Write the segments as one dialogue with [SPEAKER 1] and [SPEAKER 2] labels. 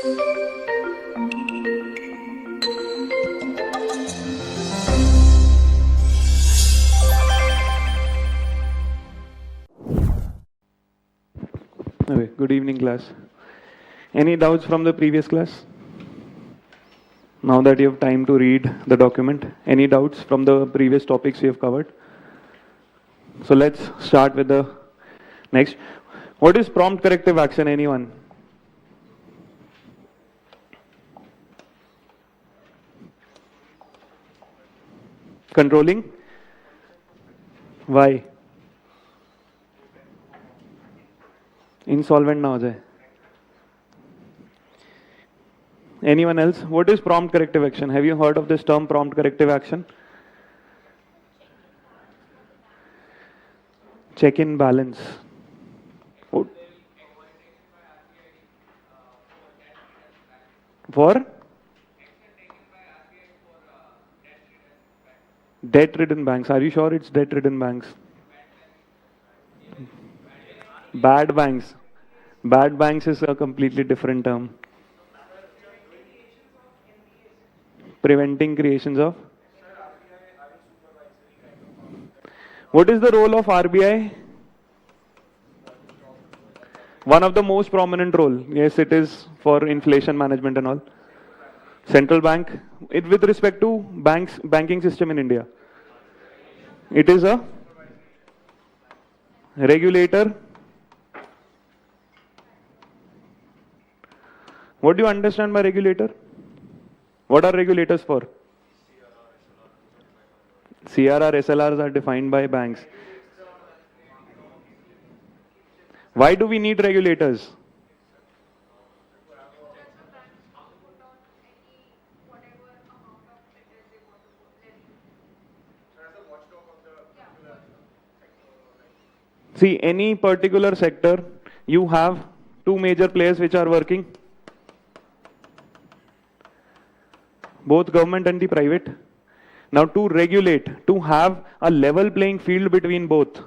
[SPEAKER 1] Okay, good evening, class. Any doubts from the previous class? Now that you have time to read the document, any doubts from the previous topics we have covered? So let's start with the next. What is prompt corrective action, anyone? Controlling? Why? Insolvent ना हो जाए. Anyone else? What is prompt corrective action? Have you heard of this term, prompt corrective action? Check-in balance. For? Debt-ridden banks. Are you sure it's debt-ridden banks? Bad banks. Bad banks is a completely different term. Preventing creations of? What is the role of RBI? One of the most prominent role. Yes, it is for inflation management and all. Central bank. With respect to banking system in India. It is a regulator. What do you understand by regulator? What are regulators for? CRR, SLRs are defined by banks. Why do we need regulators? See, any particular sector, you have two major players which are working. Both government and the private. Now to regulate, to have a level playing field between both,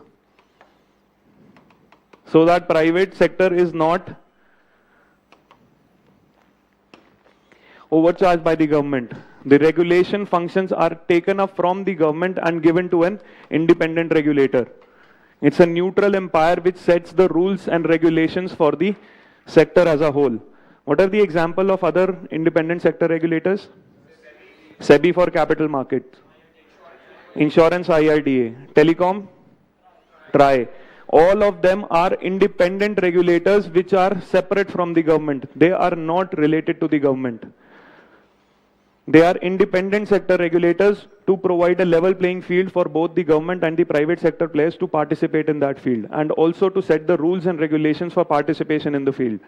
[SPEAKER 1] so that private sector is not overcharged by the government. The regulation functions are taken up from the government and given to an independent regulator. It's a neutral umpire which sets the rules and regulations for the sector as a whole. What are the example of other independent sector regulators? SEBI for capital market, insurance IRDA, telecom, TRAI. All of them are independent regulators which are separate from the government. They are not related to the government. They are independent sector regulators to provide a level playing field for both the government and the private sector players to participate in that field, and also to set the rules and regulations for participation in the field.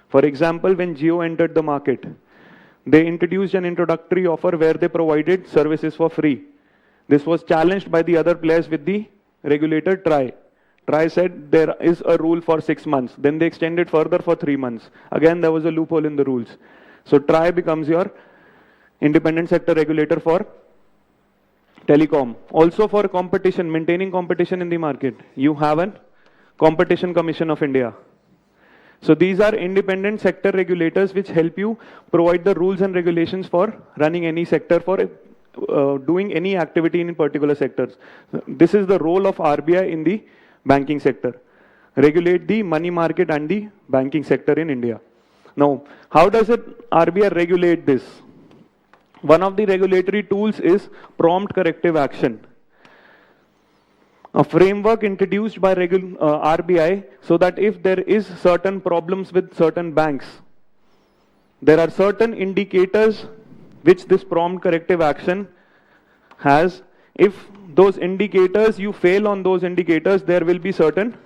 [SPEAKER 1] For example, when Jio entered the market, they introduced an introductory offer where they provided services for free. This was challenged by the other players with the regulator TRAI. TRAI said there is a rule for 6 months. Then they extended further for 3 months. Again, there was a loophole in the rules. So TRAI becomes your independent sector regulator for telecom. Also for competition, maintaining competition in the market, you have a Competition Commission of India. So these are independent sector regulators which help you provide the rules and regulations for running any sector, for doing any activity in particular sectors. This is the role of RBI in the banking sector. Regulate the money market and the banking sector in India. Now, how does RBI regulate this? One of the regulatory tools is prompt corrective action. A framework introduced by RBI so that if there is certain problems with certain banks, there are certain indicators which this prompt corrective action has. If those indicators, you fail on those indicators, there will be certain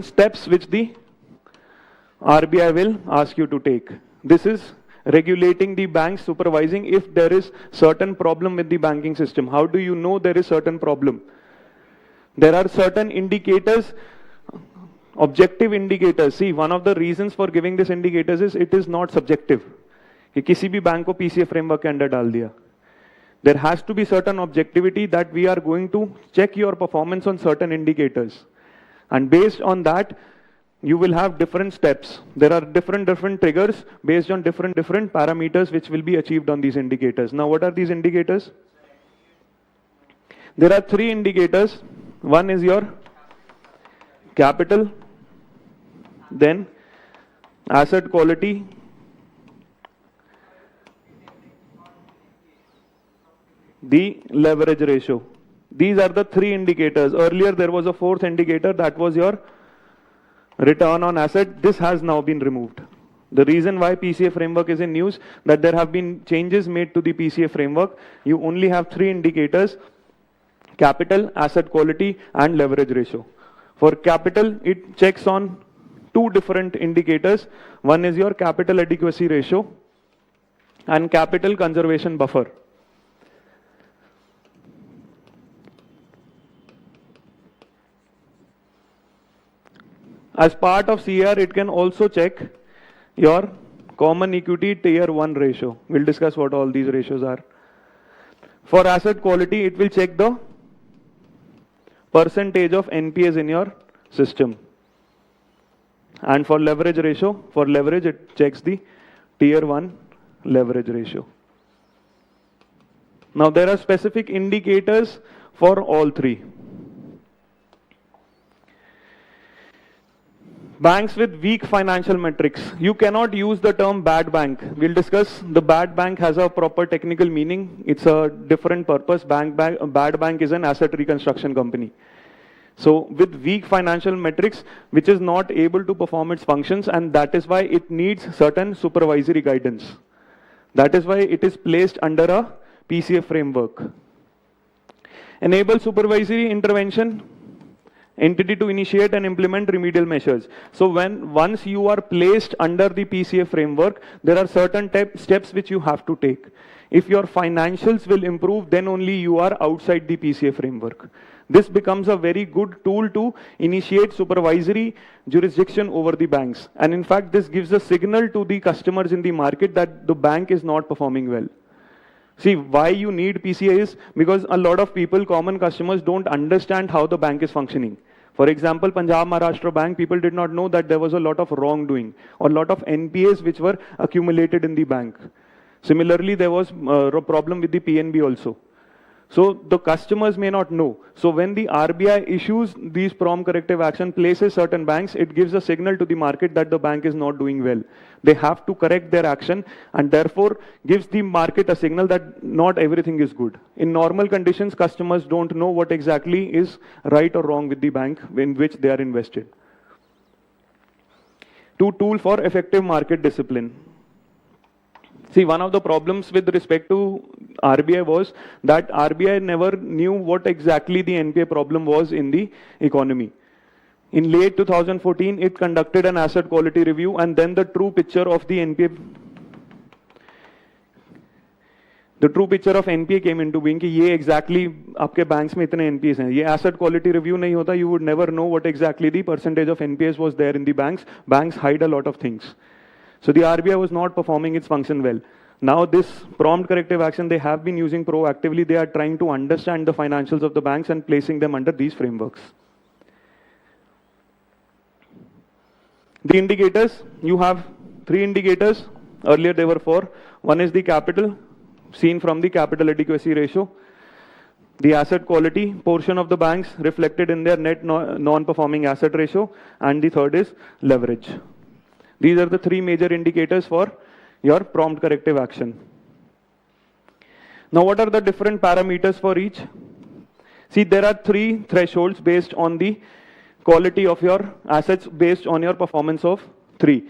[SPEAKER 1] steps which the RBI will ask you to take. This is regulating the banks, supervising if there is certain problem with the banking system. How do you know there is certain problem? There are certain indicators, objective indicators. See, one of the reasons for giving this indicators is it is not subjective. कि किसी भी bank को PCA framework के अंदर डाल दिया. There has to be certain objectivity that we are going to check your performance on certain indicators. And based on that, you will have different steps. There are different triggers based on different parameters which will be achieved on these indicators. Now, what are these indicators? There are 3 indicators. One is your capital, then asset quality, the leverage ratio. These are the 3 indicators. Earlier there was a 4th indicator, that was your return on asset. This has now been removed. The reason why PCA framework is in news, that there have been changes made to the PCA framework. You only have 3 indicators: capital, asset quality, and leverage ratio. For capital, it checks on 2 different indicators. One is your capital adequacy ratio and capital conservation buffer. As part of CAR, it can also check your common equity tier 1 ratio. We'll discuss what all these ratios are. For asset quality, it will check the percentage of NPAs in your system. And for leverage ratio, for leverage, it checks the tier 1 leverage ratio. Now, there are specific indicators for all 3. Banks with weak financial metrics. You cannot use the term bad bank. We'll discuss. The bad bank has a proper technical meaning. It's a different purpose. Bad bank is an asset reconstruction company. So with weak financial metrics, which is not able to perform its functions, and that is why it needs certain supervisory guidance. That is why it is placed under a PCA framework. Enable supervisory intervention entity to initiate and implement remedial measures. So once you are placed under the PCA framework, there are certain steps which you have to take. If your financials will improve, then only you are outside the PCA framework. This becomes a very good tool to initiate supervisory jurisdiction over the banks. And in fact, this gives a signal to the customers in the market that the bank is not performing well. See, why you need PCA is because a lot of people, common customers, don't understand how the bank is functioning. For example, Punjab Maharashtra Bank, people did not know that there was a lot of wrongdoing or a lot of NPAs which were accumulated in the bank. Similarly, there was a problem with the PNB also. So the customers may not know. So when the RBI issues these prompt corrective action, places certain banks, it gives a signal to the market that the bank is not doing well. They have to correct their action, and therefore gives the market a signal that not everything is good. In normal conditions, customers don't know what exactly is right or wrong with the bank in which they are invested. Tool for effective market discipline. See, one of the problems with respect to RBI was that RBI never knew what exactly the NPA problem was in the economy. In late 2014, it conducted an asset quality review, and then the true picture of the NPA came into being कि ये exactly आपके banks में इतने NPAs हैं. ये asset quality review नहीं होता, you would never know what exactly the percentage of NPAs was there in the banks. Banks hide a lot of things. So the RBI was not performing its function well. Now this prompt corrective action they have been using proactively. They are trying to understand the financials of the banks and placing them under these frameworks. The indicators, you have 3 indicators. Earlier there were 4. One is the capital, seen from the capital adequacy ratio. The asset quality portion of the banks reflected in their net non-performing asset ratio. And the third is leverage. These are the 3 major indicators for your prompt corrective action. Now, what are the different parameters for each? See, there are 3 thresholds based on the quality of your assets, based on your performance of 3.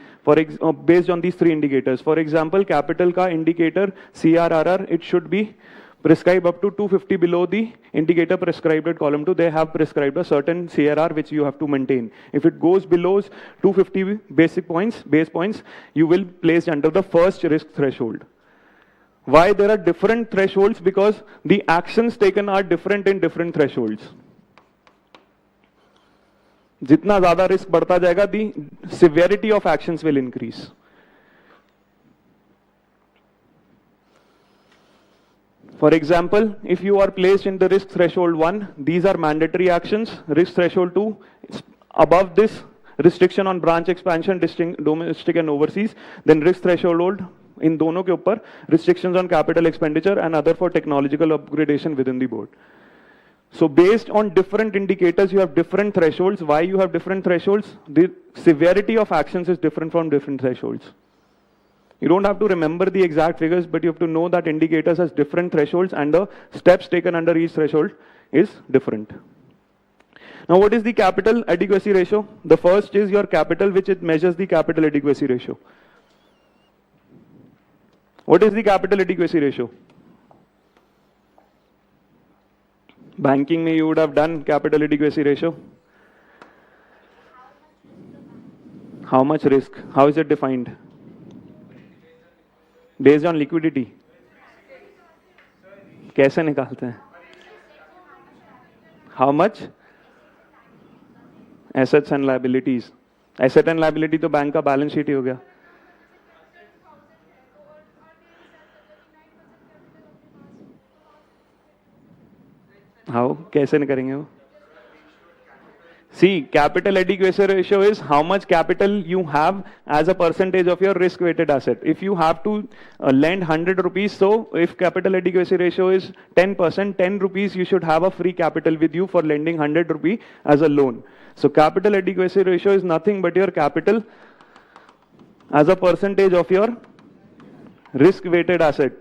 [SPEAKER 1] Based on these 3 indicators. For example, capital ka indicator CRRR, it should be prescribed up to 250 below the indicator prescribed at column 2. They have prescribed a certain CRR which you have to maintain. If it goes below 250 base points, you will place under the first risk threshold. Why there are different thresholds? Because the actions taken are different in different thresholds. जितना ज़्यादा risk बढ़ता जाएगा, the severity of actions will increase. For example, if you are placed in the risk threshold 1, these are mandatory actions. Risk threshold 2, above this, restriction on branch expansion, domestic and overseas, then risk threshold in दोनों के ऊपर, restrictions on capital expenditure and other for technological upgradation within the board. So based on different indicators, you have different thresholds. Why you have different thresholds? The severity of actions is different from different thresholds. You don't have to remember the exact figures, but you have to know that indicators has different thresholds and the steps taken under each threshold is different. Now what is the capital adequacy ratio? The first is your capital, which it measures the capital adequacy ratio. What is the capital adequacy ratio? Banking में you would have done capital adequacy ratio. How much risk? How is it defined? Based on liquidity. कैसे निकालते हैं? How much? Assets and liabilities. Asset and liability तो bank का balance sheet ही हो गया. How? कैसे नहीं करेंगे वो? See, capital adequacy ratio is how much capital you have as a percentage of your risk-weighted asset. If you have to lend 100 rupees, so if capital adequacy ratio is 10%, 10 rupees you should have a free capital with you for lending 100 rupee as a loan. So capital adequacy ratio is nothing but your capital as a percentage of your risk-weighted asset.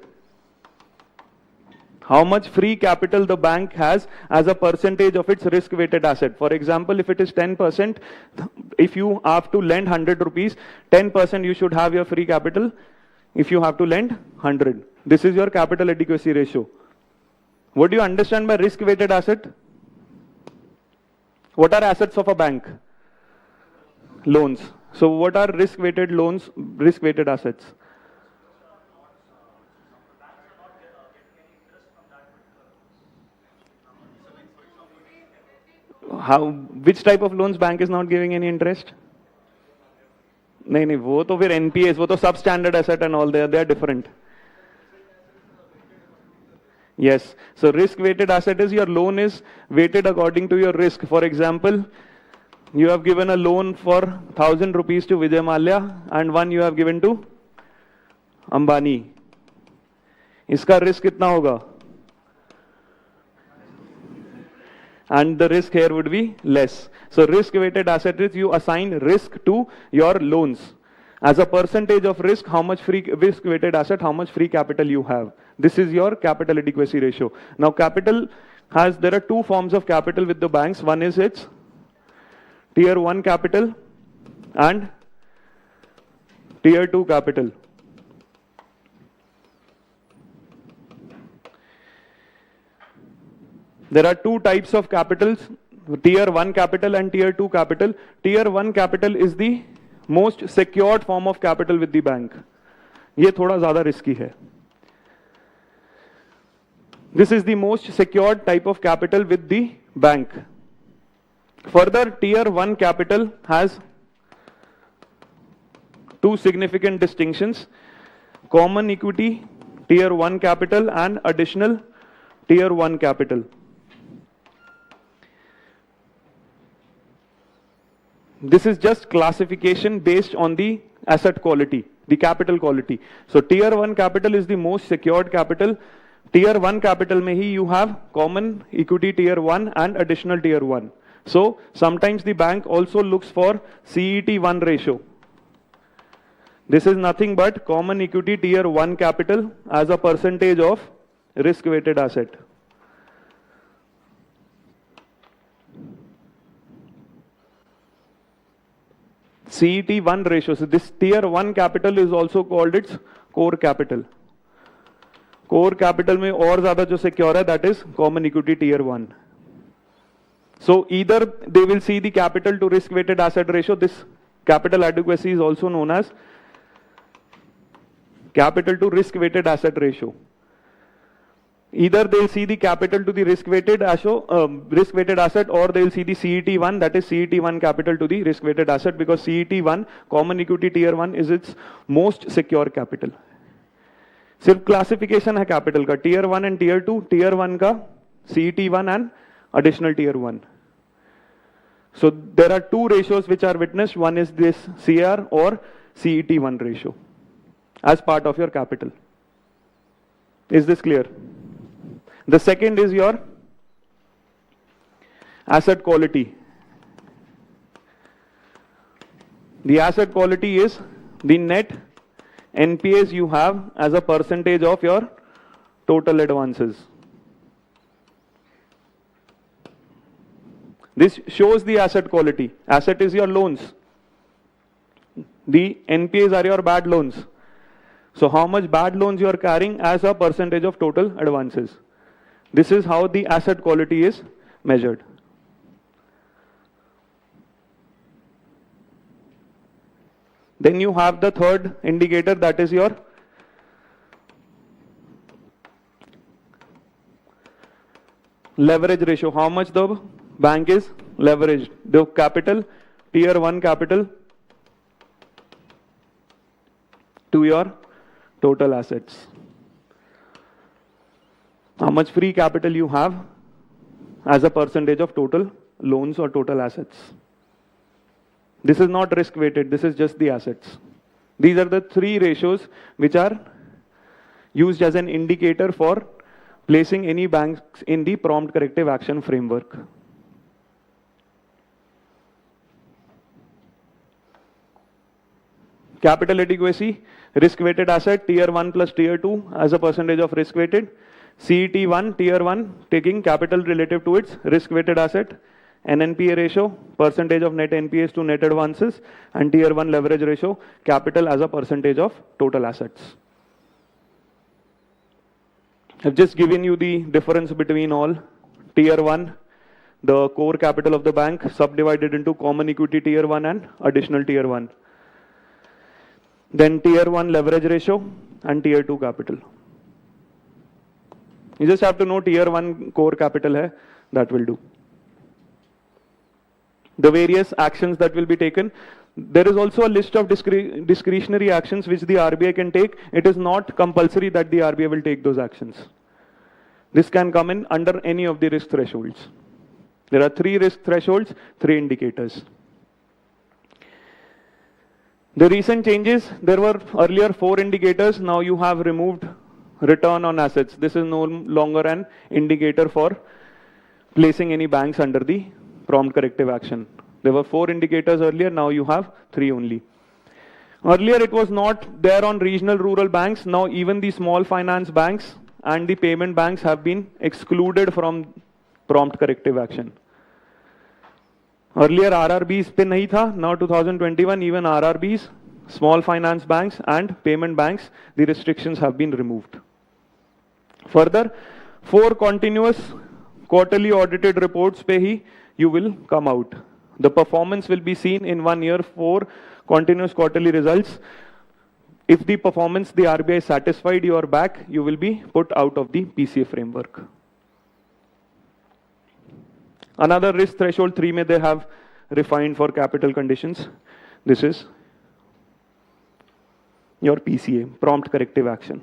[SPEAKER 1] How much free capital the bank has as a percentage of its risk-weighted asset. For example, if it is 10%, if you have to lend 100 rupees, 10% you should have your free capital if you have to lend 100. This is your capital adequacy ratio. What do you understand by risk-weighted asset? What are assets of a bank? Loans. So what are risk-weighted loans, risk-weighted assets? Which type of loans bank is not giving any interest? नहीं वो तो फिर NPAs, वो तो substandard asset and all they are different. Yes, so risk weighted asset is your loan is weighted according to your risk. For example, you have given a loan for 1,000 rupees to Vijay Mallya and one you have given to Ambani. इसका risk कितना होगा? And the risk here would be less. So risk-weighted asset is you assign risk to your loans. As a percentage of risk, how much free risk-weighted asset, how much free capital you have. This is your capital adequacy ratio. Now capital has, there are two forms of capital with the banks. One is its tier 1 capital and tier 2 capital. There are two types of capitals, tier 1 capital and tier 2 capital. Tier 1 capital is the most secured form of capital with the bank. ये थोड़ा ज़्यादा risky है. This is the most secured type of capital with the bank. Further, tier 1 capital has two significant distinctions: common equity, tier 1 capital, and additional tier 1 capital. This is just classification based on the asset quality, the capital quality. So tier 1 capital is the most secured capital. Tier 1 capital mein hi you have common equity tier 1 and additional tier 1. So sometimes the bank also looks for CET1 ratio. This is nothing but common equity tier 1 capital as a percentage of risk weighted asset. CET1 ratio. So this tier 1 capital is also called its core capital. Core capital में और ज़्यादा जो secure है, that is common equity tier 1. So either they will see the capital to risk weighted asset ratio. This capital adequacy is also known as capital to risk weighted asset ratio. Either they'll see the capital to the risk weighted asset, or they'll see the CET1, that is CET1 capital to the risk weighted asset, because CET1 common equity tier 1 is its most secure capital. सिर्फ classification है capital का, tier 1 and tear 2, tier 1 का CET1 and additional tier 1. So there are two ratios which are witnessed. One is this CR or CET1 ratio as part of your capital. Is this clear? The second is your asset quality. The asset quality is the net NPAs you have as a percentage of your total advances. This shows the asset quality. Asset is your loans. The NPAs are your bad loans. So how much bad loans you are carrying as a percentage of total advances. This is how the asset quality is measured. Then you have the third indicator, that is your leverage ratio. How much the bank is leveraged. The capital, tier 1 capital to your total assets. How much free capital you have as a percentage of total loans or total assets. This is not risk weighted, this is just the assets. These are the three ratios which are used as an indicator for placing any banks in the prompt corrective action framework. Capital adequacy, risk weighted asset, tier 1 plus tier 2 as a percentage of risk weighted. CET1, tier 1 taking capital relative to its risk weighted asset. NNPA ratio, percentage of net NPAs to net advances, and tier 1 leverage ratio, capital as a percentage of total assets. I've just given you the difference between all. Tier 1, the core capital of the bank, subdivided into common equity tier 1 and additional tier 1. Then tier 1 leverage ratio and tier 2 capital. You just have to know tier 1 core capital hai, that will do. The various actions that will be taken. There is also a list of discretionary actions which the RBI can take. It is not compulsory that the RBI will take those actions. This can come in under any of the risk thresholds. There are 3 risk thresholds, 3 indicators. The recent changes, there were earlier 4 indicators. Now you have removed return on assets. This is no longer an indicator for placing any banks under the prompt corrective action. There were 4 indicators earlier, now you have 3 only. Earlier it was not there on regional rural banks. Now even the small finance banks and the payment banks have been excluded from prompt corrective action. Earlier RRBs पे नहीं था. Now 2021 even RRBs, small finance banks and payment banks, the restrictions have been removed. Further, 4 continuous quarterly audited reports पे ही you will come out. The performance will be seen in 1 year, 4 continuous quarterly results. If the performance, the RBI is satisfied you are back, you will be put out of the PCA framework. Another risk threshold 3 may they have refined for capital conditions. This is your PCA, prompt corrective action.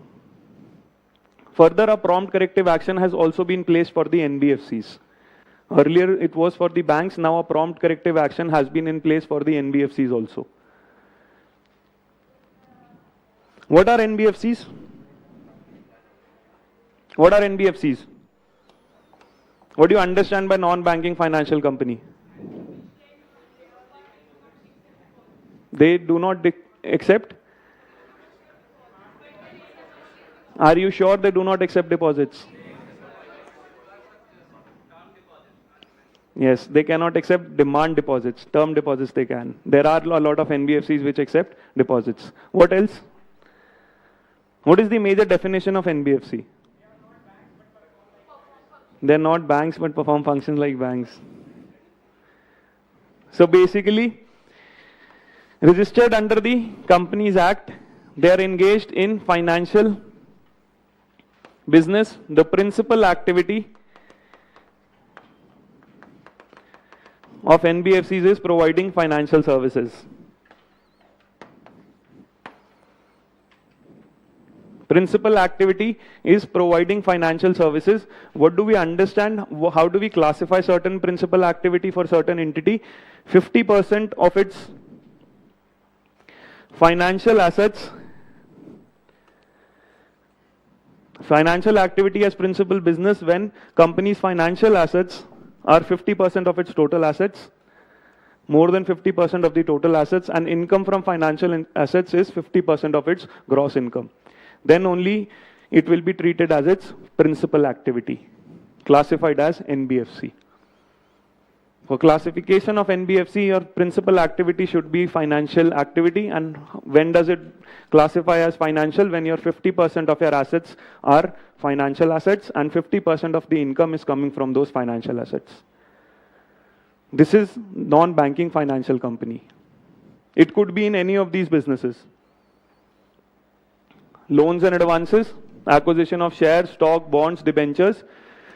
[SPEAKER 1] Further, a prompt corrective action has also been placed for the NBFCs. Earlier it was for the banks, now a prompt corrective action has been in place for the NBFCs also. What are NBFCs? What are NBFCs? What do you understand by non-banking financial company? They do not accept? Are you sure they do not accept deposits? Yes, they cannot accept demand deposits. Term deposits they can. There are a lot of NBFCs which accept deposits. What else? What is the major definition of NBFC? They're not banks but perform functions like banks. So basically, registered under the Companies Act, they are engaged in financial business. The principal activity of NBFCs is providing financial services. Principal activity is providing financial services. What do we understand? How do we classify certain principal activity for certain entity? 50% of its financial assets, financial activity as principal business when company's financial assets are 50% of its total assets, more than 50% of the total assets, and income from financial assets is 50% of its gross income. Then only it will be treated as its principal activity, classified as NBFC. For classification of NBFC, your principal activity should be financial activity. And when does it classify as financial? When your 50% of your assets are financial assets and 50% of the income is coming from those financial assets. This is non-banking financial company. It could be in any of these businesses. Loans and advances, acquisition of shares, stock, bonds, debentures,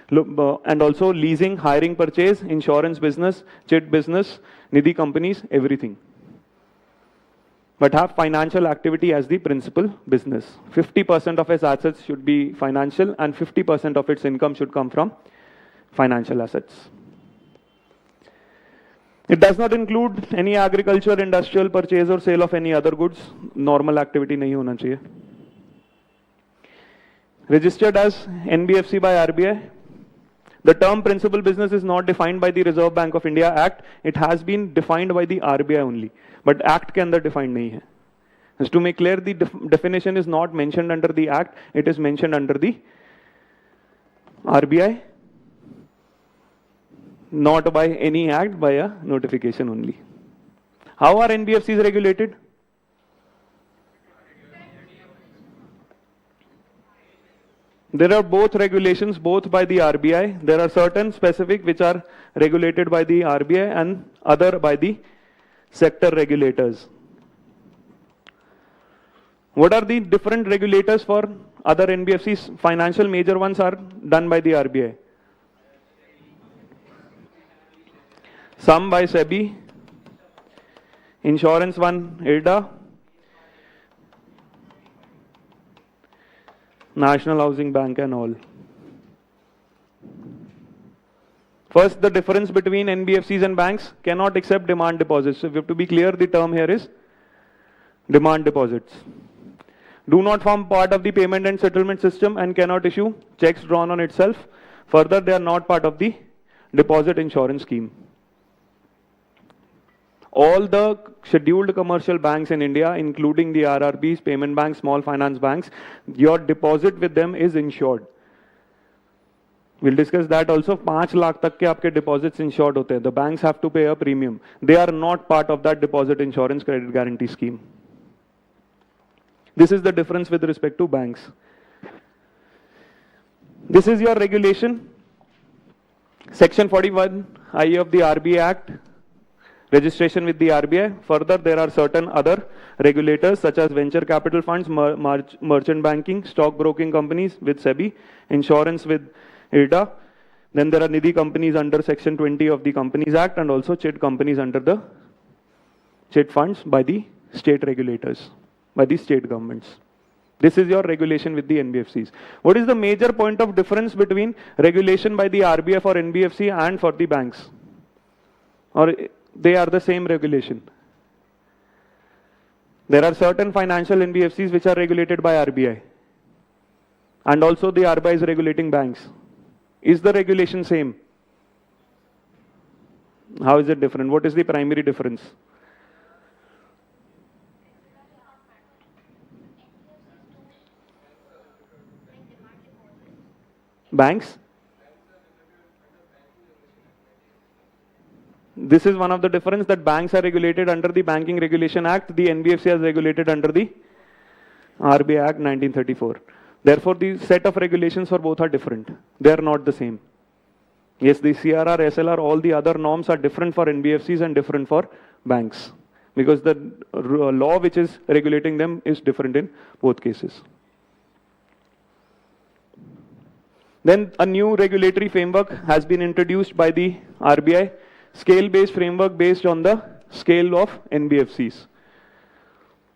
[SPEAKER 1] and also leasing, hiring, purchase, insurance business, chit business, nidhi companies, everything. But have financial activity as the principal business. 50% of its assets should be financial and 50% of its income should come from financial assets. It does not include any agriculture, industrial purchase or sale of any other goods. Normal activity nahi hona chahiye. Registered as NBFC by RBI. The term principal business is not defined by the Reserve Bank of India Act. It has been defined by the RBI only. But Act ke andar defined nahi hai. Just to make clear, the definition is not mentioned under the Act. It is mentioned under the RBI. Not by any Act, by a notification only. How are NBFCs regulated? There are both regulations, both by the RBI. There are certain specific which are regulated by the RBI and other by the sector regulators. What are the different regulators for other NBFCs? Financial major ones are done by the RBI. Some by SEBI. Insurance one, IRDA. National Housing Bank and all. First, the difference between NBFCs and banks: cannot accept demand deposits. So we have to be clear, the term here is demand deposits. Do not form part of the payment and settlement system and cannot issue checks drawn on itself. Further, they are not part of the deposit insurance scheme. All the scheduled commercial banks in India, including the RRBs, payment banks, small finance banks, your deposit with them is insured. We'll discuss that also. 5 lakh tak ke aapke deposits insured hote hain. The banks have to pay a premium. They are not part of that deposit insurance credit guarantee scheme. This is the difference with respect to banks. This is your regulation. Section 41 IA of the RBI Act. Registration with the RBI. Further, there are certain other regulators such as venture capital funds, merchant banking, stock broking companies with SEBI, insurance with IRDA. Then there are nidhi companies under Section 20 of the Companies Act, and also chit companies under the chit funds by the state regulators, by the state governments. This is your regulation with the NBFCs. What is the major point of difference between regulation by the RBI for NBFC and for the banks? Or they are the same regulation? There are certain financial NBFCs which are regulated by RBI. And also the RBI is regulating banks. Is the regulation same? How is it different? What is the primary difference? Banks? This is one of the difference, that banks are regulated under the Banking Regulation Act. The NBFC is regulated under the RBI Act 1934. Therefore, the set of regulations for both are different. They are not the same. Yes, the CRR, SLR, all the other norms are different for NBFCs and different for banks, because the law which is regulating them is different in both cases. Then a new regulatory framework has been introduced by the RBI, scale-based framework based on the scale of NBFCs.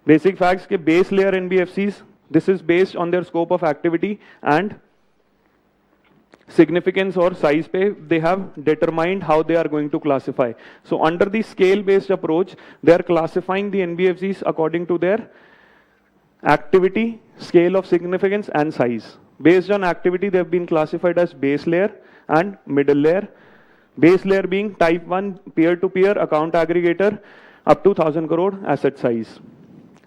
[SPEAKER 1] Basic facts के base layer NBFCs This is based on their scope of activity and significance or size pay. They have determined how they are going to classify. So under the scale-based approach, they are classifying the NBFCs according to their activity, scale of significance, and size. Based on activity, they have been classified as base layer and middle layer. Base layer being type 1 peer-to-peer account aggregator up to 1,000 crore asset size.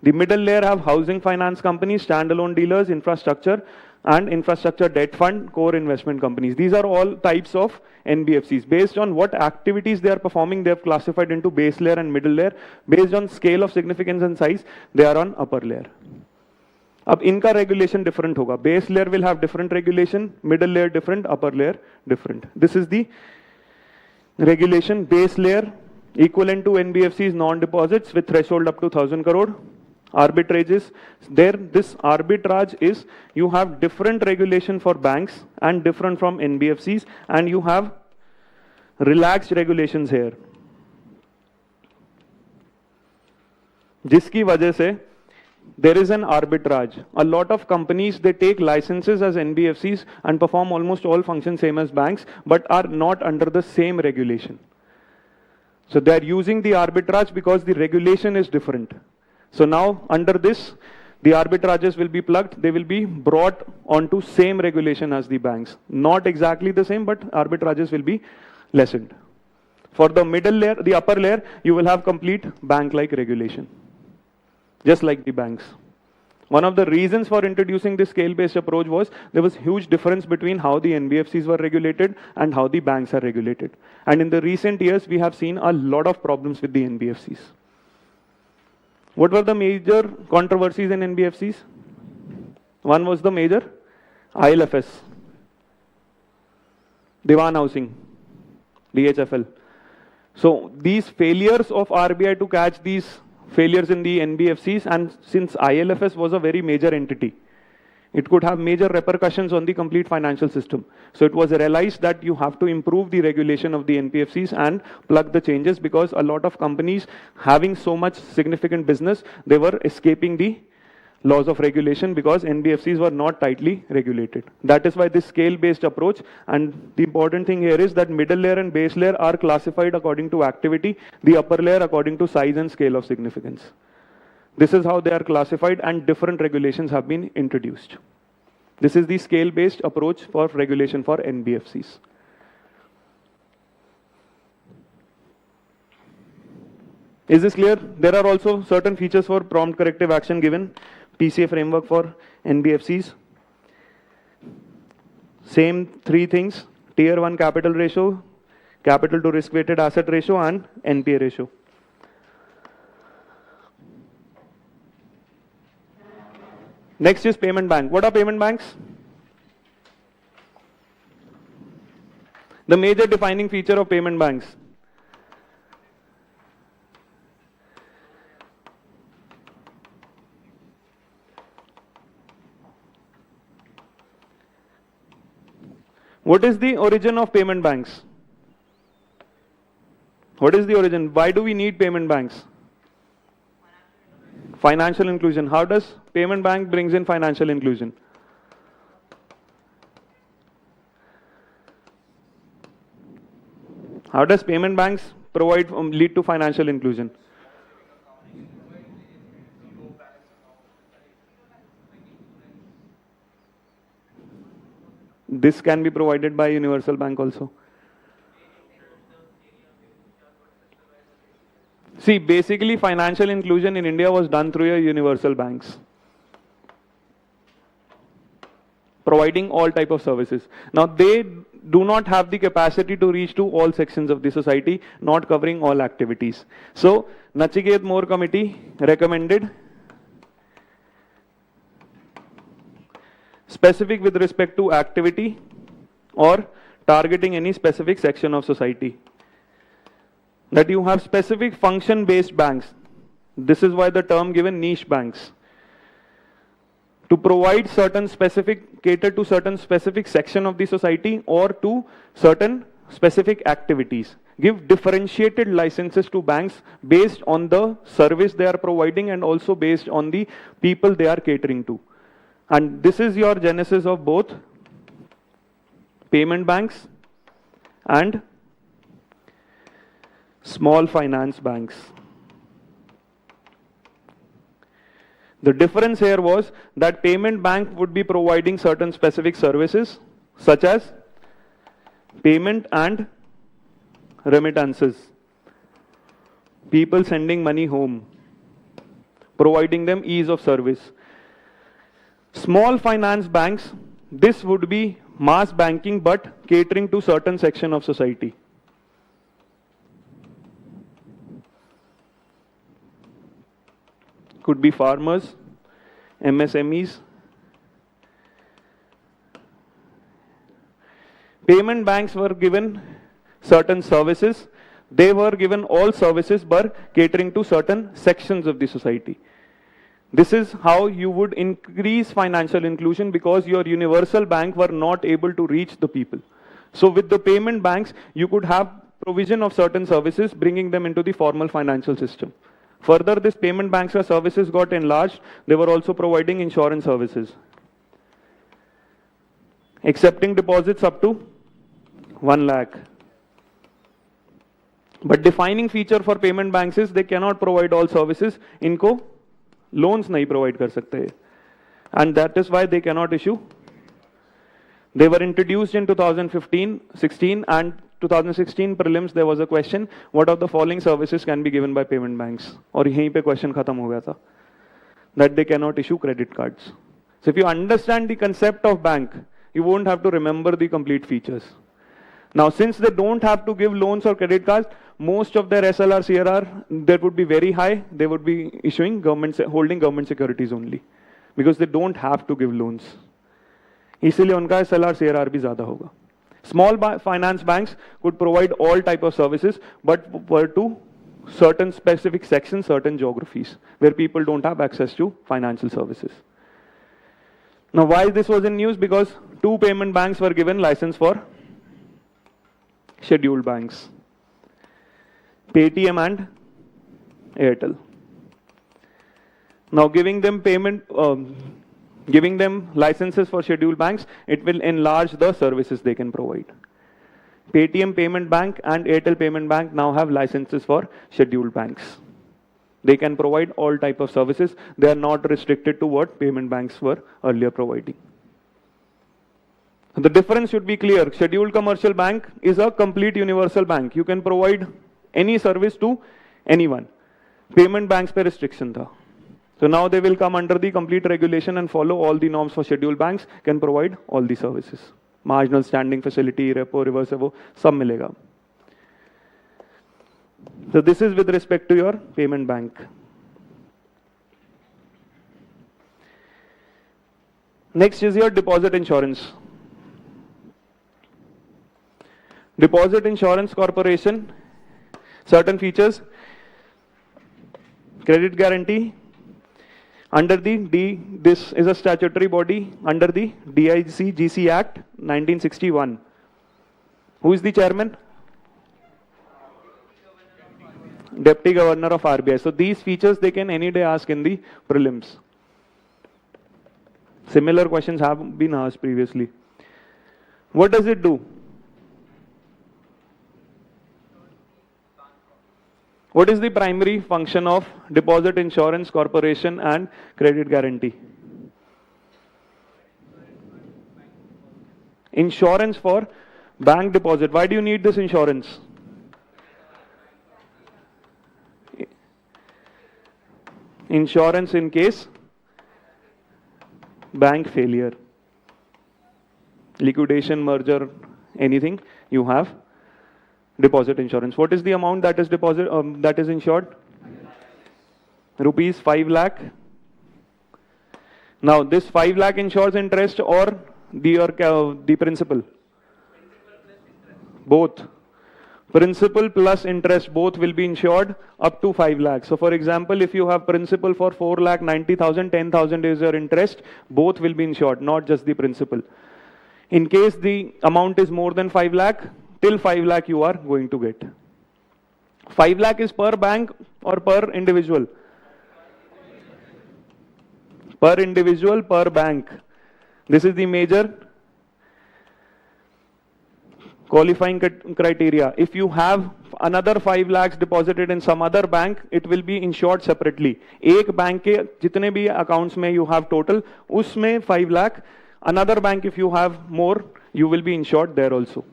[SPEAKER 1] The middle layer have housing finance companies, standalone dealers, infrastructure, and infrastructure debt fund, core investment companies. These are all types of NBFCs. Based on what activities they are performing, they have classified into base layer and middle layer. Based on scale of significance and size, they are on upper layer. अब इनका regulation different होगा. Base layer will have different regulation, middle layer different, upper layer different. This is the regulation. Base layer equivalent to NBFCs non-deposits with threshold up to 1,000 crore. Arbitrages, there this arbitrage is you have different regulation for banks and different from NBFCs, and you have relaxed regulations here, जिसकी वजह से there is an arbitrage. A lot of companies, they take licenses as NBFCs and perform almost all functions same as banks, but are not under the same regulation. So they are using the arbitrage because the regulation is different. So now under this, the arbitrages will be plugged. They will be brought onto same regulation as the banks. Not exactly the same, but arbitrages will be lessened. For the middle layer, the upper layer, you will have complete bank-like regulation, just like the banks. One of the reasons for introducing this scale-based approach was there was huge difference between how the NBFCs were regulated and how the banks are regulated. And in the recent years, we have seen a lot of problems with the NBFCs. What were the major controversies in NBFCs? One was the major ILFS, Diwan Housing, DHFL. So these failures of RBI to catch these failures in the NBFCs, and since ILFS was a very major entity, it could have major repercussions on the complete financial system. So it was realized that you have to improve the regulation of the NBFCs and plug the changes, because a lot of companies having so much significant business, they were escaping the laws of regulation because NBFCs were not tightly regulated. That is why this scale-based approach, and the important thing here is that middle layer and base layer are classified according to activity, the upper layer according to size and scale of significance. This is how they are classified, and different regulations have been introduced. This is the scale-based approach for regulation for NBFCs. Is this clear? There are also certain features for prompt corrective action given, PCA framework for NBFCs. Same three things: Tier 1 capital ratio, capital to risk-weighted asset ratio, and NPA ratio. Next is payment bank. What are payment banks? The major defining feature of payment banks. What is the origin of payment banks? What is the origin? Why do we need payment banks? Financial inclusion. How does payment bank brings in financial inclusion? How does payment banks provide lead to financial inclusion? This can be provided by universal bank also. See, basically financial inclusion in India was done through your universal banks, providing all type of services. Now they do not have the capacity to reach to all sections of the society, not covering all activities. So Nachiket Moore committee recommended specific with respect to activity or targeting any specific section of society. That you have specific function-based banks. This is why the term given niche banks. To provide certain specific, cater to certain specific section of the society or to certain specific activities. Give differentiated licenses to banks based on the service they are providing and also based on the people they are catering to. And this is your genesis of both payment banks and small finance banks. The difference here was that payment bank would be providing certain specific services such as payment and remittances. People sending money home, providing them ease of service. Small finance banks, this would be mass banking but catering to certain section of society. Could be farmers, MSMEs. Payment banks were given certain services. They were given all services but catering to certain sections of the society. This is how you would increase financial inclusion, because your universal bank were not able to reach the people. So with the payment banks, you could have provision of certain services, bringing them into the formal financial system. Further, this payment banks services got enlarged. They were also providing insurance services, accepting deposits up to 1 lakh. But defining feature for payment banks is they cannot provide all services. इनको loans नहीं provide कर सकते, and that is why they cannot issue. They were introduced in 2015-16, and 2016 prelims there was a question, what of the following services can be given by payment banks? और यहीं पे question खत्म हो गया था, that they cannot issue credit cards. So if you understand the concept of bank, you won't have to remember the complete features. Now, since they don't have to give loans or credit cards, most of their SLR, CRR, that would be very high. They would be issuing holding government securities only, because they don't have to give loans. इसीलिए उनका SLR, CRR भी ज़्यादा होगा. Small finance banks could provide all type of services, but were to certain specific sections, certain geographies, where people don't have access to financial services. Now, why this was in news? Because 2 payment banks were given license for scheduled banks, Paytm and Airtel. Now, giving them licenses for scheduled banks, it will enlarge the services they can provide. Paytm Payment Bank and Airtel Payment Bank now have licenses for scheduled banks. They can provide all type of services. They are not restricted to what payment banks were earlier providing. The difference should be clear. Scheduled commercial bank is a complete universal bank. You can provide any service to anyone. Payment banks पे restriction था. So now they will come under the complete regulation and follow all the norms for scheduled banks, can provide all the services. Marginal standing facility, repo, reverse repo, सब मिलेगा. So this is with respect to your payment bank. Next is your deposit insurance. Deposit Insurance Corporation, certain features, credit guarantee, under this is a statutory body under the DICGC Act 1961. Who is the chairman? Deputy Governor of RBI. So these features they can any day ask in the prelims. Similar questions have been asked previously. What does it do? What is the primary function of Deposit Insurance Corporation and Credit Guarantee? Insurance for bank deposit. Why do you need this insurance? Insurance in case bank failure, liquidation, merger, anything, you have deposit insurance. What is the amount that is that is insured? Rupees 5 lakh. Now this 5 lakh insures interest or the principal? Both. Principal plus interest both will be insured up to 5 lakhs. So for example, if you have principal for 4 lakh 90,000, 10,000 is your interest, both will be insured, not just the principal. In case the amount is more than 5 lakh, till 5 lakh you are going to get. 5 lakh is per bank or per individual? per individual, per bank. This is the major qualifying criteria. If you have another 5 lakhs deposited in some other bank, it will be insured separately. एक bank के जितने भी accounts में you have total, उसमें 5 lakh. Another bank, if you have more, you will be insured there also.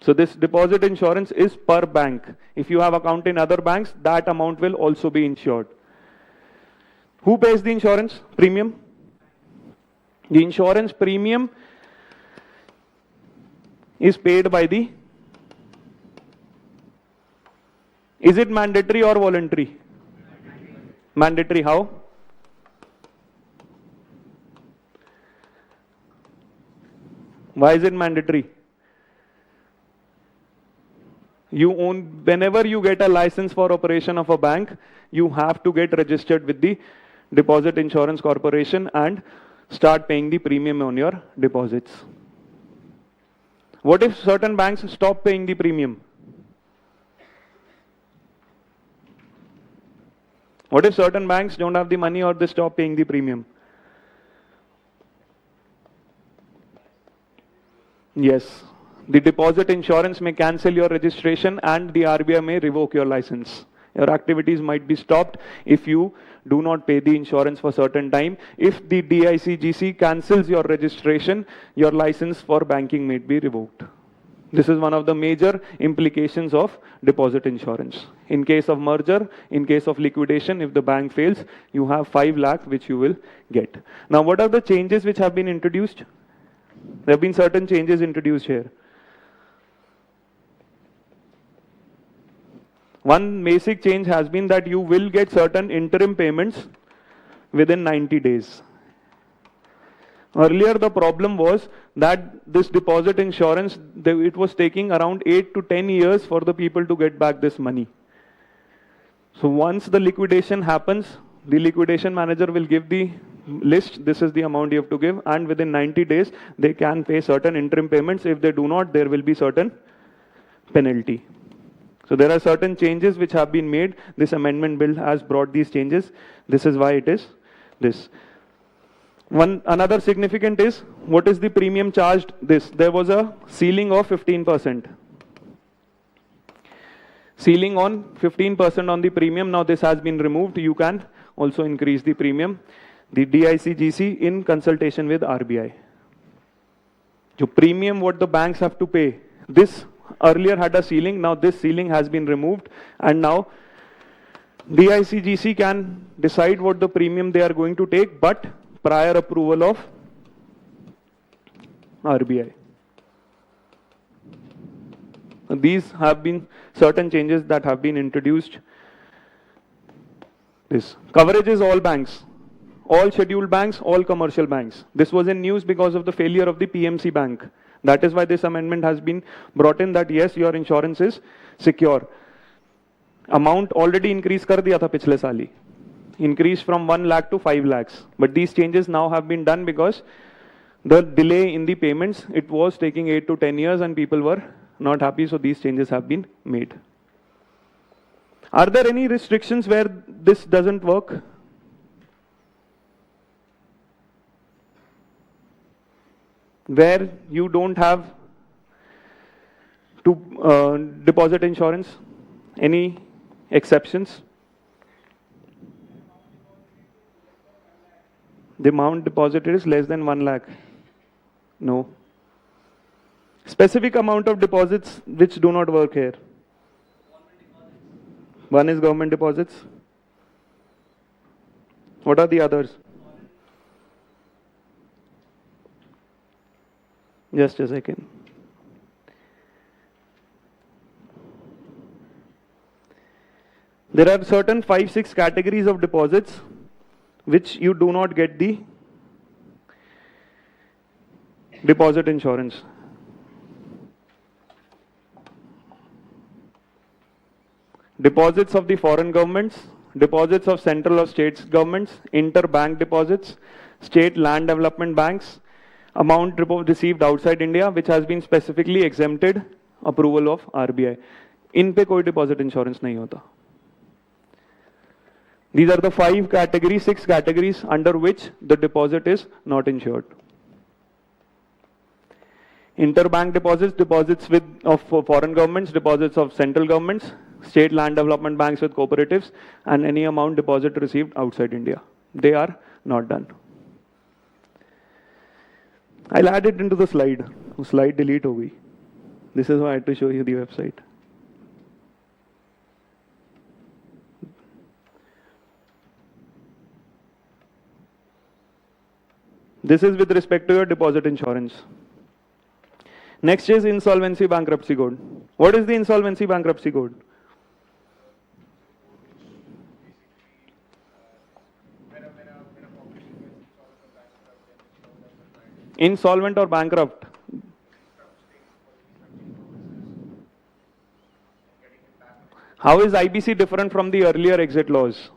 [SPEAKER 1] So this deposit insurance is per bank. If you have account in other banks, that amount will also be insured. Who pays the insurance premium? The insurance premium is paid by the... Is it mandatory or voluntary? Mandatory. How? Why is it mandatory? Whenever you get a license for operation of a bank, you have to get registered with the Deposit Insurance Corporation and start paying the premium on your deposits. What if certain banks stop paying the premium? What if certain banks don't have the money or they stop paying the premium? Yes, the deposit insurance may cancel your registration and the RBI may revoke your license. Your activities might be stopped if you do not pay the insurance for certain time. If the DICGC cancels your registration, your license for banking may be revoked. This is one of the major implications of deposit insurance. In case of merger, in case of liquidation, if the bank fails, you have 5 lakh which you will get. Now, what are the changes which have been introduced? There have been certain changes introduced here. One basic change has been that you will get certain interim payments within 90 days. Earlier, the problem was that this deposit insurance, it was taking around 8 to 10 years for the people to get back this money. So once the liquidation happens, the liquidation manager will give the list, this is the amount you have to give, and within 90 days, they can pay certain interim payments. If they do not, there will be certain penalty. So there are certain changes which have been made. This amendment bill has brought these changes. This is why it is this. Another significant is, what is the premium charged? There was a ceiling of 15%. Ceiling on 15% on the premium. Now this has been removed. You can also increase the premium. The DICGC in consultation with RBI. The premium what the banks have to pay. This earlier had a ceiling. Now this ceiling has been removed, and now DICGC can decide what the premium they are going to take, but prior approval of RBI. These have been certain changes that have been introduced. This coverage is all banks, all scheduled banks, all commercial banks. This was in news because of the failure of the PMC bank. That is why this amendment has been brought in, that yes, your insurance is secure. Amount already increased kar diya tha pichle saal hi. Increased from 1 lakh to 5 lakhs. But these changes now have been done because the delay in the payments, it was taking 8 to 10 years and people were not happy, so these changes have been made. Are there any restrictions where this doesn't work? Where you don't have to deposit insurance? Any exceptions? The amount deposited is less than 1 lakh. No. Specific amount of deposits which do not work here. One is government deposits. What are the others? Just a second. There are certain 5-6 categories of deposits which you do not get the deposit insurance. Deposits of the foreign governments, deposits of central or state governments, interbank deposits, state land development banks, amount received outside India which has been specifically exempted, approval of RBI. इन पे कोई deposit insurance नहीं होता. These are the 5 categories, 6 categories under which the deposit is not insured. Interbank deposits, deposits of foreign governments, deposits of central governments, state land development banks with cooperatives, and any amount deposit received outside India. They are not done. I'll add it into the slide. Slide delete ho gayi. This is why I had to show you the website. This is with respect to your deposit insurance. Next is insolvency bankruptcy code. What is the insolvency bankruptcy code? Insolvent or bankrupt? How is IBC different from the earlier exit laws?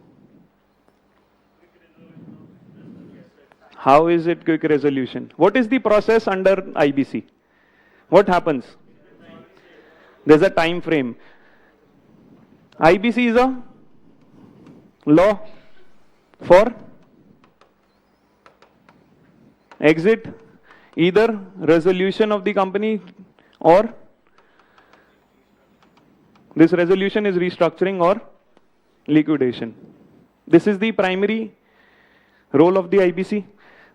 [SPEAKER 1] How is it quick resolution? What is the process under IBC? What happens? There's a time frame. IBC is a law for exit, either resolution of the company or this resolution is restructuring or liquidation. This is the primary role of the IBC.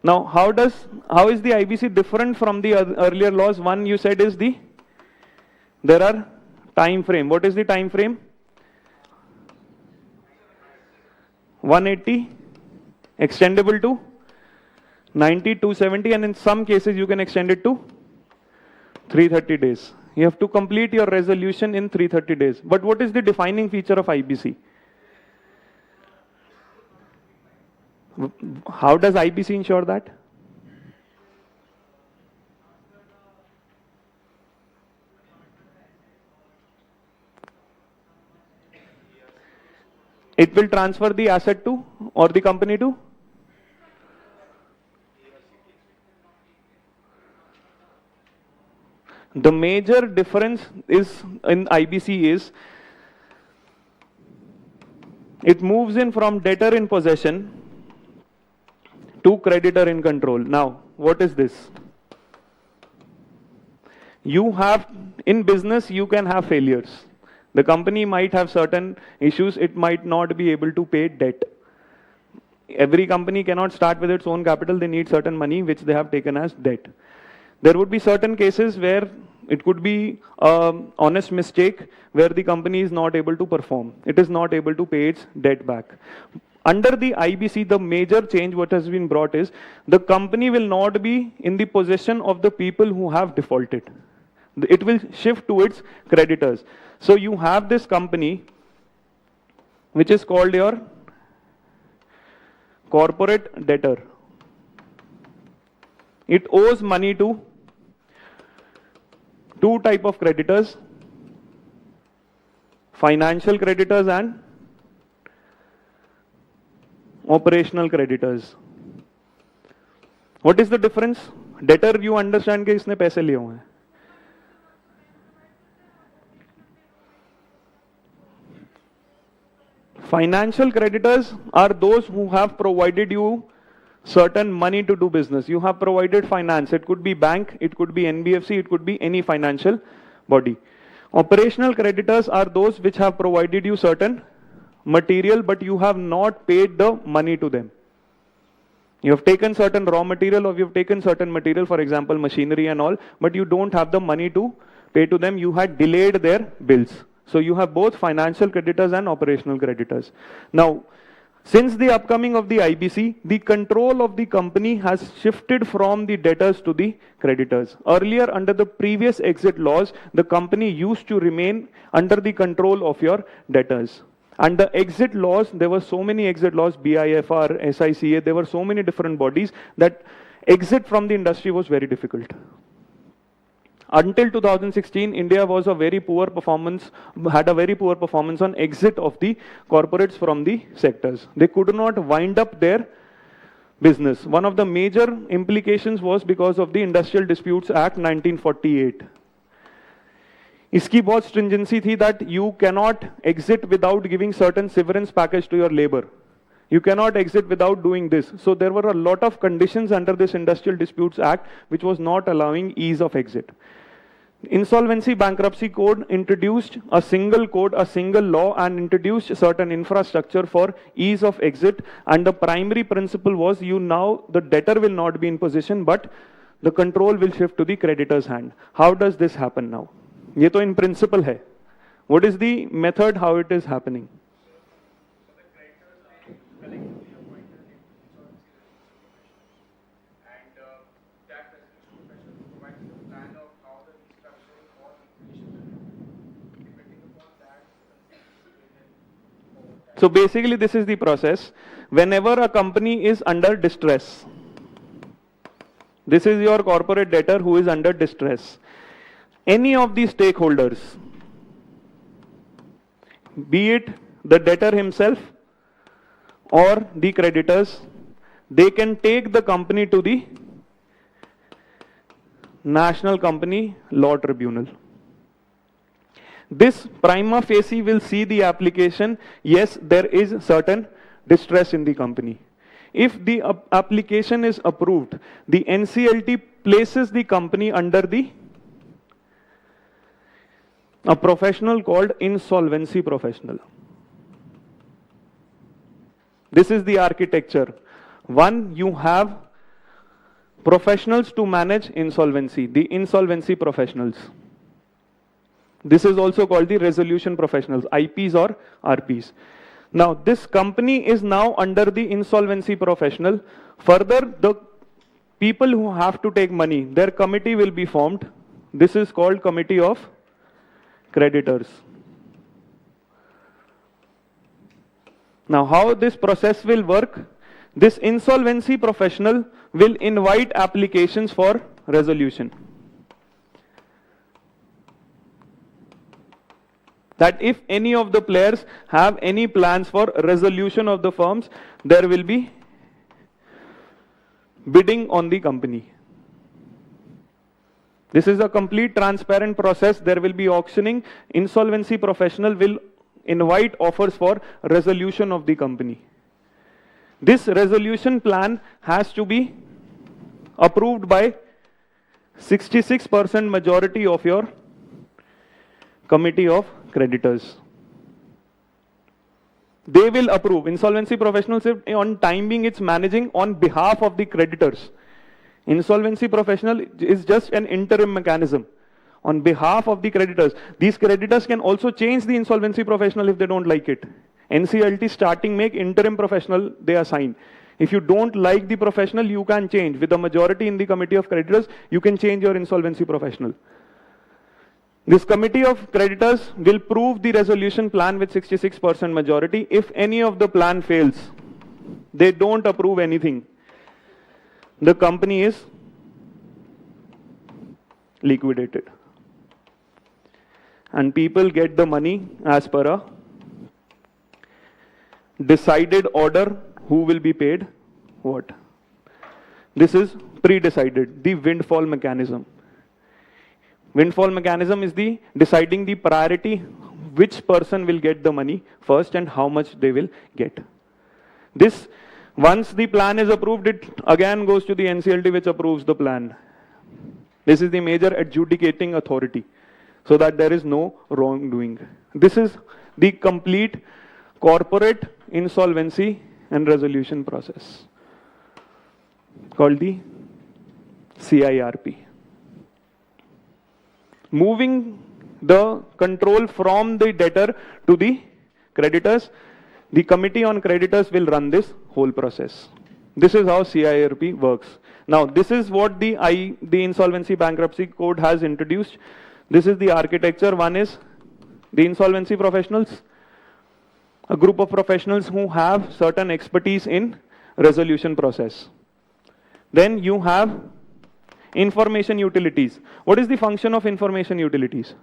[SPEAKER 1] Now, how is the IBC different from the earlier laws? One you said is there are time frame. What is the time frame? 180, extendable to 90, 270, and in some cases you can extend it to 330 days. You have to complete your resolution in 330 days. But what is the defining feature of IBC? How does IBC ensure that? It will transfer the asset to or the company to? The major difference is in IBC is it moves in from debtor in possession to creditor in control. Now, what is this? You have, in business, you can have failures. The company might have certain issues, it might not be able to pay debt. Every company cannot start with its own capital, they need certain money which they have taken as debt. There would be certain cases where it could be an honest mistake where the company is not able to perform. It is not able to pay its debt back. Under the IBC, the major change what has been brought is the company will not be in the possession of the people who have defaulted. It will shift to its creditors. So you have this company which is called your corporate debtor. It owes money to two types of creditors, financial creditors and operational creditors. What is the difference? Debtor you understand कि इसने पैसे लिए हुए हैं. Financial creditors are those who have provided you certain money to do business. You have provided finance. It could be bank, it could be NBFC, it could be any financial body. Operational creditors are those which have provided you certain material, but you have not paid the money to them. You have taken certain raw material or you have taken certain material, for example, machinery and all, but you don't have the money to pay to them. You had delayed their bills. So you have both financial creditors and operational creditors. Now, since the upcoming of the IBC, the control of the company has shifted from the debtors to the creditors. Earlier, under the previous exit laws, the company used to remain under the control of your debtors. And the exit laws, there were so many exit laws, BIFR, SICA, there were so many different bodies that exit from the industry was very difficult. Until 2016, India was a very poor performance, had a very poor performance on exit of the corporates from the sectors. They could not wind up their business. One of the major implications was because of the Industrial Disputes Act 1948. इसकी बहुत stringency थी that you cannot exit without giving certain severance package to your labor. You cannot exit without doing this. So there were a lot of conditions under this Industrial Disputes Act which was not allowing ease of exit. Insolvency Bankruptcy Code introduced a single code, a single law, and introduced certain infrastructure for ease of exit. And the primary principle was the debtor will not be in position, but the control will shift to the creditor's hand. How does this happen now? ये तो in principle है. What is the method how it is happening? So basically this is the process. Whenever a company is under distress, this is your corporate debtor who is under distress. Any of the stakeholders, be it the debtor himself or the creditors, they can take the company to the National Company Law Tribunal. This prima facie will see the application, yes, there is certain distress in the company. If the application is approved, the NCLT places the company under a professional called insolvency professional. This is the architecture. One, you have professionals to manage insolvency, the insolvency professionals. This is also called the resolution professionals, IPs or RPs. Now, this company is now under the insolvency professional. Further, the people who have to take money, their committee will be formed. This is called Committee of Creditors. Now, how this process will work? This insolvency professional will invite applications for resolution. That if any of the players have any plans for resolution of the firms, there will be bidding on the company. This is a complete transparent process. There will be auctioning. Insolvency professional will invite offers for resolution of the company. This resolution plan has to be approved by 66% majority of your committee of creditors. They will approve. Insolvency professionals, on time being, it's managing on behalf of the creditors. Insolvency professional is just an interim mechanism on behalf of the creditors. These creditors can also change the insolvency professional if they don't like it. NCLT starting make interim professional they assign. If you don't like the professional, you can change. With a majority in the committee of creditors, you can change your insolvency professional. This committee of creditors will prove the resolution plan with 66% majority. If any of the plan fails, they don't approve anything, the company is liquidated. And people get the money as per a decided order who will be paid what. This is pre-decided, the windfall mechanism. Windfall mechanism is the deciding the priority, which person will get the money first and how much they will get. This, once the plan is approved, it again goes to the NCLT which approves the plan. This is the major adjudicating authority, so that there is no wrongdoing. This is the complete corporate insolvency and resolution process called the CIRP. Moving the control from the debtor to the creditors, the committee on creditors will run this whole process. This is how CIRP works. Now, this is what the Insolvency Bankruptcy Code has introduced. This is the architecture. One is the insolvency professionals, a group of professionals who have certain expertise in resolution process. Then you have information utilities. What is the function of information utilities?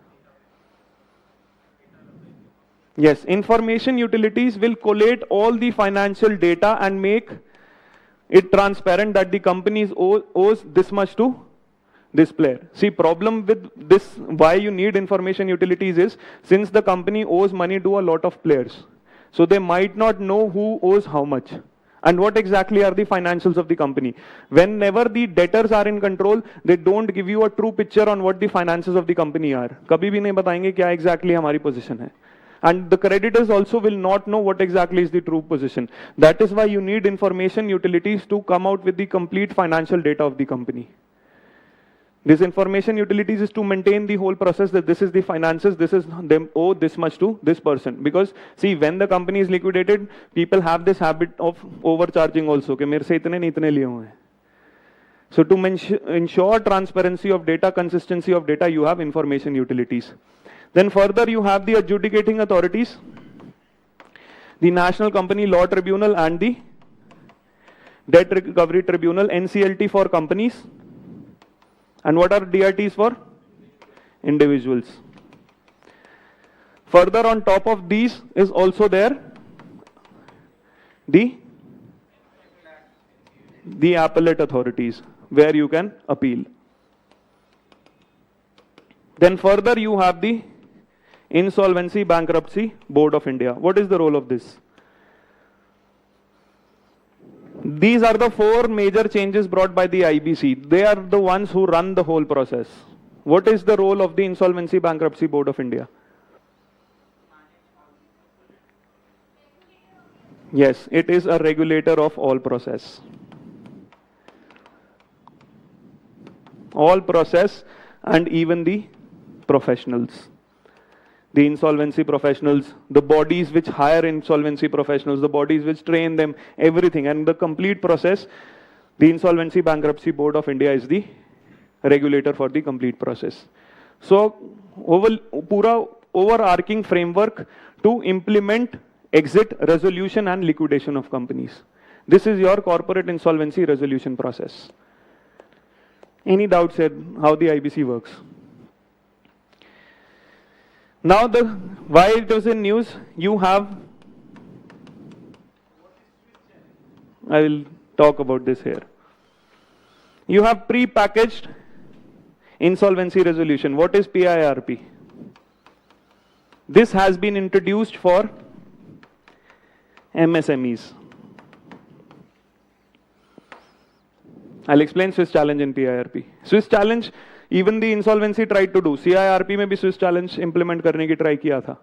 [SPEAKER 1] Yes, information utilities will collate all the financial data and make it transparent that the company owes this much to this player. See, problem with this, why you need information utilities is, since the company owes money to a lot of players, So they might not know who owes how much and what exactly are the financials of the company. Whenever the debtors are in control, they don't give you a true picture on what the finances of the company are. कभी भी नहीं बताएंगे क्या exactly हमारी position है. And the creditors also will not know what exactly is the true position. That is why you need information utilities to come out with the complete financial data of the company. This information utilities is to maintain the whole process, that this is the finances, this is them owe this much to this person. Because see, when the company is liquidated, people have this habit of overcharging also. कि मेरे से इतने नहीं इतने लिए हुए हैं. So to ensure transparency of data, consistency of data, you have information utilities. Then further you have the adjudicating authorities, the National Company Law Tribunal and the Debt Recovery Tribunal, NCLT for companies. And what are DRTs for? Individuals. Further on top of these is also there the appellate authorities where you can appeal. Then further you have the Insolvency Bankruptcy Board of India. What is the role of this? These are the 4 major changes brought by the IBC. They are the ones who run the whole process. What is the role of the Insolvency Bankruptcy Board of India? Yes, it is a regulator of all process. All process and even the professionals. The insolvency professionals, the bodies which hire insolvency professionals, the bodies which train them, everything, and the complete process, the Insolvency Bankruptcy Board of India is the regulator for the complete process. So, pura overarching framework to implement exit, resolution and liquidation of companies. This is your corporate insolvency resolution process. Any doubts here how the IBC works? Now, why it was in news, you have, I will talk about this here. You have pre-packaged insolvency resolution. What is PIRP? This has been introduced for MSMEs. I'll explain Swiss challenge in PIRP. Swiss challenge, even the insolvency tried to do. CIRP में भी Swiss challenge implement करने की try किया था.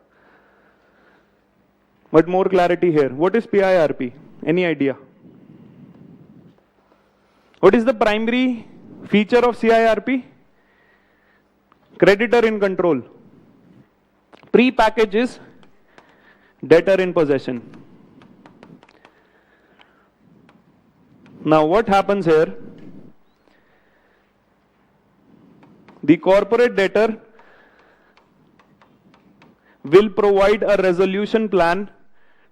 [SPEAKER 1] But more clarity here. What is PIRP? Any idea? What is the primary feature of CIRP? Creditor in control. Pre-package is debtor in possession. Now what happens here? The corporate debtor will provide a resolution plan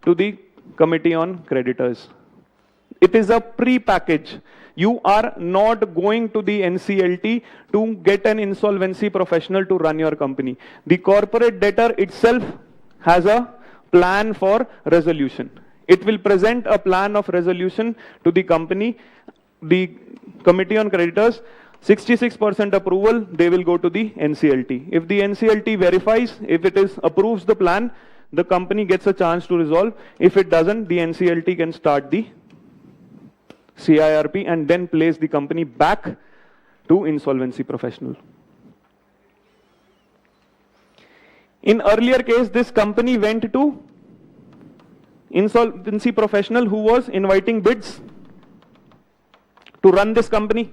[SPEAKER 1] to the Committee on Creditors. It is a pre-package. You are not going to the NCLT to get an insolvency professional to run your company. The corporate debtor itself has a plan for resolution. It will present a plan of resolution to the company, the Committee on Creditors. 66% approval, they will go to the NCLT. If the NCLT verifies, if it approves the plan, the company gets a chance to resolve. If it doesn't, the NCLT can start the CIRP and then place the company back to insolvency professional. In earlier case, this company went to insolvency professional who was inviting bids to run this company.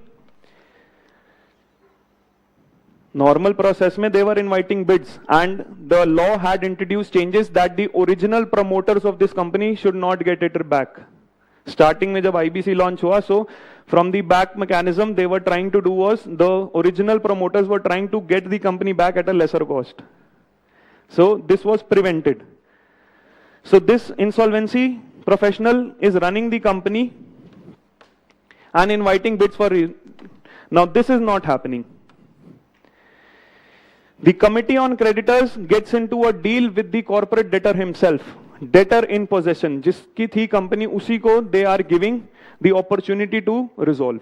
[SPEAKER 1] Normal process mein they were inviting bids, and the law had introduced changes that the original promoters of this company should not get it back. Starting mein jab IBC launch hua, so from the back mechanism they were trying to do was, the original promoters were trying to get the company back at a lesser cost. So this was prevented. So this insolvency professional is running the company and inviting bids for. Now this is not happening. The Committee on Creditors gets into a deal with the corporate debtor himself. Debtor in possession, जिसकी थी company, उसी को they are giving the opportunity to resolve.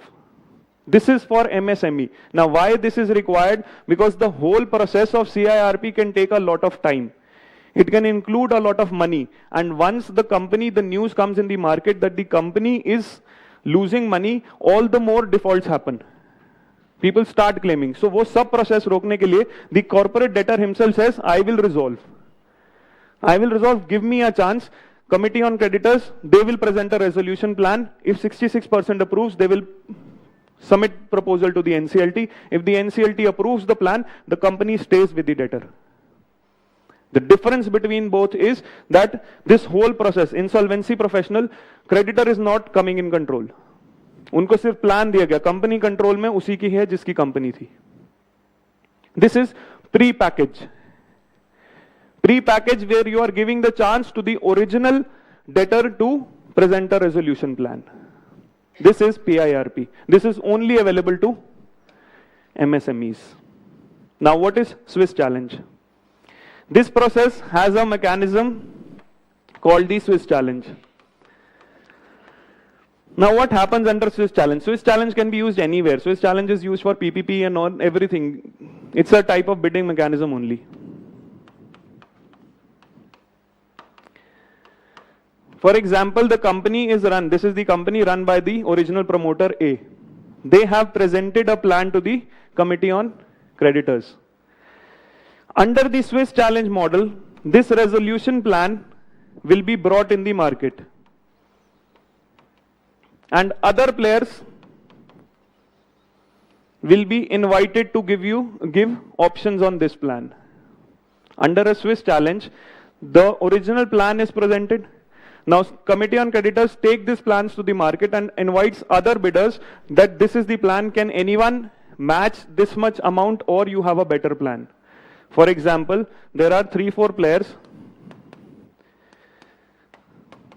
[SPEAKER 1] This is for MSME. Now why this is required? Because the whole process of CIRP can take a lot of time. It can include a lot of money. And once the news comes in the market that the company is losing money, all the more defaults happen. People start claiming. So वो सब process रोकने के लिए the corporate debtor himself says, I will resolve. I will resolve, give me a chance. Committee on Creditors, they will present a resolution plan. If 66% approves, they will submit proposal to the NCLT. If the NCLT approves the plan, the company stays with the debtor. The difference between both is that this whole process, insolvency professional, creditor is not coming in control. उनको सिर्फ plan दिया गया, company control में उसी की है जिसकी company थी. This is pre-package. Pre-package where you are giving the chance to the original debtor to present a resolution plan. This is PIRP. This is only available to MSMEs. Now what is Swiss challenge? This process has a mechanism called the Swiss challenge. Now what happens under Swiss challenge? Swiss challenge can be used anywhere. Swiss challenge is used for PPP and all, everything. It's a type of bidding mechanism only. For example, the company is run, this is the company run by the original promoter A. They have presented a plan to the Committee on Creditors. Under the Swiss challenge model, this resolution plan will be brought in the market. And other players will be invited to give options on this plan. Under a Swiss challenge, the original plan is presented. Now, Committee on Creditors take these plans to the market and invites other bidders that this is the plan, can anyone match this much amount or you have a better plan. For example, there are 3-4 players,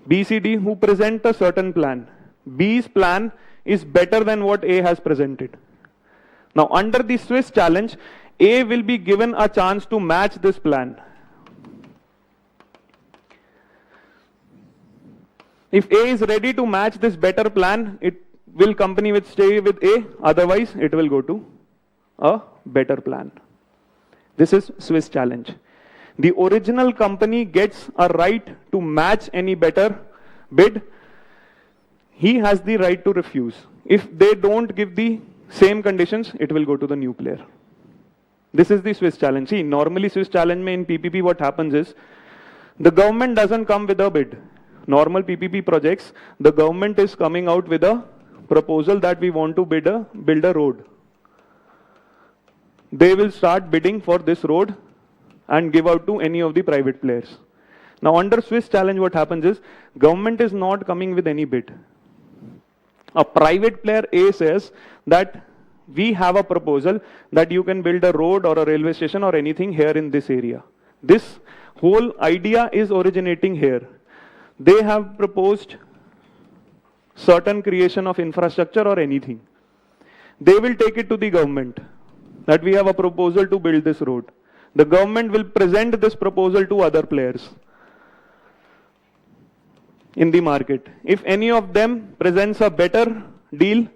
[SPEAKER 1] B, C, D, who present a certain plan. B's plan is better than what A has presented. Now, under the Swiss challenge, A will be given a chance to match this plan. If A is ready to match this better plan, company will stay with A, otherwise it will go to a better plan. This is Swiss challenge. The original company gets a right to match any better bid. He has the right to refuse. If they don't give the same conditions, it will go to the new player. This is the Swiss challenge. See, normally Swiss challenge in PPP, what happens is, the government doesn't come with a bid. Normal PPP projects, the government is coming out with a proposal that we want to build a road. They will start bidding for this road and give out to any of the private players. Now under Swiss challenge, what happens is, government is not coming with any bid. A private player A says that we have a proposal that you can build a road or a railway station or anything here in this area. This whole idea is originating here. They have proposed certain creation of infrastructure or anything. They will take it to the government that we have a proposal to build this road. The government will present this proposal to other players in the market. If any of them presents a better deal,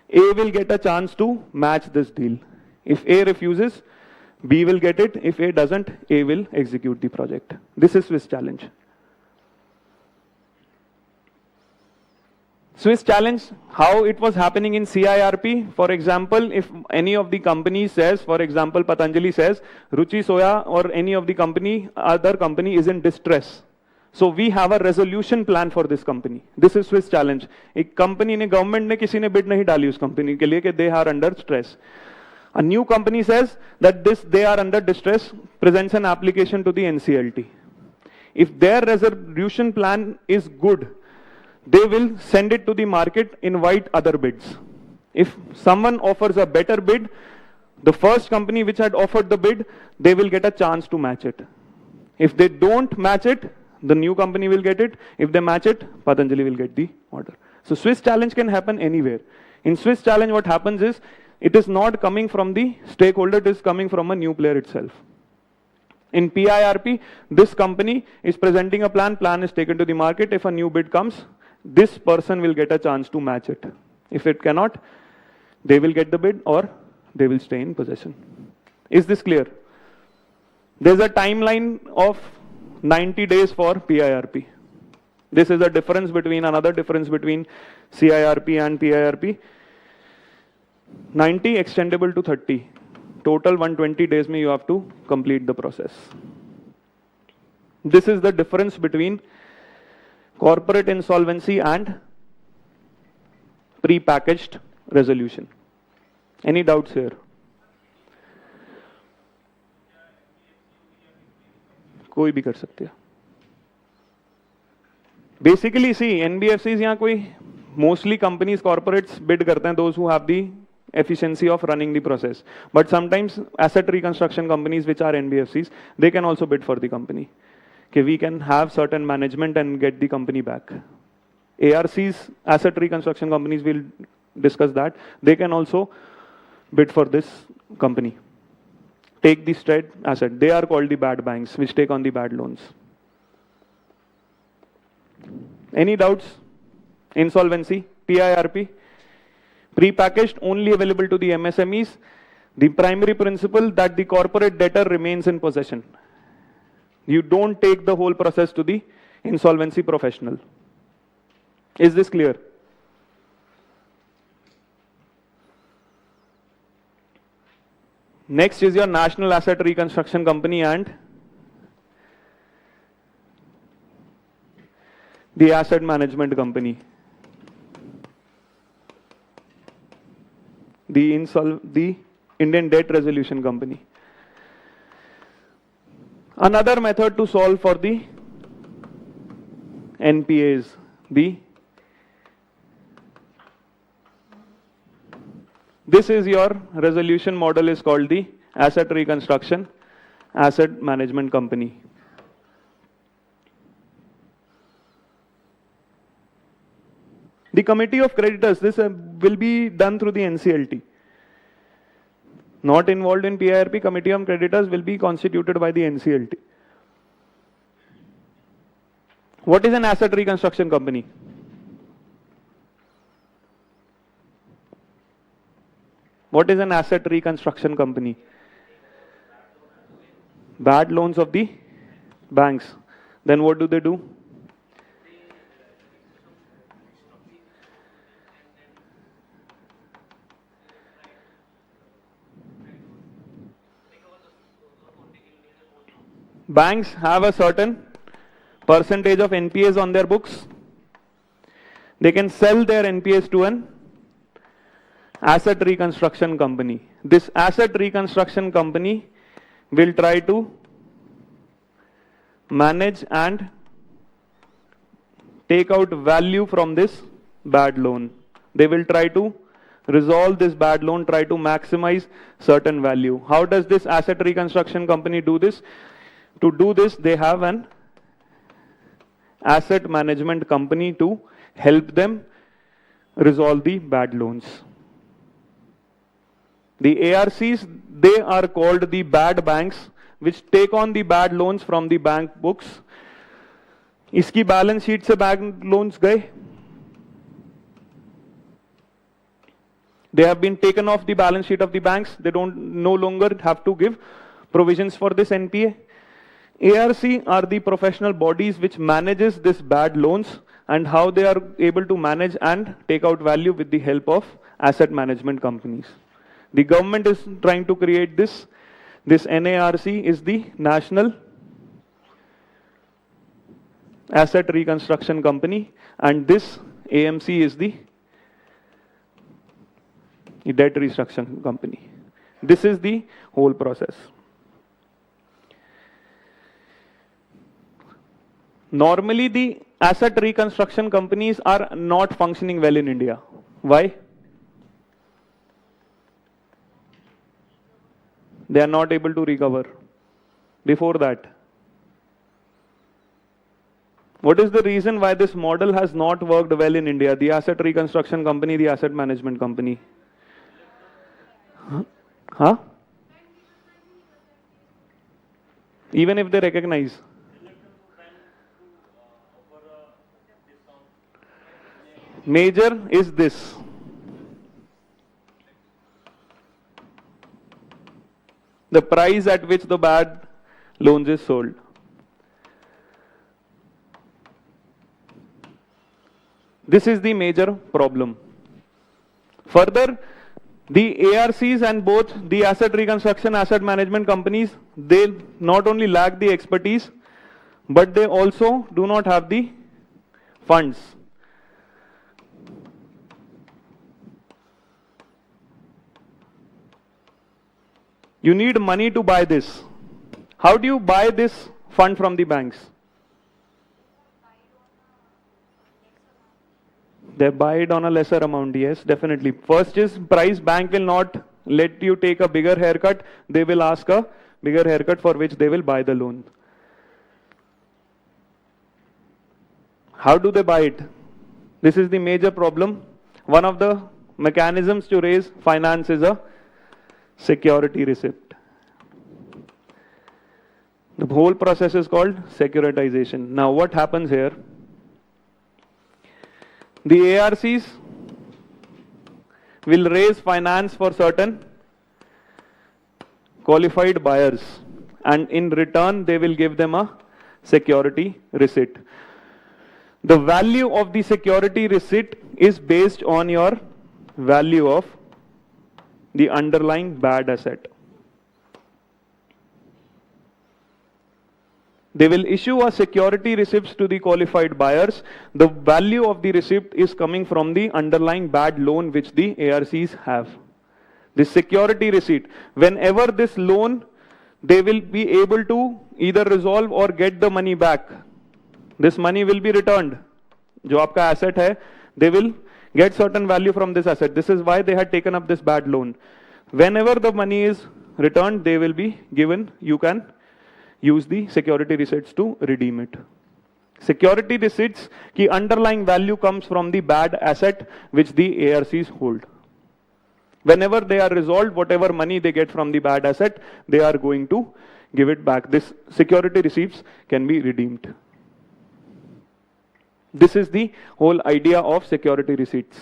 [SPEAKER 1] A will get a chance to match this deal. If A refuses, B will get it. If A doesn't, A will execute the project. This is Swiss challenge. Swiss challenge, how it was happening in CIRP. For example, if any of the company says, for example, Patanjali says, Ruchi Soya or any of the other company is in distress. So we have a resolution plan for this company. This is Swiss challenge. एक company ने, government ने किसी ने bid नहीं डाली उस company के लिए कि they are under stress. A new company says that they are under distress, presents an application to the NCLT. If their resolution plan is good, they will send it to the market, invite other bids. If someone offers a better bid, the first company which had offered the bid, they will get a chance to match it. If they don't match it, the new company will get it. If they match it, Patanjali will get the order. So Swiss challenge can happen anywhere. In Swiss challenge, what happens is, it is not coming from the stakeholder, it is coming from a new player itself. In PIRP, this company is presenting a plan is taken to the market. If a new bid comes, this person will get a chance to match it. If it cannot, they will get the bid or they will stay in possession. Is this clear? There's a timeline of 90 days for PIRP. This is a difference between, another difference between CIRP and PIRP. 90 extendable to 30. Total 120 days mein you have to complete the process. This is the difference between corporate insolvency and pre-packaged resolution. Any doubts here? कोई भी कर सकते हैं. Basically, see, NBFCs यहाँ कोई mostly companies, corporates bid करते हैं, those who have the efficiency of running the process. But sometimes asset reconstruction companies, which are NBFCs, they can also bid for the company. Okay, we can have certain management and get the company back. ARCs, asset reconstruction companies, will discuss that. They can also bid for this company. Take the straight asset. They are called the bad banks, which take on the bad loans. Any doubts? Insolvency, PIRP, pre-packaged, only available to the MSMEs. The primary principle that the corporate debtor remains in possession. You don't take the whole process to the insolvency professional. Is this clear? Next is your National Asset Reconstruction Company and the Asset Management Company. The Indian Debt Resolution Company. Another method to solve for the NPAs, this is your resolution model, is called the Asset Reconstruction Asset Management Company. The Committee of Creditors, this will be done through the NCLT. Not involved in PIRP, Committee of Creditors will be constituted by the NCLT. What is an asset reconstruction company? What is an asset reconstruction company? Bad loans of the banks. Then what do they do? Banks have a certain percentage of NPAs on their books. They can sell their NPAs to an asset reconstruction company. This asset reconstruction company will try to manage and take out value from this bad loan. They will try to resolve this bad loan, try to maximize certain value. How does this asset reconstruction company do this? To do this, they have an asset management company to help them resolve the bad loans. The ARCs, they are called the bad banks, which take on the bad loans from the bank books. इसकी balance sheet से bad loans गए. They have been taken off the balance sheet of the banks. They don't no longer have to give provisions for this NPA. ARC are the professional bodies which manages this bad loans and how they are able to manage and take out value with the help of asset management companies. The government is trying to create this. This NARC is the National Asset Reconstruction Company, and this AMC is the Debt Reconstruction Company. This is the whole process. Normally, the asset reconstruction companies are not functioning well in India. Why? They are not able to recover. Before that, what is the reason why this model has not worked well in India? The asset reconstruction company, the asset management company. Huh? Even if they recognize. Major is this. The price at which the bad loans is sold. This is the major problem. Further, the ARCs and both the asset reconstruction, asset management companies, they not only lack the expertise, but they also do not have the funds. You need money to buy this. How do you buy this fund from the banks? They buy it on a lesser amount, yes, definitely. First is price. Bank will not let you take a bigger haircut. They will ask a bigger haircut for which they will buy the loan. How do they buy it? This is the major problem. One of the mechanisms to raise finance is a security receipt. The whole process is called securitization. Now what happens here? The ARCs will raise finance for certain qualified buyers, and in return they will give them a security receipt. The value of the security receipt is based on your value of the underlying bad asset. They will issue a security receipts to the qualified buyers. The value of the receipt is coming from the underlying bad loan which the ARCs have. This security receipt, whenever this loan, they will be able to either resolve or get the money back. This money will be returned. जो आपका asset है, they will get certain value from this asset. This is why they had taken up this bad loan. Whenever the money is returned, they will be given, you can use the security receipts to redeem it. Security receipts की underlying value comes from the bad asset which the ARCs hold. Whenever they are resolved, whatever money they get from the bad asset, they are going to give it back. This security receipts can be redeemed. This is the whole idea of security receipts.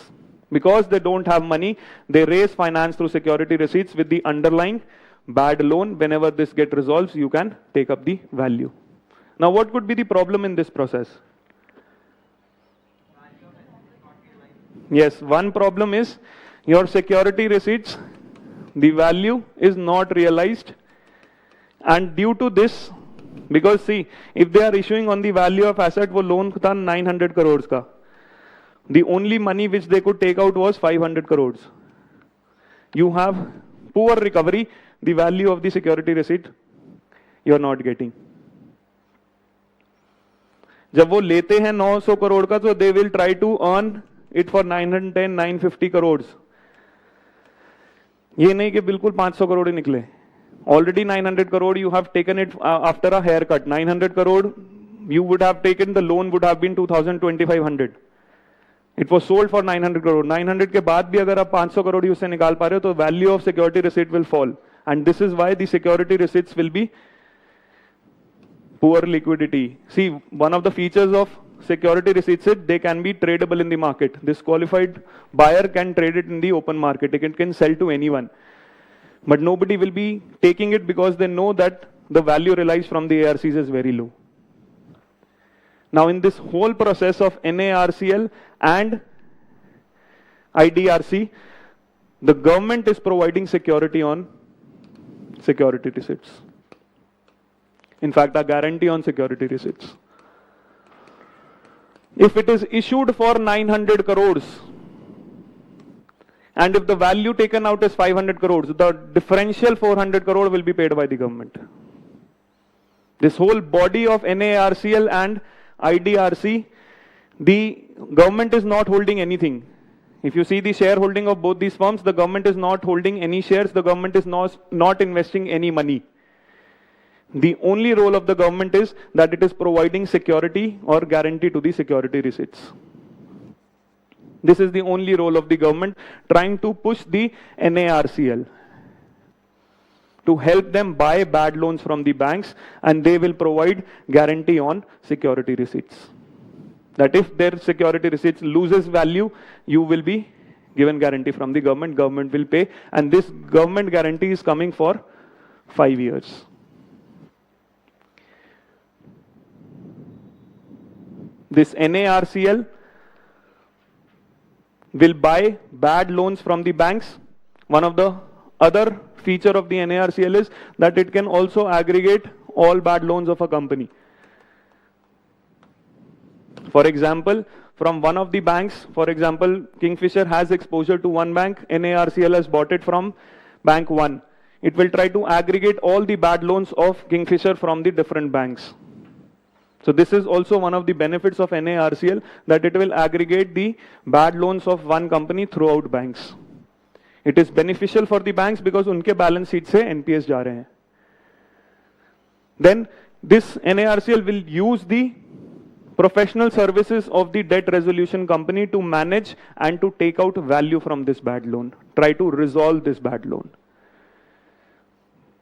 [SPEAKER 1] Because they don't have money, they raise finance through security receipts with the underlying bad loan. Whenever this get resolved, you can take up the value. Now what could be the problem in this process? Yes, one problem is your security receipts, the value is not realized, and due to this, because see, if they are issuing on the value of asset, वो loan था 900 crores का. The only money which they could take out was 500 crores. You have poor recovery. The value of the security receipt you are not getting. जब वो लेते हैं 900 करोड़ का, तो they will try to earn it for 910, 950 crores. ये नहीं कि बिल्कुल 500 करोड़ ही निकले. Already 900 crore you have taken it after a haircut. 900 crore you would have taken, the loan would have been 2,2500. It was sold for 900 crore. 900 के बाद भी अगर आप 500 करोड़ ही उससे निकाल पा रहे हो, तो value of security receipt will fall. And this is why the security receipts will be poor liquidity. See, one of the features of security receipts is they can be tradable in the market. This qualified buyer can trade it in the open market. It can sell to anyone. But nobody will be taking it because they know that the value realized from the ARCs is very low. Now in this whole process of NARCL and IDRC, the government is providing security on security receipts. In fact, a guarantee on security receipts. If it is issued for 900 crores, and if the value taken out is 500 crores, the differential 400 crore will be paid by the government. This whole body of NARCL and IDRC, the government is not holding anything. If you see the shareholding of both these firms, the government is not holding any shares, the government is not investing any money. The only role of the government is that it is providing security or guarantee to the security receipts. This is the only role of the government, trying to push the NARCL to help them buy bad loans from the banks, and they will provide guarantee on security receipts. That if their security receipts loses value, you will be given guarantee from the government, government will pay, and this government guarantee is coming for 5 years. this NARCL will buy bad loans from the banks. One of the other feature of the NARCL is that it can also aggregate all bad loans of a company. For example, from one of the banks, for example, Kingfisher has exposure to one bank, NARCL has bought it from bank 1. It will try to aggregate all the bad loans of Kingfisher from the different banks. So this is also one of the benefits of NARCL, that it will aggregate the bad loans of one company throughout banks. It is beneficial for the banks because उनके balance sheet से NPS जा रहे हैं. Then this NARCL will use the professional services of the debt resolution company to manage and to take out value from this bad loan, try to resolve this bad loan.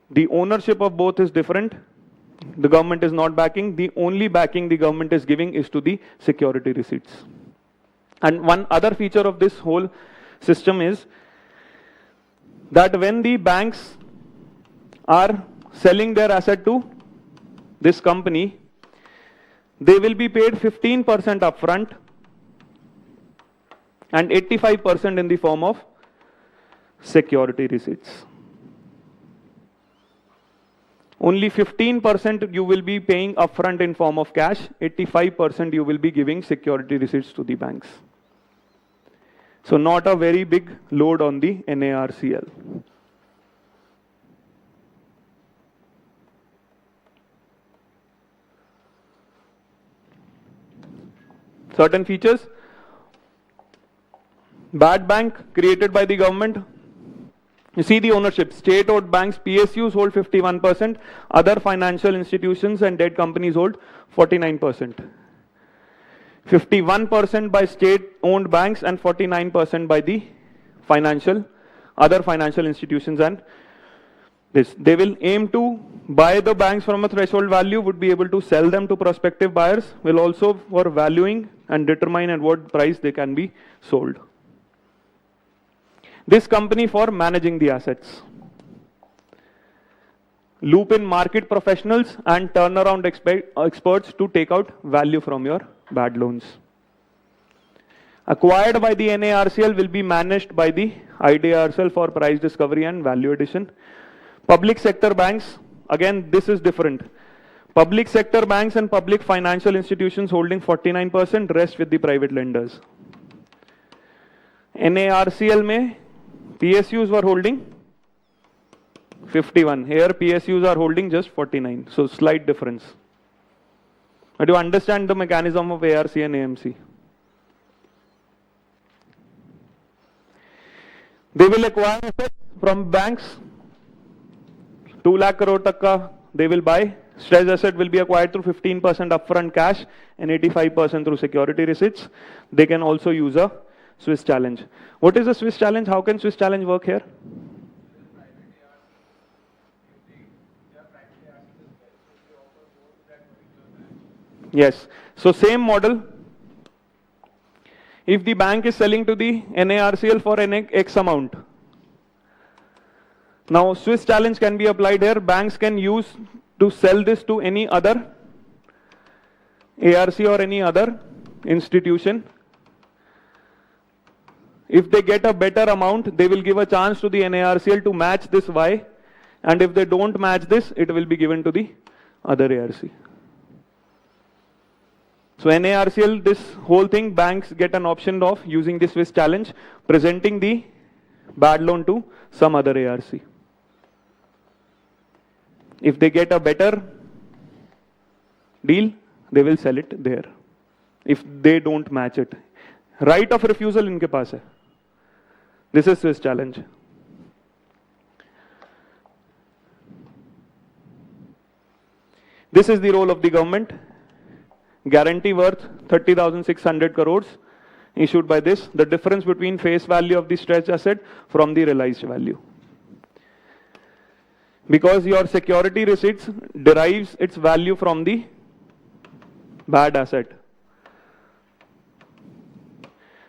[SPEAKER 1] The ownership of both is different. The government is not backing. The only backing the government is giving is to the security receipts. And one other feature of this whole system is that when the banks are selling their asset to this company, they will be paid 15% upfront and 85% in the form of security receipts. Only 15% you will be paying upfront in form of cash, 85% you will be giving security receipts to the banks. So not a very big load on the NARCL. Certain features. Bad bank created by the government. You see the ownership. State-owned banks, PSUs hold 51%. Other financial institutions and debt companies hold 49%. 51% by state-owned banks and 49% by the other financial institutions and this. They will aim to buy the banks from a threshold value, would be able to sell them to prospective buyers, will also for valuing and determine at what price they can be sold. This company for managing the assets. Loop in market professionals and turnaround experts to take out value from your bad loans. Acquired by the NARCL will be managed by the IDRCL for price discovery and value addition. Public sector banks, again this is different. Public sector banks and public financial institutions holding 49%, rest with the private lenders. NARCL mein PSUs were holding 51. Here PSUs are holding just 49. So slight difference. But you understand the mechanism of ARC and AMC. They will acquire assets from banks. 2 lakh crore tak ka they will buy. Stressed asset will be acquired through 15% upfront cash and 85% through security receipts. They can also use a Swiss challenge. What is a Swiss challenge? How can Swiss challenge work here? Yes. So same model. If the bank is selling to the NARCL for an X amount. Now Swiss challenge can be applied here. Banks can use to sell this to any other ARC or any other institution. If they get a better amount, they will give a chance to the NARCL to match this Y. And if they don't match this, it will be given to the other ARC. So NARCL, this whole thing, banks get an option of using the Swiss challenge, presenting the bad loan to some other ARC. If they get a better deal, they will sell it there. If they don't match it. Right of refusal इनके पास है. This is Swiss challenge. This is the role of the government. Guarantee worth 30,600 crores issued by this. The difference between face value of the stretched asset from the realized value. Because your security receipts derives its value from the bad asset.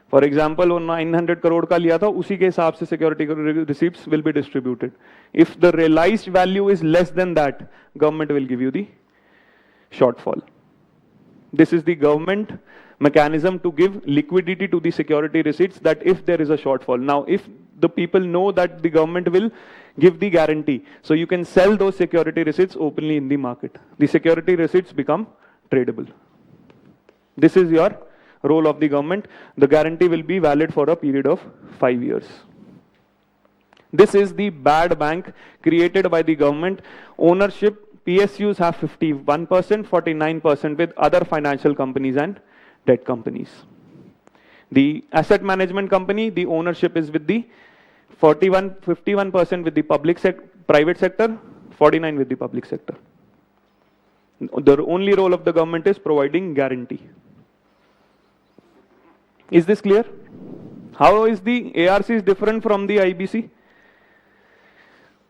[SPEAKER 1] For example, वो 900 करोड़ का लिया था, उसी के हिसाब से security receipts will be distributed. If the realized value is less than that, government will give you the shortfall. This is the government mechanism to give liquidity to the security receipts that if there is a shortfall. Now, if the people know that the government will give the guarantee, so you can sell those security receipts openly in the market. The security receipts become tradable. This is your role of the government. The guarantee will be valid for a period of 5 years. This is the bad bank created by the government. Ownership, PSUs have 51%, 49% with other financial companies and debt companies. The asset management company, the ownership is with the 51% with the private sector, 49% with the public sector. The only role of the government is providing guarantee. Is this clear? How is the ARCs different from the IBC?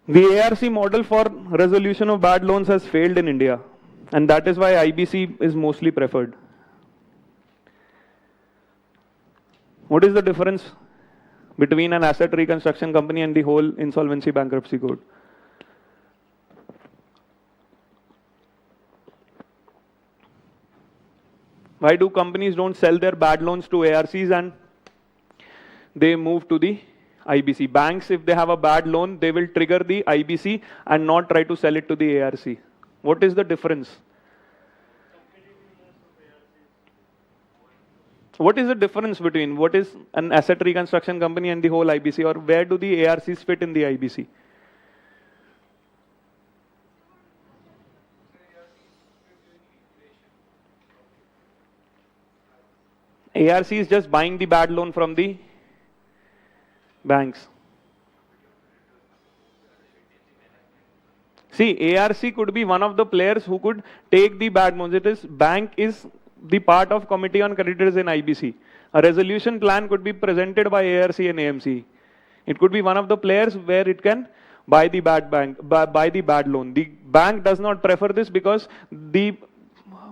[SPEAKER 1] The ARC model for resolution of bad loans has failed in India, and that is why IBC is mostly preferred. What is the difference between an asset reconstruction company and the whole insolvency bankruptcy code? Why do companies don't sell their bad loans to ARCs and they move to the IBC? Banks, if they have a bad loan, they will trigger the IBC and not try to sell it to the ARC. What is the difference? What is the difference between what is an asset reconstruction company and the whole IBC, or where do the ARCs fit in the IBC? ARC is just buying the bad loan from the banks. See, ARC could be one of the players who could take the bad loans. It is bank is the part of Committee on Creditors in IBC. A resolution plan could be presented by ARC and AMC. It could be one of the players where it can buy the bad loan. The bank does not prefer this because the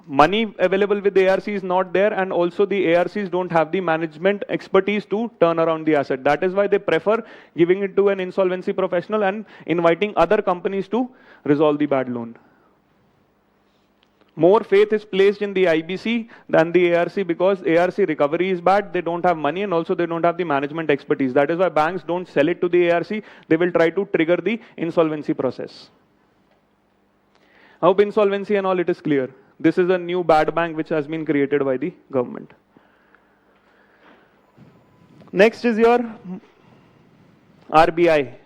[SPEAKER 1] money available with the ARC is not there, and also the ARCs don't have the management expertise to turn around the asset. That is why they prefer giving it to an insolvency professional and inviting other companies to resolve the bad loan. More faith is placed in the IBC than the ARC because ARC recovery is bad, they don't have money, and also they don't have the management expertise. That is why banks don't sell it to the ARC, they will try to trigger the insolvency process. I hope insolvency and all it is clear. This is a new bad bank which has been created by the government. Next is your RBI.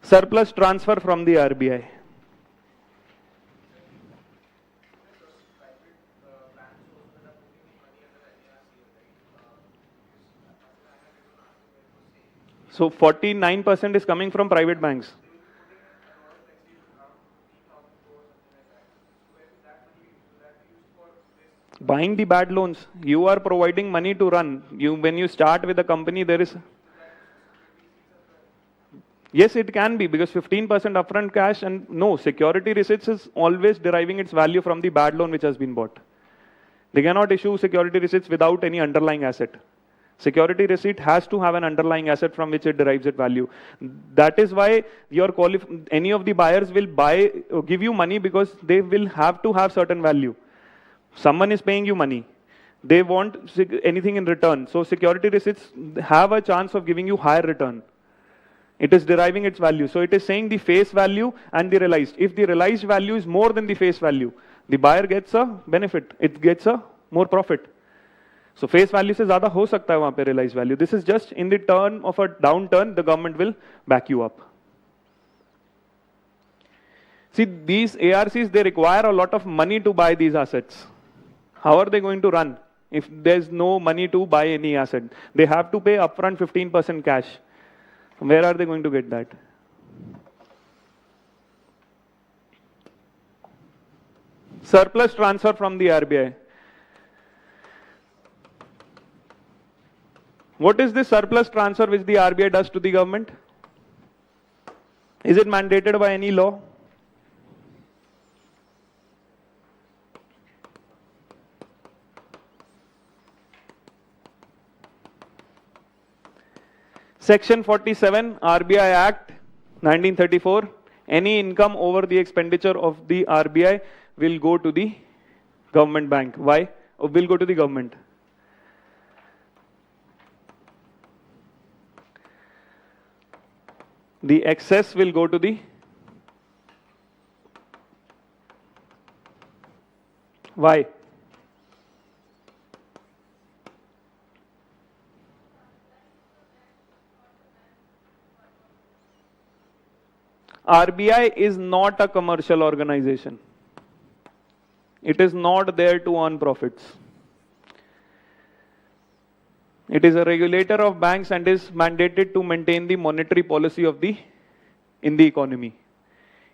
[SPEAKER 1] Surplus transfer from the RBI. So 49% is coming from private banks. Buying the bad loans, you are providing money to run. When you start with a company, there is... Yes, it can be because 15% upfront cash, and no, security receipts is always deriving its value from the bad loan which has been bought. They cannot issue security receipts without any underlying asset. Security receipt has to have an underlying asset from which it derives its value. That is why any of the buyers will give you money because they will have to have certain value. Someone is paying you money. They want anything in return. So security receipts have a chance of giving you higher return. It is deriving its value. So it is saying the face value and the realized. If the realized value is more than the face value, the buyer gets a benefit. It gets a more profit. So face value se zyada ho sakta hai wahan pe realized value. This is just in the turn of a downturn, the government will back you up. See, these ARCs, they require a lot of money to buy these assets. How are they going to run if there's no money to buy any asset? They have to pay upfront 15% cash. Where are they going to get that? Surplus transfer from the RBI. What is this surplus transfer which the RBI does to the government? Is it mandated by any law? Section 47, RBI Act 1934, any income over the expenditure of the RBI will go to the Government bank. Why? Oh, will go to the government. The excess will go to the why? RBI is not a commercial organization. It is not there to earn profits. It is a regulator of banks and is mandated to maintain the monetary policy of in the economy.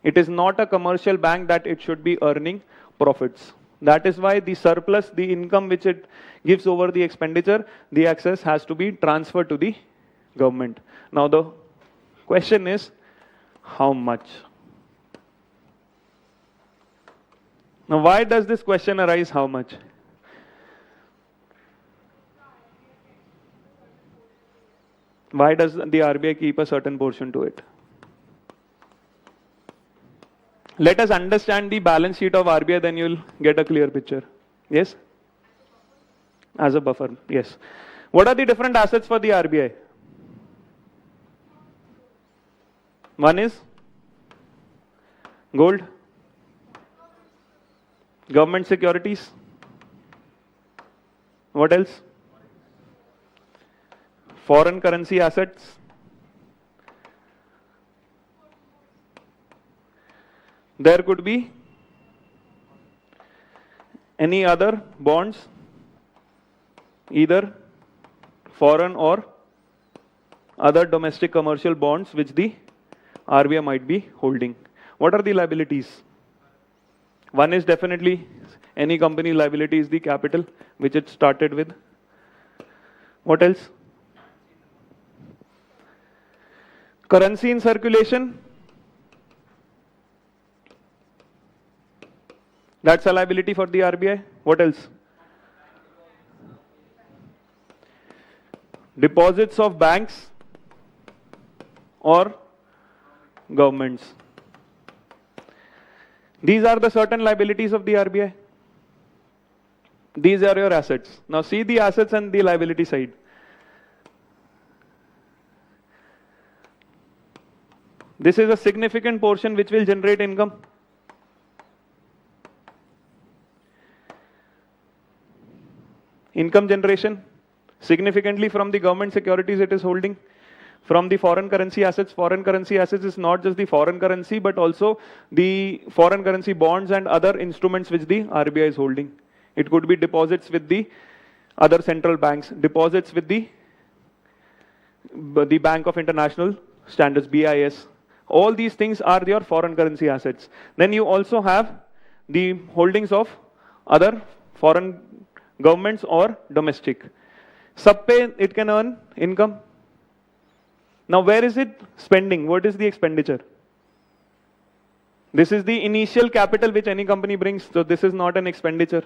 [SPEAKER 1] It is not a commercial bank that it should be earning profits. That is why the surplus, the income which it gives over the expenditure, the excess has to be transferred to the government. Now the question is, how much? Now why does this question arise, how much? Why does the RBI keep a certain portion to it? Let us understand the balance sheet of RBI, then you'll get a clear picture. Yes? As a buffer, yes. What are the different assets for the RBI? One is gold, government securities. What else? Foreign currency assets. There could be any other bonds, either foreign or other domestic commercial bonds which the RBI might be holding. What are the liabilities? One is definitely any company liability is the capital which it started with. What else? Currency in circulation. That's a liability for the RBI. What else? Deposits of banks or governments. These are the certain liabilities of the RBI. These are your assets. Now see the assets and the liability side. This is a significant portion which will generate income. Income generation significantly from the government securities it is holding. From the foreign currency assets is not just the foreign currency but also the foreign currency bonds and other instruments which the RBI is holding. It could be deposits with the other central banks, deposits with the Bank of International Standards, BIS. All these things are your foreign currency assets. Then you also have the holdings of other foreign governments or domestic. Subpay, it can earn income. Now where is it spending? What is the expenditure? This is the initial capital which any company brings, so this is not an expenditure.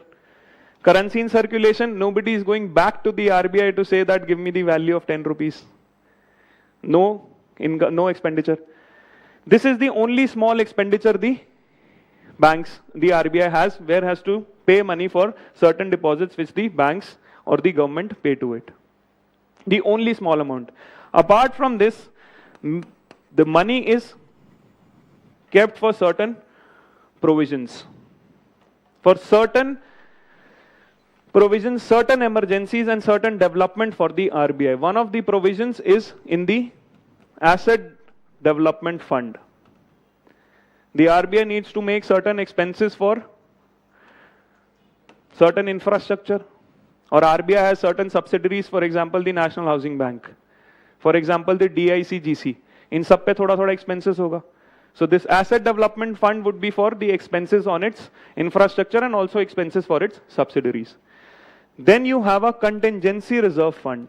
[SPEAKER 1] Currency in circulation, nobody is going back to the RBI to say that give me the value of 10 rupees. No expenditure. This is the only small expenditure the banks, the RBI has, where has to pay money for certain deposits which the banks or the government pay to it. The only small amount. Apart from this, the money is kept for certain provisions. For certain provisions, certain emergencies and certain development for the RBI. One of the provisions is in the asset development fund. The RBI needs to make certain expenses for certain infrastructure, or RBI has certain subsidiaries, for example, the National Housing Bank, for example, the DICGC. In sab pe thoda expenses hoga. So this asset development fund would be for the expenses on its infrastructure and also expenses for its subsidiaries. Then you have a contingency reserve fund.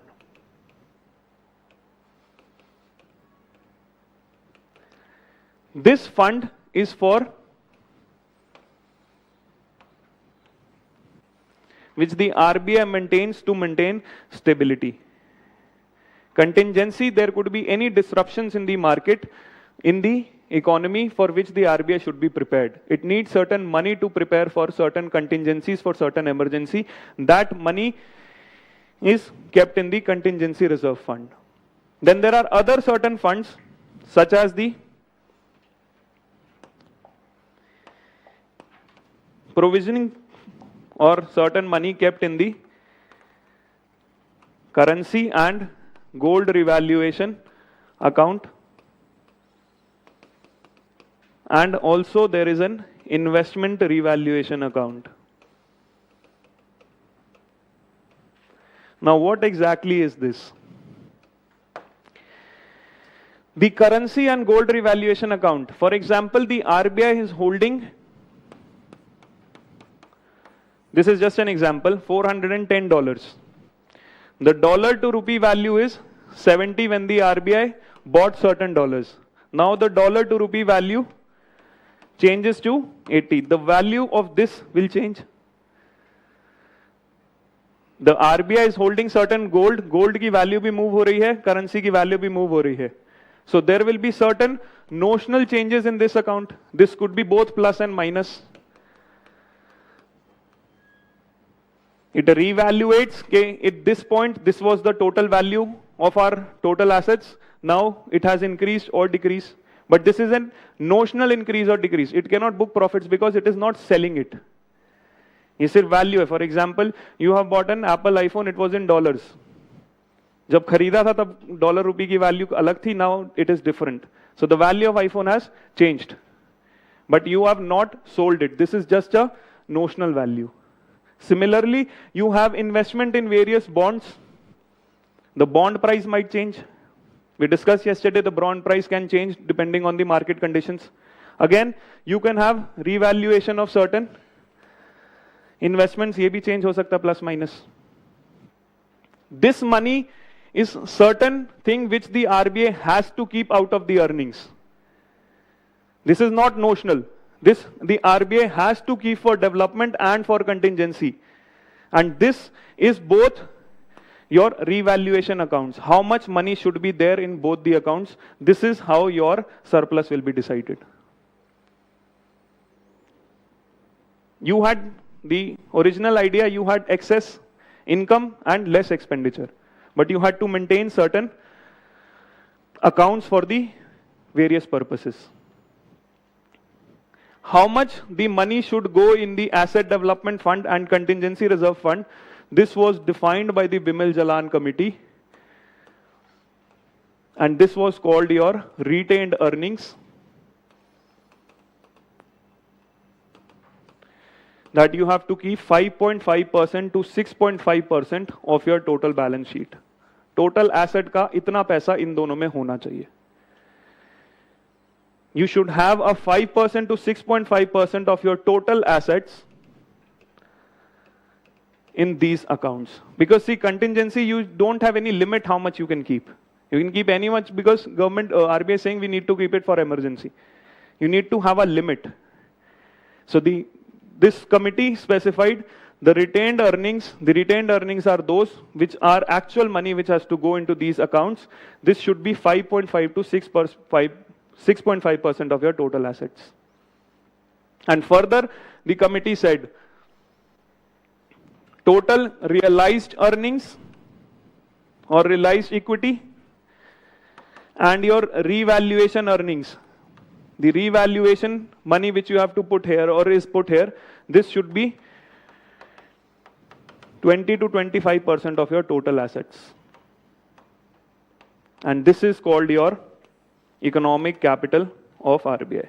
[SPEAKER 1] This fund is for which the RBI maintains to maintain stability. Contingency, there could be any disruptions in the market in the economy for which the RBI should be prepared. It needs certain money to prepare for certain contingencies, for certain emergency. That money is kept in the contingency reserve fund. Then there are other certain funds, such as the provisioning or certain money kept in the currency and gold revaluation account, and also there is an investment revaluation account. Now what exactly is this? The currency and gold revaluation account. For example, the RBI is holding, this is just an example, $410. The dollar to rupee value is 70 when the RBI bought certain dollars. Now the dollar to rupee value changes to 80. The value of this will change. The RBI is holding certain gold. Gold की value भी move हो रही है, currency की value भी move हो रही है. So there will be certain notional changes in this account. This could be both plus and minus. It reevaluates, okay, at this point, this was the total value of our total assets. Now it has increased or decreased. But this is a notional increase or decrease. It cannot book profits because it is not selling it. ये सिर्फ value है. For example, you have bought an Apple iPhone, it was in dollars. जब खरीदा था तब dollar रुपये की value अलग थी, now it is different. So the value of iPhone has changed. But you have not sold it. This is just a notional value. Similarly, you have investment in various bonds. The bond price might change. We discussed yesterday the bond price can change depending on the market conditions. Again, you can have revaluation of certain investments. ये भी change हो सकता plus minus. This money is certain thing which the RBI has to keep out of the earnings. This is not notional. This the RBI has to keep for development and for contingency. And this is both your revaluation accounts. How much money should be there in both the accounts? This is how your surplus will be decided. You had the original idea, you had excess income and less expenditure. But you had to maintain certain accounts for the various purposes. How much the money should go in the asset development fund and contingency reserve fund, this was defined by the Bimal Jalan committee. And this was called your retained earnings. That you have to keep 5.5% to 6.5% of your total balance sheet. Total asset का इतना पैसा इन दोनों में होना चाहिए. You should have a 5% to 6.5% of your total assets in these accounts. Because see, contingency, you don't have any limit how much you can keep. You can keep any much because government, RBI is saying we need to keep it for emergency. You need to have a limit. So this committee specified the retained earnings. The retained earnings are those which are actual money which has to go into these accounts. This should be 5.5 to 6.5% of your total assets. And further, the committee said, total realized earnings or realized equity and your revaluation earnings. The revaluation money which you have to put here or is put here, this should be 20 to 25% of your total assets. And this is called your economic capital of RBI.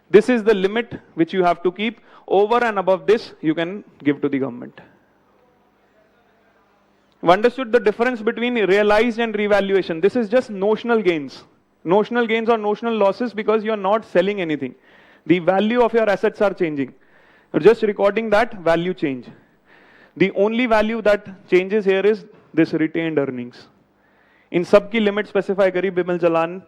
[SPEAKER 1] This is the limit which you have to keep. Over and above this, you can give to the government. You understood the difference between realized and revaluation. This is just notional gains. Notional gains or notional losses because you are not selling anything. The value of your assets are changing. You're just recording that value change. The only value that changes here is this retained earnings. In sub ki limit specify kari Bimal Jalan.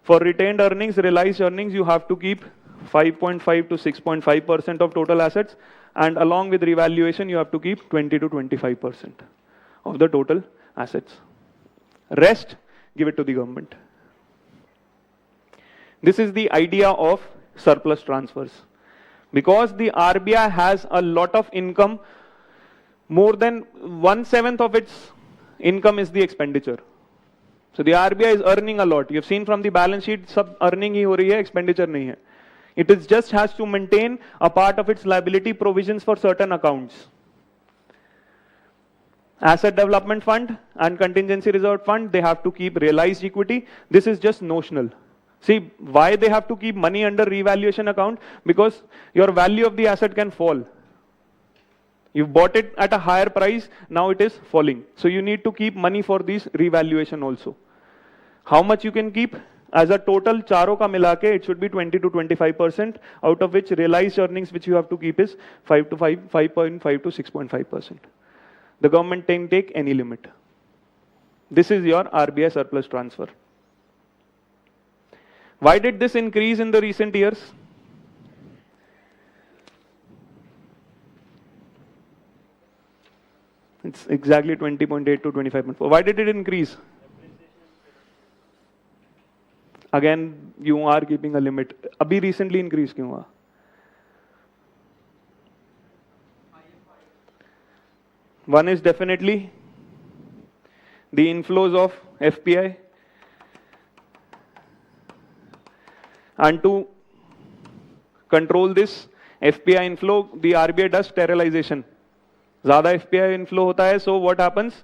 [SPEAKER 1] For retained earnings, realized earnings, you have to keep 5.5 to 6.5% of total assets. And along with revaluation, you have to keep 20 to 25% of the total assets. Rest, give it to the government. This is the idea of surplus transfers. Because the RBI has a lot of income, more than 1/7 of its income is the expenditure. So the RBI is earning a lot. You've seen from the balance sheet, sub earning hi ho rahi hai, expenditure nahi hai. It is just has to maintain a part of its liability provisions for certain accounts. Asset Development Fund and Contingency Reserve Fund, they have to keep realized equity. This is just notional. See, why they have to keep money under revaluation account? Because your value of the asset can fall. You bought it at a higher price, now it is falling. So you need to keep money for this revaluation also. How much you can keep? As a total, charo ka milake, it should be 20 to 25%, out of which realized earnings which you have to keep is 5.5 to 6.5%. The government can take any limit. This is your RBI surplus transfer. Why did this increase in the recent years? It's exactly 20.8 to 25.4. Why did it increase? Again, you are keeping a limit. Abhi recently increase kyun hua? One is definitely the inflows of FPI, and to control this FPI inflow, the RBI does sterilization. Zyada FPI inflow hota hai, so what happens?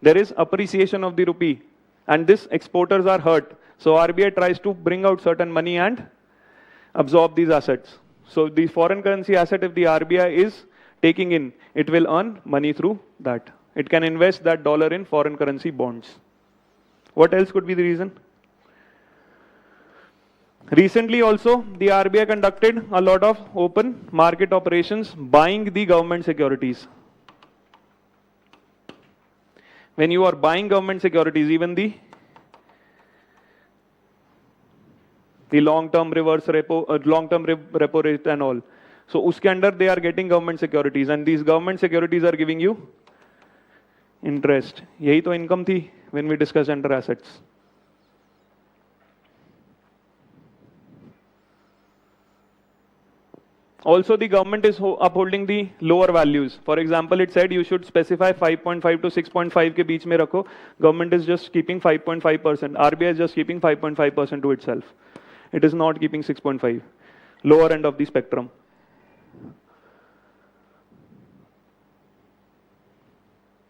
[SPEAKER 1] There is appreciation of the rupee, and this exporters are hurt. So RBI tries to bring out certain money and absorb these assets. So the foreign currency asset, if the RBI is taking in, it will earn money through that. It can invest that dollar in foreign currency bonds. What else could be the reason? Recently also, the RBI conducted a lot of open market operations buying the government securities. When you are buying government securities, even the long-term reverse repo, long-term repo rate and all. So uske under they are getting government securities, and these government securities are giving you interest. Yahi to income thi when we discuss under assets. Also, the government is upholding the lower values. For example, it said you should specify 5.5 to 6.5 ke beech mein rakho. Government is just keeping 5.5%. RBI is just keeping 5.5% to itself. It is not keeping 6.5. Lower end of the spectrum.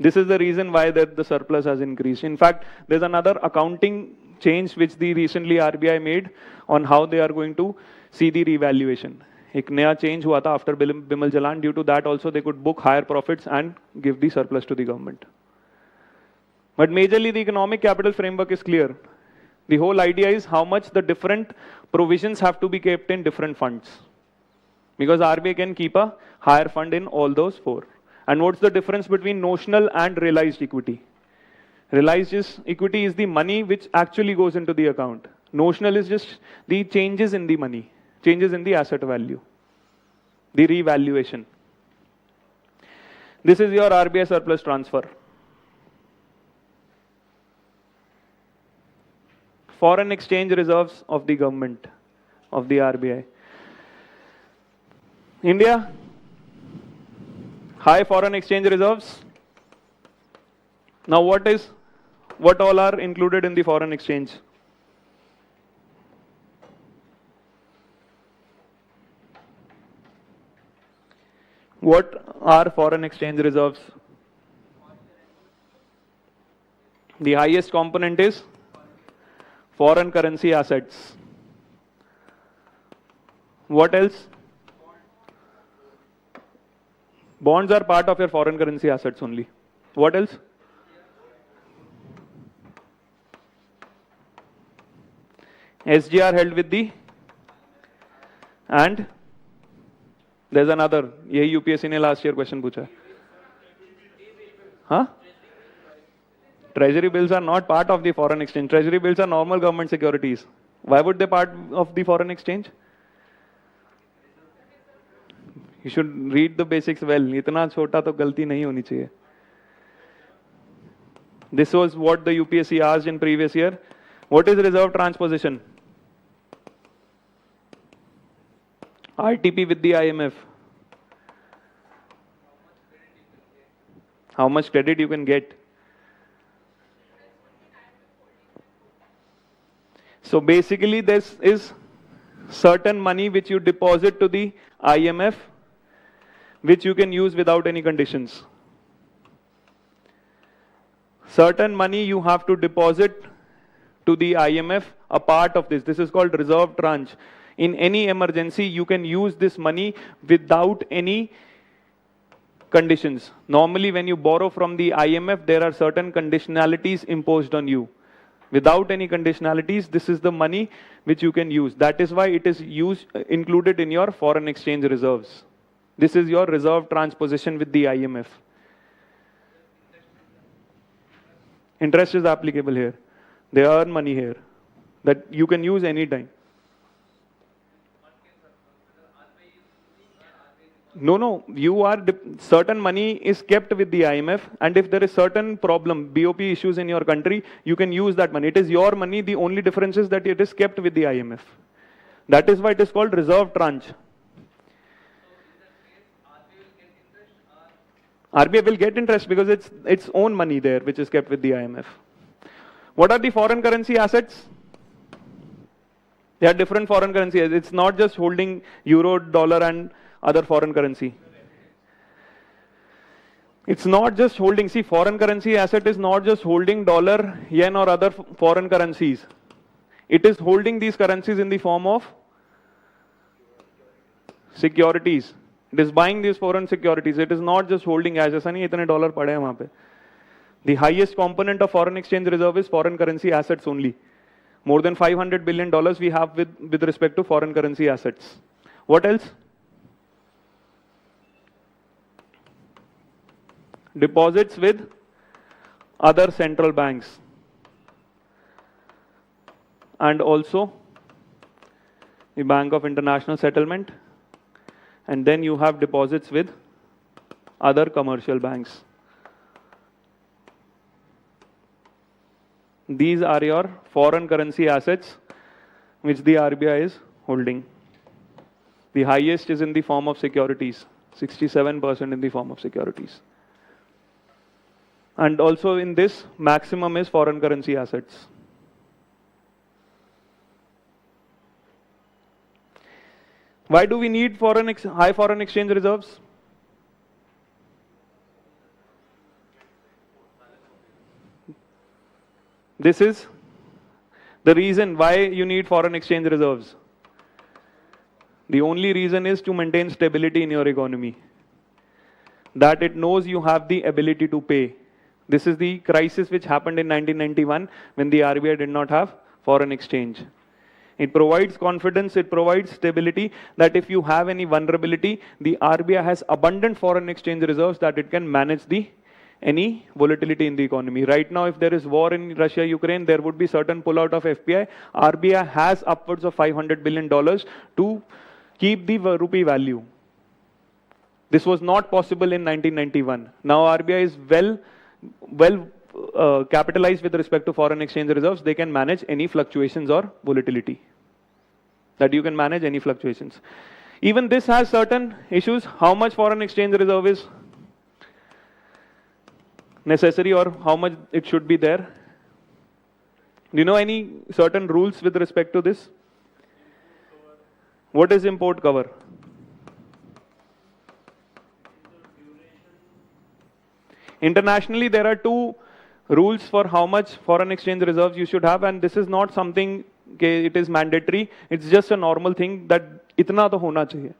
[SPEAKER 1] This is the reason why that the surplus has increased. In fact, there's another accounting change which the recently RBI made on how they are going to see the revaluation. एक नया change हुआ था after Bimal Jalan. Due to that also they could book higher profits and give the surplus to the government. But majorly the economic capital framework is clear. The whole idea is how much the different provisions have to be kept in different funds. Because RBI can keep a higher fund in all those four. And what's the difference between notional and realized equity? Realized equity is the money which actually goes into the account. Notional is just the changes in the money, changes in the asset value, the revaluation. This is your RBI surplus transfer. Foreign exchange reserves of the government, of the RBI. India, high foreign exchange reserves. Now what all are included in the foreign exchange? What are foreign exchange reserves? The highest component is foreign currency assets. What else? Bonds are part of your foreign currency assets only. What else? SGR held with the, and there's another. यही UPSC ने last year question पूछा. Huh? Treasury bills are not part of the foreign exchange. Treasury bills are normal government securities. Why would they part of the foreign exchange? You should read the basics well. इतना छोटा तो गलती नहीं होनी चाहिए. This was what the UPSC asked in previous year. What is reserve transposition? RTP with the IMF. How much credit you can get? So basically this is certain money which you deposit to the IMF, which you can use without any conditions. Certain money you have to deposit to the IMF, a part of this. This is called reserve tranche. In any emergency, you can use this money without any conditions. Normally, when you borrow from the IMF, there are certain conditionalities imposed on you. Without any conditionalities, this is the money which you can use. That is why it is included in your foreign exchange reserves. This is your reserve transposition with the IMF. Interest is applicable here. They earn money here that you can use anytime. No, you are, certain money is kept with the IMF, and if there is certain problem, BOP issues in your country, you can use that money. It is your money, the only difference is that it is kept with the IMF. That is why it is called reserve tranche. RBI will get interest because it's its own money there, which is kept with the IMF. What are the foreign currency assets? They are different foreign currencies. It's not just holding euro, dollar, and other foreign currency. It's not just holding, see, foreign currency asset is not just holding dollar, yen, or other foreign currencies. It is holding these currencies in the form of securities. It is buying these foreign securities. It is not just holding as जैसा नहीं इतने dollar पड़े हैं वहाँ पे. The highest component of foreign exchange reserve is foreign currency assets only. More than $500 billion we have with respect to foreign currency assets. What else? Deposits with other central banks. And also the Bank of International Settlement. And then you have deposits with other commercial banks. These are your foreign currency assets which the RBI is holding. The highest is in the form of securities, 67% in the form of securities. And also in this, maximum is foreign currency assets. Why do we need high foreign exchange reserves? This is the reason why you need foreign exchange reserves. The only reason is to maintain stability in your economy. That it knows you have the ability to pay. This is the crisis which happened in 1991 when the RBI did not have foreign exchange. It provides confidence, it provides stability that if you have any vulnerability, the RBI has abundant foreign exchange reserves that it can manage any volatility in the economy. Right now, if there is war in Russia, Ukraine, there would be certain pullout of FPI. RBI has upwards of $500 billion to keep the rupee value. This was not possible in 1991. Now RBI is well capitalized with respect to foreign exchange reserves. They can manage any fluctuations or volatility. That you can manage any fluctuations. Even this has certain issues. How much foreign exchange reserve is necessary or how much it should be there? Do you know any certain rules with respect to this? What is import cover? Internationally, there are two rules for how much foreign exchange reserves you should have, and this is not something it is mandatory. It's just a normal thing that itna to hona chahiye.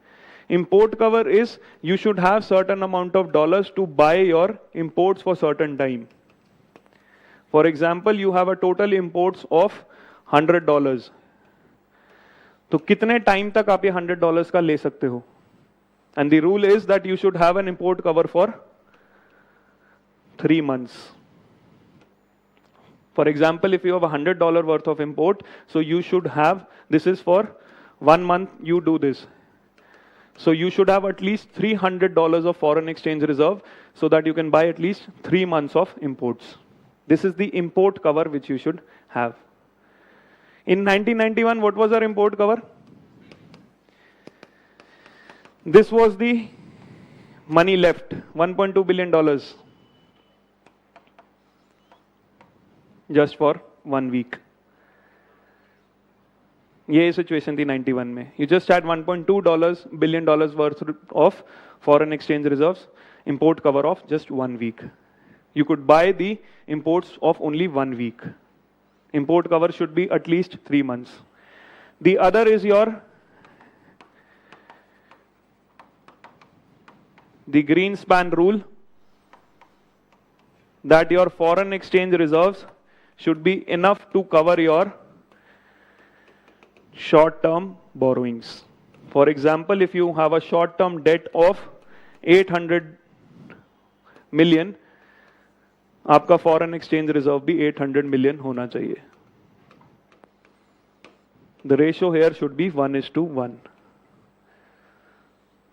[SPEAKER 1] Import cover is you should have certain amount of dollars to buy your imports for certain time. For example, you have a total imports of $100. तो कितने time तक आप ये $100 का ले सकते हो? And the rule is that you should have an import cover for 3 months. For example, if you have $100 worth of import, so you should have, this is for 1 month you do this. So you should have at least $300 of foreign exchange reserve so that you can buy at least 3 months of imports. This is the import cover which you should have. In 1991, what was our import cover? This was the money left, $1.2 billion. Just for 1 week. ये situation थी 91 में. You just had $1.2 billion worth of foreign exchange reserves, import cover of just 1 week. You could buy the imports of only 1 week. Import cover should be at least 3 months. The other is the Greenspan rule, that your foreign exchange reserves should be enough to cover your short-term borrowings. For example, if you have a short-term debt of 800 million, आपका foreign exchange reserve भी 800 million होना चाहिए. The ratio here should be 1:1.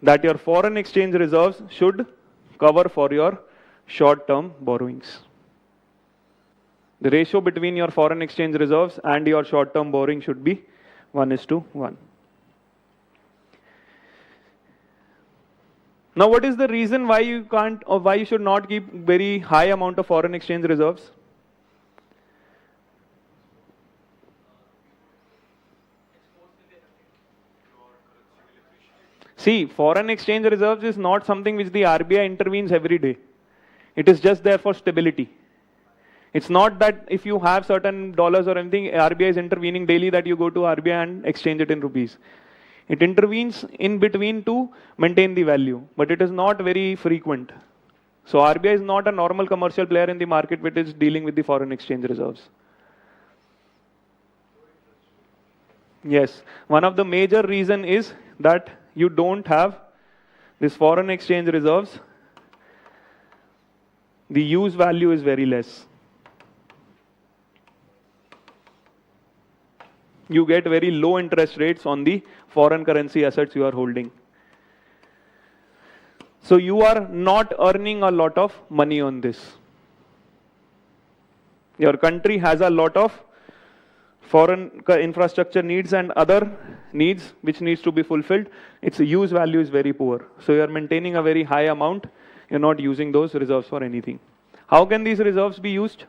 [SPEAKER 1] That your foreign exchange reserves should cover for your short-term borrowings. The ratio between your foreign exchange reserves and your short-term borrowing should be 1:1. Now, what is the reason why you can't or why you should not keep very high amount of foreign exchange reserves? See, foreign exchange reserves is not something which the RBI intervenes every day. It is just there for stability. It's not that if you have certain dollars or anything, RBI is intervening daily that you go to RBI and exchange it in rupees. It intervenes in between to maintain the value, but it is not very frequent. So RBI is not a normal commercial player in the market which is dealing with the foreign exchange reserves. Yes, one of the major reason is that you don't have this foreign exchange reserves. The use value is very less. You get very low interest rates on the foreign currency assets you are holding. So you are not earning a lot of money on this. Your country has a lot of foreign infrastructure needs and other needs which needs to be fulfilled. Its use value is very poor. So you are maintaining a very high amount. You're not using those reserves for anything. How can these reserves be used?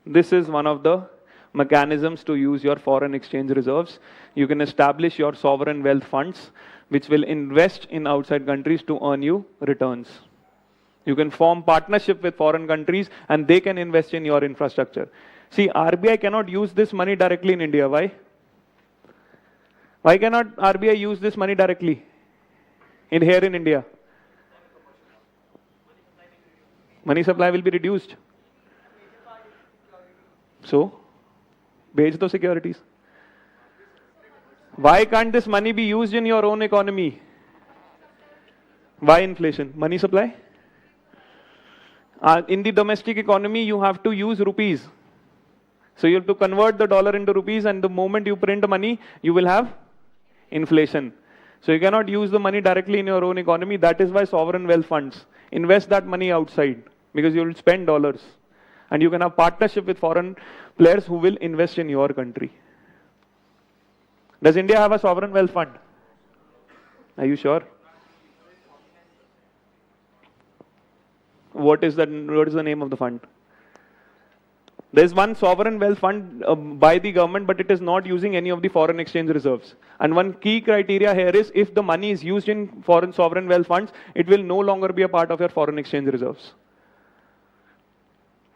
[SPEAKER 1] This is one of the mechanisms to use your foreign exchange reserves. You can establish your sovereign wealth funds, which will invest in outside countries to earn you returns. You can form partnership with foreign countries and they can invest in your infrastructure. See, RBI cannot use this money directly in India. Why? Why cannot RBI use this money directly here in India? Money supply will be reduced. So, बेच दो securities. Why can't this money be used in your own economy? Why inflation? Money supply? In the domestic economy, you have to use rupees. So you have to convert the dollar into rupees, and the moment you print money, you will have inflation. So you cannot use the money directly in your own economy. That is why sovereign wealth funds invest that money outside, because you will spend dollars. And you can have partnership with foreign players who will invest in your country. Does India have a sovereign wealth fund? Are you sure? What is the name of the fund? There is one sovereign wealth fund by the government, but it is not using any of the foreign exchange reserves. And one key criteria here is if the money is used in foreign sovereign wealth funds, it will no longer be a part of your foreign exchange reserves.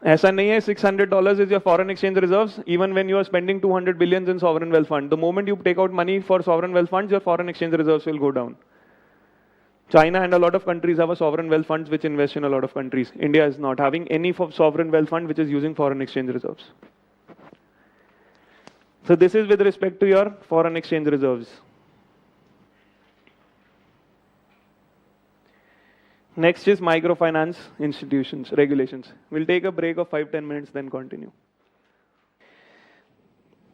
[SPEAKER 1] ऐसा नहीं है $600 is your foreign exchange reserves even when you are spending 200 billions in sovereign wealth fund. The moment you take out money for sovereign wealth funds, your foreign exchange reserves will go down. China and a lot of countries have a sovereign wealth funds which invest in a lot of countries. India is not having any sovereign wealth fund which is using foreign exchange reserves. So this is with respect to your foreign exchange reserves. Next is microfinance institutions, regulations. We'll take a break of 5-10 minutes, then continue.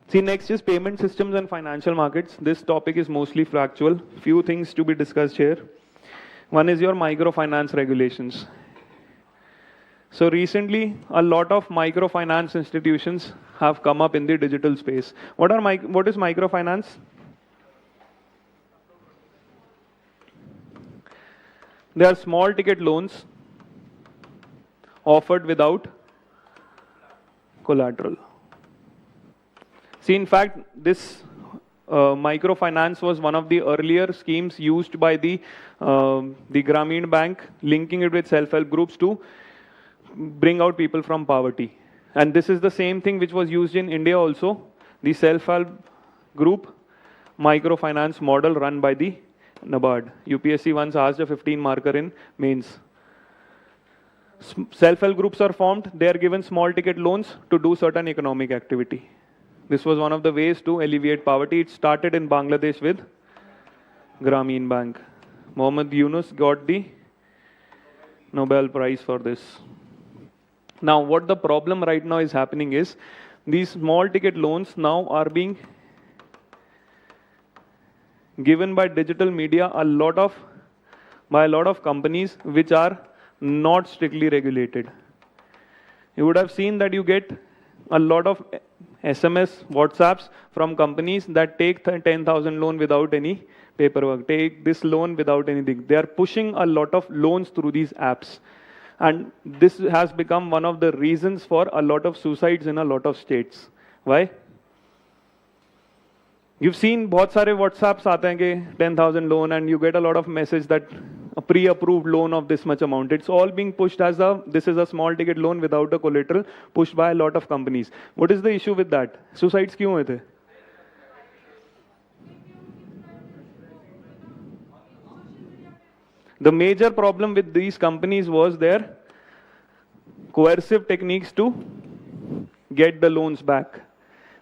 [SPEAKER 1] See, next is payment systems and financial markets. This topic is mostly factual. Few things to be discussed here. One is your microfinance regulations. So recently, a lot of microfinance institutions have come up in the digital space. What is microfinance? They are small ticket loans offered without collateral. See, in fact, this microfinance was one of the earlier schemes used by the Grameen Bank, linking it with self-help groups to bring out people from poverty. And this is the same thing which was used in India also, the self-help group microfinance model run by the NABARD. UPSC once asked a 15 marker in mains. Self-help groups are formed, they are given small ticket loans to do certain economic activity. This was one of the ways to alleviate poverty. It started in Bangladesh with Grameen Bank. Mohammed Yunus got the Nobel Prize for this. Now, what the problem right now is happening is, these small ticket loans now are being given by digital media by a lot of companies which are not strictly regulated. You would have seen that you get a lot of SMS, WhatsApps from companies that take 10,000 loan without any paperwork, take this loan without anything. They are pushing a lot of loans through these apps. And this has become one of the reasons for a lot of suicides in a lot of states. Why? You've seen बहुत सारे WhatsApps आते हैं कि 10,000 loan and you get a lot of message that a pre-approved loan of this much amount. It's all being pushed as this is a small ticket loan without a collateral, pushed by a lot of companies. What is the issue with that? Suicides क्यों हुए थे? The major problem with these companies was their coercive techniques to get the loans back.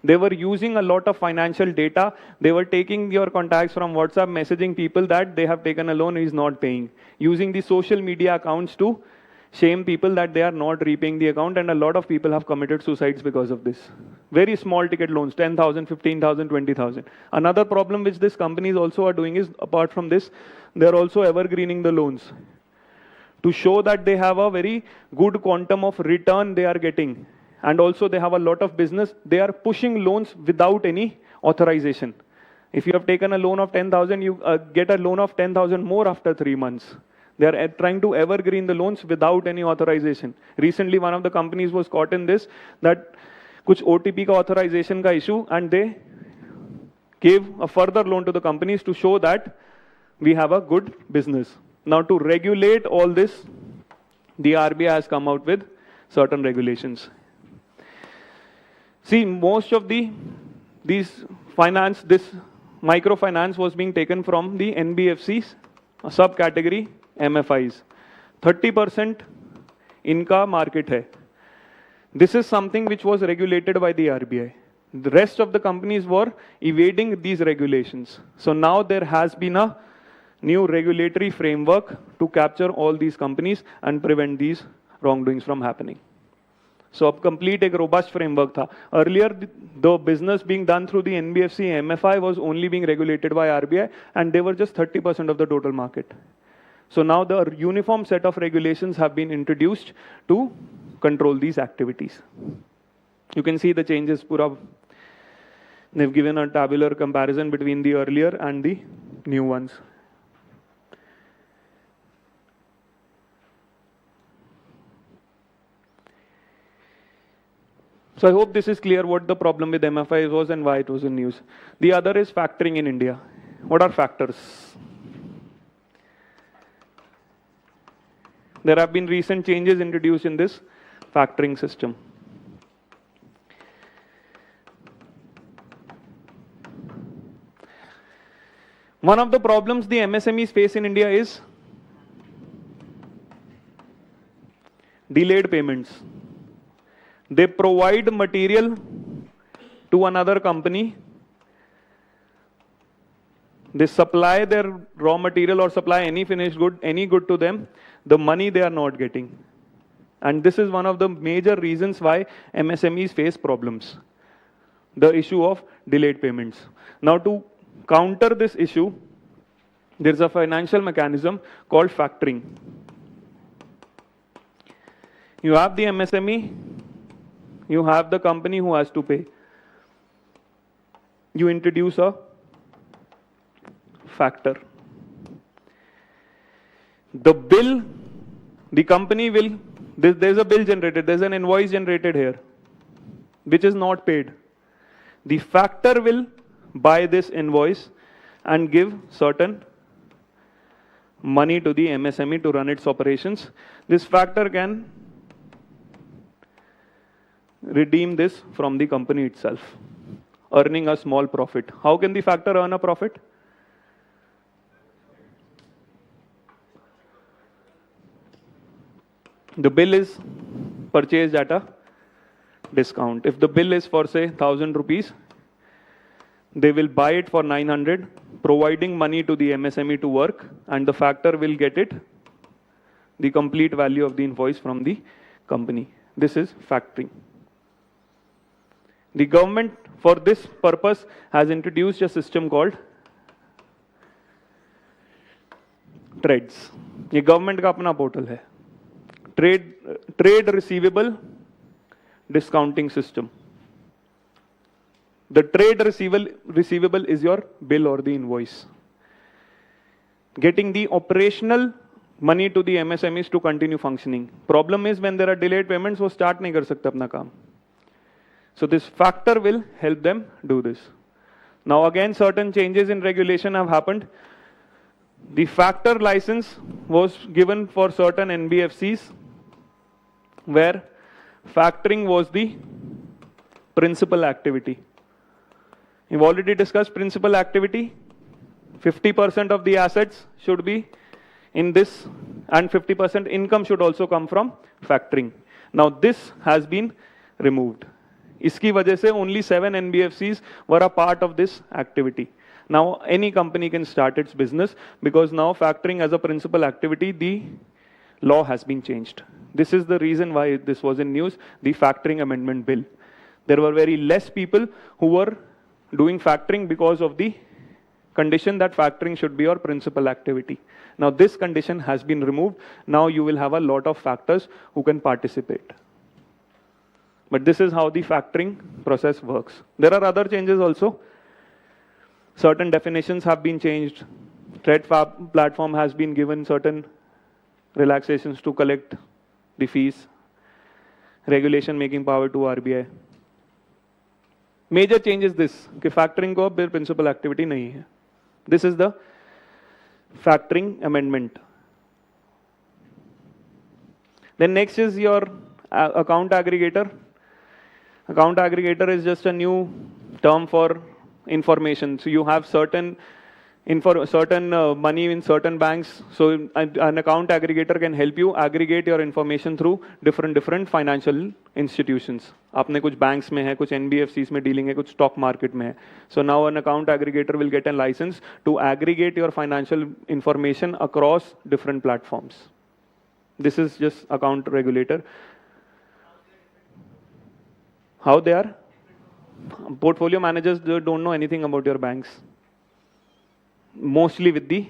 [SPEAKER 1] They were using a lot of financial data. They were taking your contacts from WhatsApp, messaging people that they have taken a loan, he is not paying. Using the social media accounts to shame people that they are not repaying the account, and a lot of people have committed suicides because of this. Very small ticket loans, 10,000, 15,000, 20,000. Another problem which these companies also are doing is, apart from this, they are also evergreening the loans to show that they have a very good quantum of return they are getting. And also they have a lot of business. They are pushing loans without any authorization. If you have taken a loan of 10,000, you get a loan of 10,000 more after 3 months. They are trying to evergreen the loans without any authorization. Recently, one of the companies was caught in this, that kuch OTP ka authorization ka issue, and they gave a further loan to the companies to show that we have a good business. Now, to regulate all this, the RBI has come out with certain regulations. See, most of this microfinance was being taken from the NBFCs, a subcategory MFIs. 30% इनका market है. This is something which was regulated by the RBI. The rest of the companies were evading these regulations. So now there has been a new regulatory framework to capture all these companies and prevent these wrongdoings from happening. So a complete एक robust framework था. Earlier, the business being done through the NBFC, MFI was only being regulated by RBI, and they were just 30% of the total market. So now the uniform set of regulations have been introduced to control these activities. You can see the changes. Pura, they've given a tabular comparison between the earlier and the new ones. So I hope this is clear what the problem with MFI was and why it was in news. The other is factoring in India. What are factors? There have been recent changes introduced in this factoring system. One of the problems the MSMEs face in India is delayed payments. They provide material to another company. They supply their raw material or supply any finished good, any good to them. The money they are not getting. And this is one of the major reasons why MSMEs face problems. the issue of delayed payments. Now to counter this issue, there is a financial mechanism called factoring. You have the MSME, you have the company who has to pay. You introduce a factor. The bill, the company will, there's a bill generated, there's an invoice generated here, which is not paid. The factor will buy this invoice and give certain money to the MSME to run its operations. This factor can redeem this from the company itself, earning a small profit. How can the factor earn a profit? The bill is purchased at a discount. If the bill is for say 1,000 rupees, they will buy it for 900, providing money to the MSME to work, and the factor will get it, the complete value of the invoice from the company. This is factoring. The government, for this purpose, has introduced a system called TREADS. ये government का अपना portal है. Trade receivable discounting system. The trade receivable is your bill or the invoice. Getting the operational money to the MSMEs to continue functioning. Problem is when there are delayed payments, वो start नहीं कर सकते अपना काम. So this factor will help them do this. Now again, certain changes in regulation have happened. The factor license was given for certain NBFCs where factoring was the principal activity. We've already discussed principal activity. 50% of the assets should be in this, and 50% income should also come from factoring. Now this has been removed. इसकी वजह से only 7 NBFCs were a part of this activity. Now any company can start its business because now factoring as a principal activity, the law has been changed. This is the reason why this was in news, the factoring amendment bill. There were very less people who were doing factoring because of the condition that factoring should be your principal activity. Now this condition has been removed. Now you will have a lot of factors who can participate. But this is how the factoring process works. There are other changes also. Certain definitions have been changed. TradeFab platform has been given certain relaxations to collect the fees. Regulation making power to RBI. Major change is this, कि factoring को अब principal activity नहीं है. This is the factoring amendment. Then next is your account aggregator. Account aggregator is just a new term for information. So you have certain money in certain banks. So an account aggregator can help you aggregate your information through different financial institutions. आपने कुछ banks में है, कुछ NBFCs में dealing है, कुछ stock market में है. So now an account aggregator will get a license to aggregate your financial information across different platforms. This is just account regulator. How they are? Portfolio managers don't know anything about your banks. Mostly with the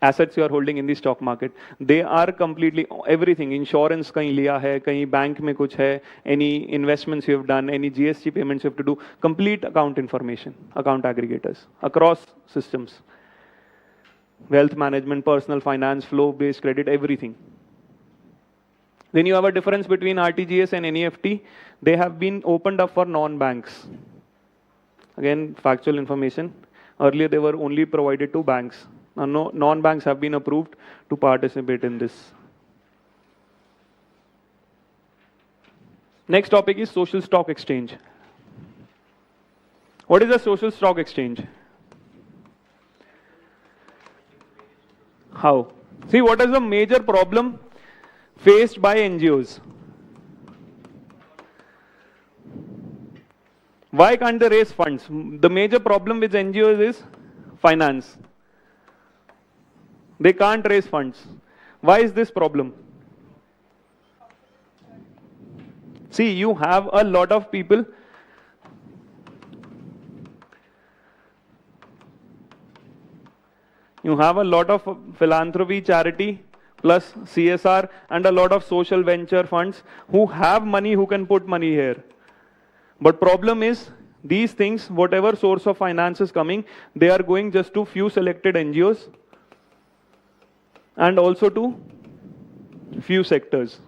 [SPEAKER 1] assets you are holding in the stock market. They are completely everything. Insurance कहीं लिया है, कहीं bank में कुछ है, any investments you have done, any GST payments you have to do, complete account information, account aggregators across systems. Wealth management, personal finance, flow-based credit, everything. Then you have a difference between RTGS and NEFT. They have been opened up for non-banks. Again, factual information. Earlier, they were only provided to banks. Now, non-banks have been approved to participate in this. Next topic is social stock exchange. What is a social stock exchange? How? See, what is the major problem faced by NGOs? Why can't they raise funds? The major problem with NGOs is finance. They can't raise funds. Why is this problem? See, you have a lot of people You have a lot of philanthropy, charity, plus CSR, and a lot of social venture funds who have money, who can put money here. But problem is, these things, whatever source of finance is coming, they are going just to few selected NGOs and also to few sectors.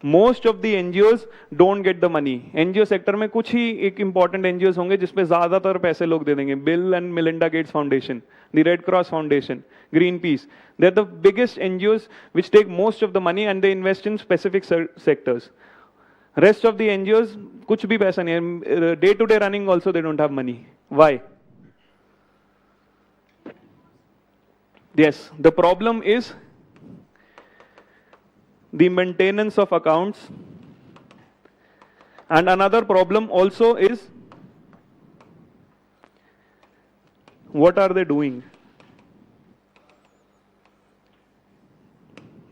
[SPEAKER 1] Most of the NGOs don't get the money. NGO sector में कुछ ही एक important NGOs होंगे जिसमें ज़्यादातर पैसे लोग दे देंगे. Bill and Melinda Gates Foundation, the Red Cross Foundation, Greenpeace. They're the biggest NGOs which take most of the money and they invest in specific sectors. Rest of the NGOs, कुछ भी पैसा नहीं है. Day-to-day running also they don't have money. Why? Yes, the problem is the maintenance of accounts, and another problem also is what are they doing?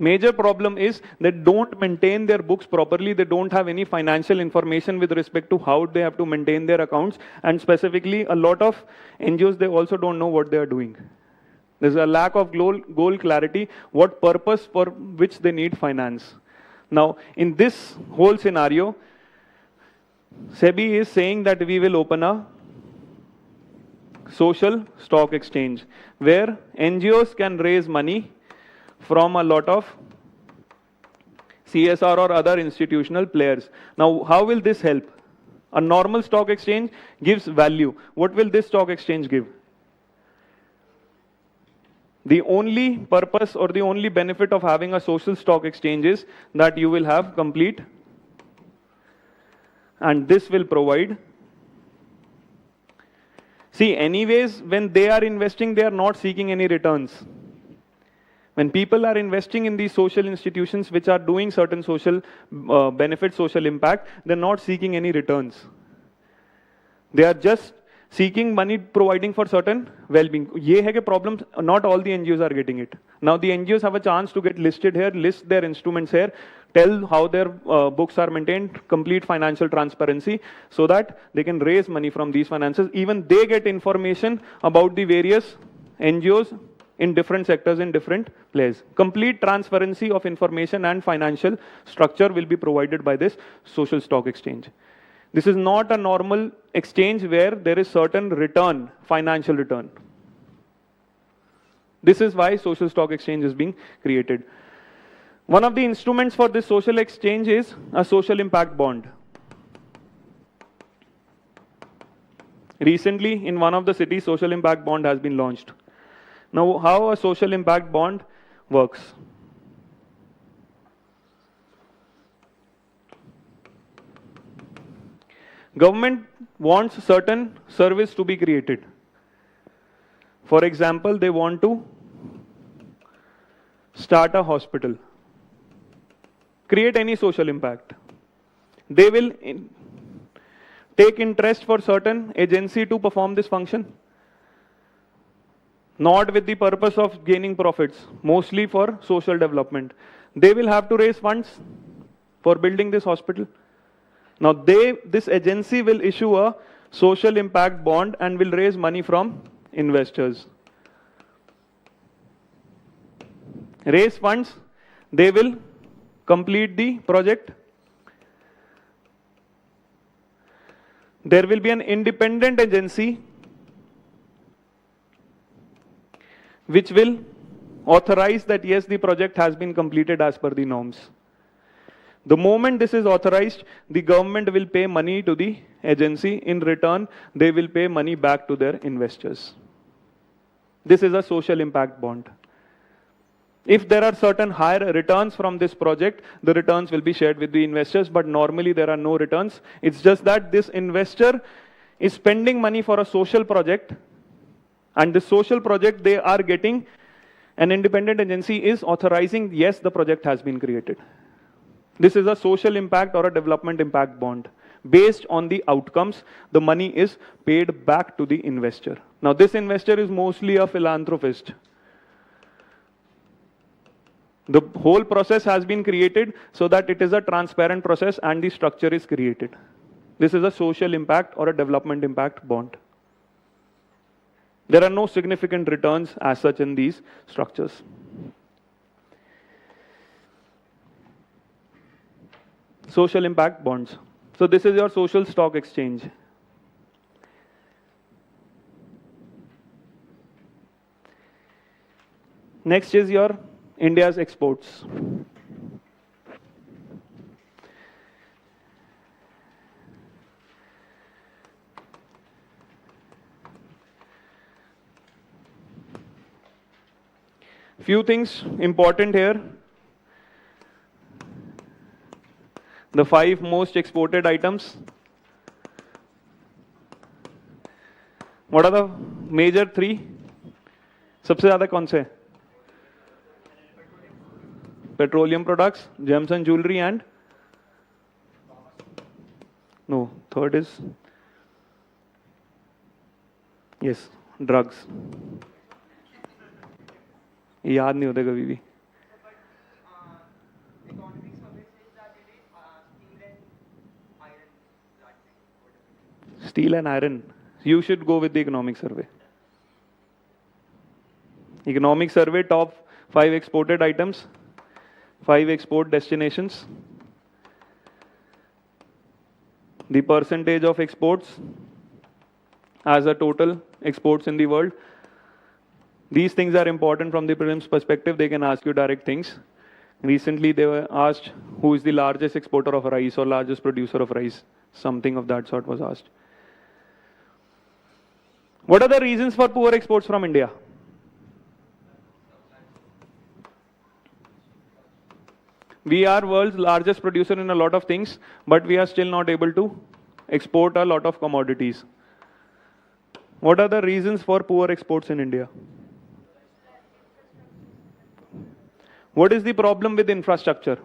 [SPEAKER 1] Major problem is they don't maintain their books properly. They don't have any financial information with respect to how they have to maintain their accounts, and specifically a lot of NGOs, they also don't know what they are doing. There's a lack of goal clarity, what purpose for which they need finance. Now, in this whole scenario, SEBI is saying that we will open a social stock exchange where NGOs can raise money from a lot of CSR or other institutional players. Now, how will this help? A normal stock exchange gives value. What will this stock exchange give? The only purpose or the only benefit of having a social stock exchange is that you will have complete, and this will provide. See, anyways, when they are investing, they are not seeking any returns. When people are investing in these social institutions which are doing certain social benefits, social impact, they're not seeking any returns. They are just seeking money, providing for certain well-being. Ye hai ke problems, not all the NGOs are getting it. Now the NGOs have a chance to get listed here, list their instruments here, tell how their books are maintained, complete financial transparency, so that they can raise money from these finances. Even they get information about the various NGOs in different sectors, in different places. Complete transparency of information and financial structure will be provided by this social stock exchange. This is not a normal exchange where there is certain return, financial return. This is why social stock exchange is being created. One of the instruments for this social exchange is a social impact bond. Recently, in one of the cities, social impact bond has been launched. Now, how a social impact bond works? Government wants certain service to be created. For example, they want to start a hospital, create any social impact. They will take interest for certain agency to perform this function, not with the purpose of gaining profits, mostly for social development. They will have to raise funds for building this hospital. Now this agency will issue a social impact bond and will raise money from investors. Raise funds, they will complete the project. There will be an independent agency which will authorize that yes, the project has been completed as per the norms. The moment this is authorized, the government will pay money to the agency. In return, they will pay money back to their investors. This is a social impact bond. If there are certain higher returns from this project, the returns will be shared with the investors, but normally there are no returns. It's just that this investor is spending money for a social project, and the social project they are getting, an independent agency is authorizing, yes, the project has been created. This is a social impact or a development impact bond. Based on the outcomes, the money is paid back to the investor. Now, this investor is mostly a philanthropist. The whole process has been created so that it is a transparent process and the structure is created. This is a social impact or a development impact bond. There are no significant returns as such in these structures. Social impact bonds. So this is your social stock exchange. Next is your India's exports. Few things important here. The 5 most exported items. What are the major 3? सबसे ज़्यादा कौन से? Petroleum products, gems and jewelry, and no, third is yes, drugs. याद नहीं होता कभी भी. Steel and iron. You should go with the economic survey. Economic survey, top 5 exported items, 5 export destinations, the percentage of exports as a total exports in the world. These things are important from the prelims perspective. They can ask you direct things. Recently, they were asked who is the largest exporter of rice or largest producer of rice. Something of that sort was asked. What are the reasons for poor exports from India? We are world's largest producer in a lot of things, but we are still not able to export a lot of commodities. What are the reasons for poor exports in India? What is the problem with infrastructure?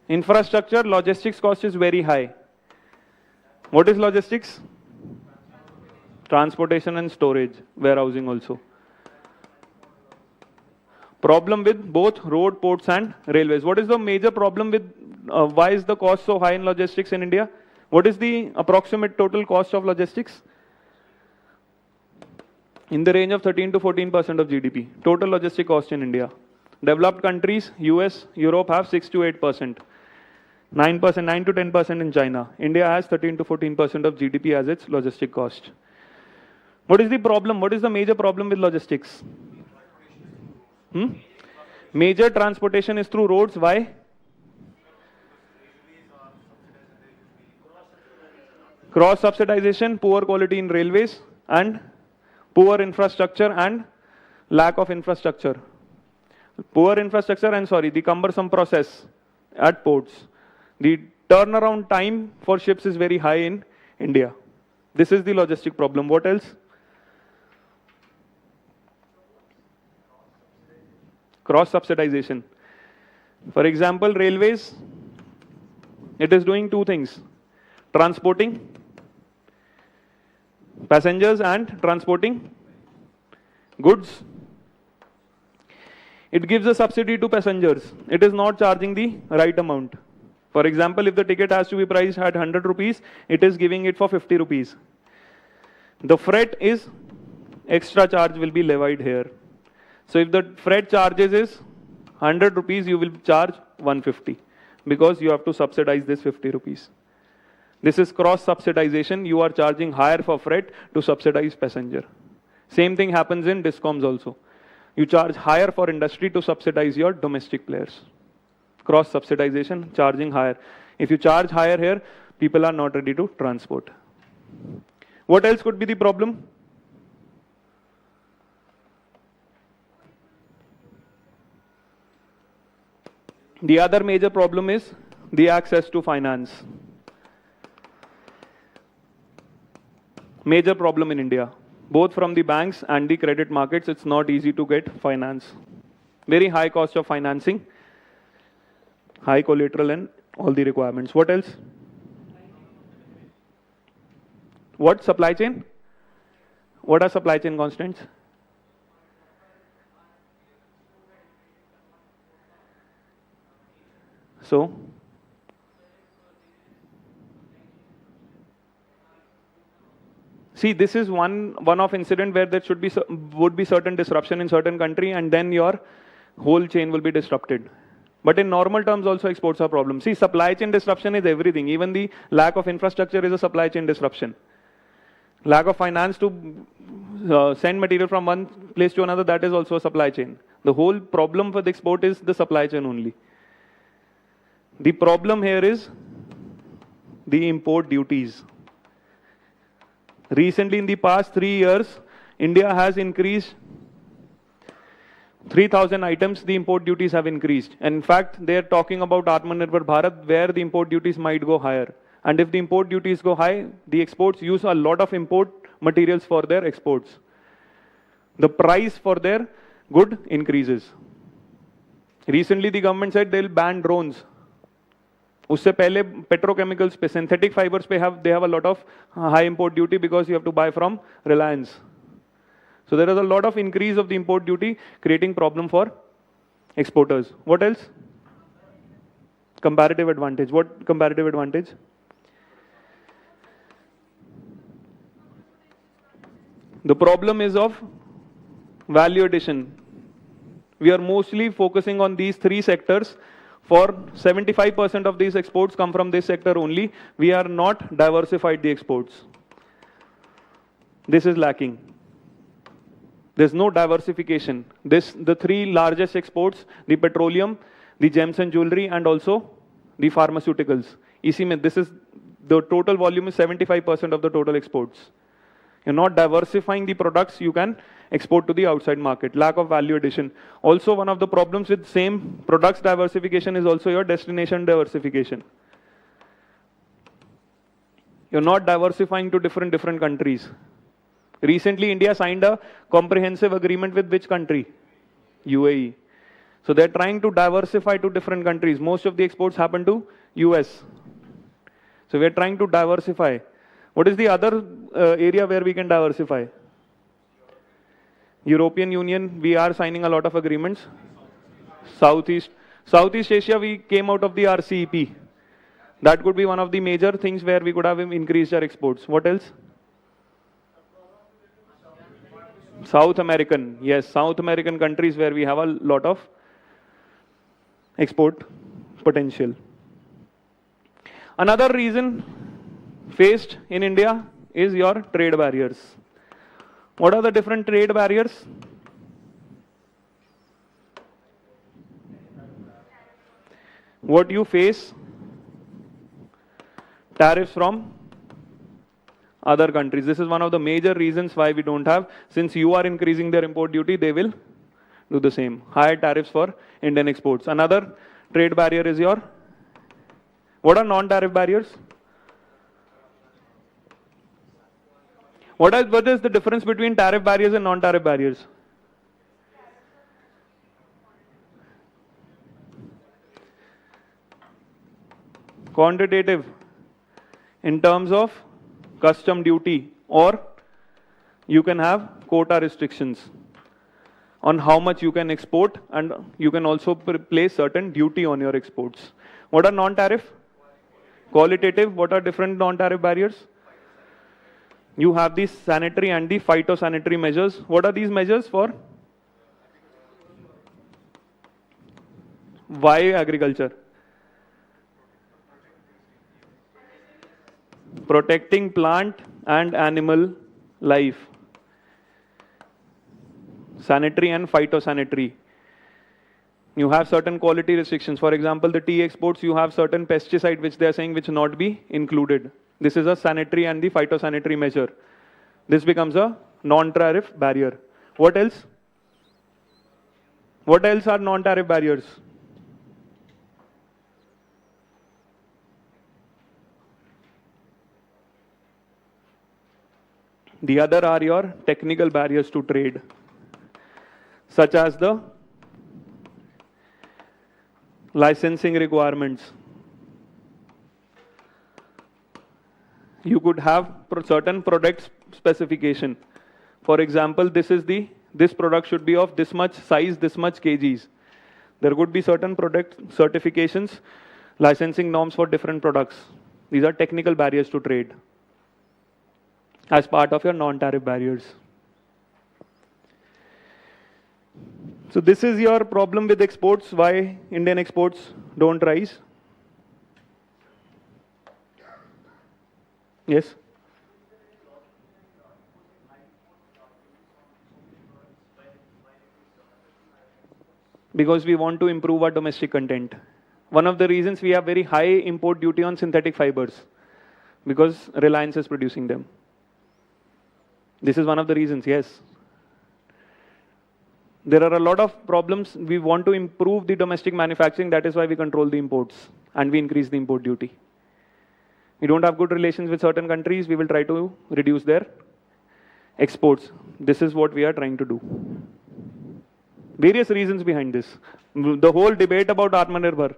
[SPEAKER 1] Infrastructure, logistics cost is very high. What is logistics? Transportation and storage, warehousing also. Problem with both road, ports and railways. What is the major problem with why is the cost so high in logistics in India? What is the approximate total cost of logistics? In the range of 13 to 14% of GDP. Total logistic cost in India. Developed countries, US, Europe have 6 to 8%. 9 to 10% in China. India has 13 to 14% of GDP as its logistic cost. What is the problem? What is the major problem with logistics? Major transportation is through roads. Why? Cross subsidization, poor quality in railways, and poor infrastructure and lack of infrastructure. Poor infrastructure and the cumbersome process at ports. The turnaround time for ships is very high in India. This is the logistic problem. What else? Cross subsidization. For example, railways, it is doing 2 things. Transporting passengers and transporting goods. It gives a subsidy to passengers. It is not charging the right amount. For example, if the ticket has to be priced at 100 rupees, it is giving it for 50 rupees. The freight is extra charge will be levied here. So if the freight charges is 100 rupees, you will charge 150 because you have to subsidize this 50 rupees. This is cross subsidization. You are charging higher for freight to subsidize passenger. Same thing happens in discoms also. You charge higher for industry to subsidize your domestic players. Cross subsidization, charging higher. If you charge higher here, people are not ready to transport. What else could be the problem? The other major problem is the access to finance. Major problem in India. Both from the banks and the credit markets, it's not easy to get finance. Very high cost of financing, high collateral and all the requirements. What else? What? Supply chain? What are supply chain constants? So, See, this is one-off incident where there would be certain disruption in certain country, and then your whole chain will be disrupted. But in normal terms, also exports are problem. See, supply chain disruption is everything. Even the lack of infrastructure is a supply chain disruption. Lack of finance to send material from one place to another, that is also a supply chain. The whole problem for the export is the supply chain only. The problem here is the import duties. Recently, in the past 3 years, India has increased 3,000 items, the import duties have increased. And in fact, they are talking about Atmanirbhar Bharat, where the import duties might go higher. And if the import duties go high, the exports use a lot of import materials for their exports. The price for their good increases. Recently, the government said they'll ban drones. उससे पहले petrochemicals पे, synthetic fibers पे they have a lot of high import duty because you have to buy from Reliance. So there is a lot of increase of the import duty, creating problem for exporters. What else? Comparative advantage. What comparative advantage? The problem is of value addition. We are mostly focusing on these three sectors. For 75% of these exports come from this sector only. We are not diversified the exports. This is lacking. There's no diversification. The three largest exports, the petroleum, the gems and jewelry, and also the pharmaceuticals. This is the total volume is 75% of the total exports. You're not diversifying the products you can export to the outside market. Lack of value addition. Also, one of the problems with same products diversification is also your destination diversification. You're not diversifying to different countries. Recently, India signed a comprehensive agreement with which country? UAE. So they're trying to diversify to different countries. Most of the exports happen to US. So we're trying to diversify. What is the other area where we can diversify? European Union, we are signing a lot of agreements. Southeast Asia, we came out of the RCEP. That could be one of the major things where we could have increased our exports. What else? South American, yes, South American countries where we have a lot of export potential. Another reason faced in India is your trade barriers. What are the different trade barriers? What you face? Tariffs from other countries. This is one of the major reasons why we don't have. Since you are increasing their import duty, they will do the same. Higher tariffs for Indian exports. Another trade barrier is your. What are non-tariff barriers? What is the difference between tariff barriers and non-tariff barriers? Quantitative, in terms of custom duty, or you can have quota restrictions on how much you can export, and you can also place certain duty on your exports. What are non-tariff? Qualitative. What are different non-tariff barriers? You have the sanitary and the phytosanitary measures. What are these measures for? Why agriculture? Protecting plant and animal life. Sanitary and phytosanitary. You have certain quality restrictions. For example, the tea exports, you have certain pesticide which they are saying which not be included. This is a sanitary and the phytosanitary measure. This becomes a non-tariff barrier. What else? What else are non-tariff barriers? The other are your technical barriers to trade, such as the licensing requirements. You could have certain product specification. For example, this product should be of this much size, this much kgs. There could be certain product certifications, licensing norms for different products. These are technical barriers to trade. as part of your non-tariff barriers. So this is your problem with exports, why Indian exports don't rise. Yes? Because we want to improve our domestic content. One of the reasons we have very high import duty on synthetic fibers, because Reliance is producing them. This is one of the reasons, yes. There are a lot of problems. We want to improve the domestic manufacturing. That is why we control the imports and we increase the import duty. We don't have good relations with certain countries. We will try to reduce their exports. This is what we are trying to do. Various reasons behind this. The whole debate about Atmanirbhar.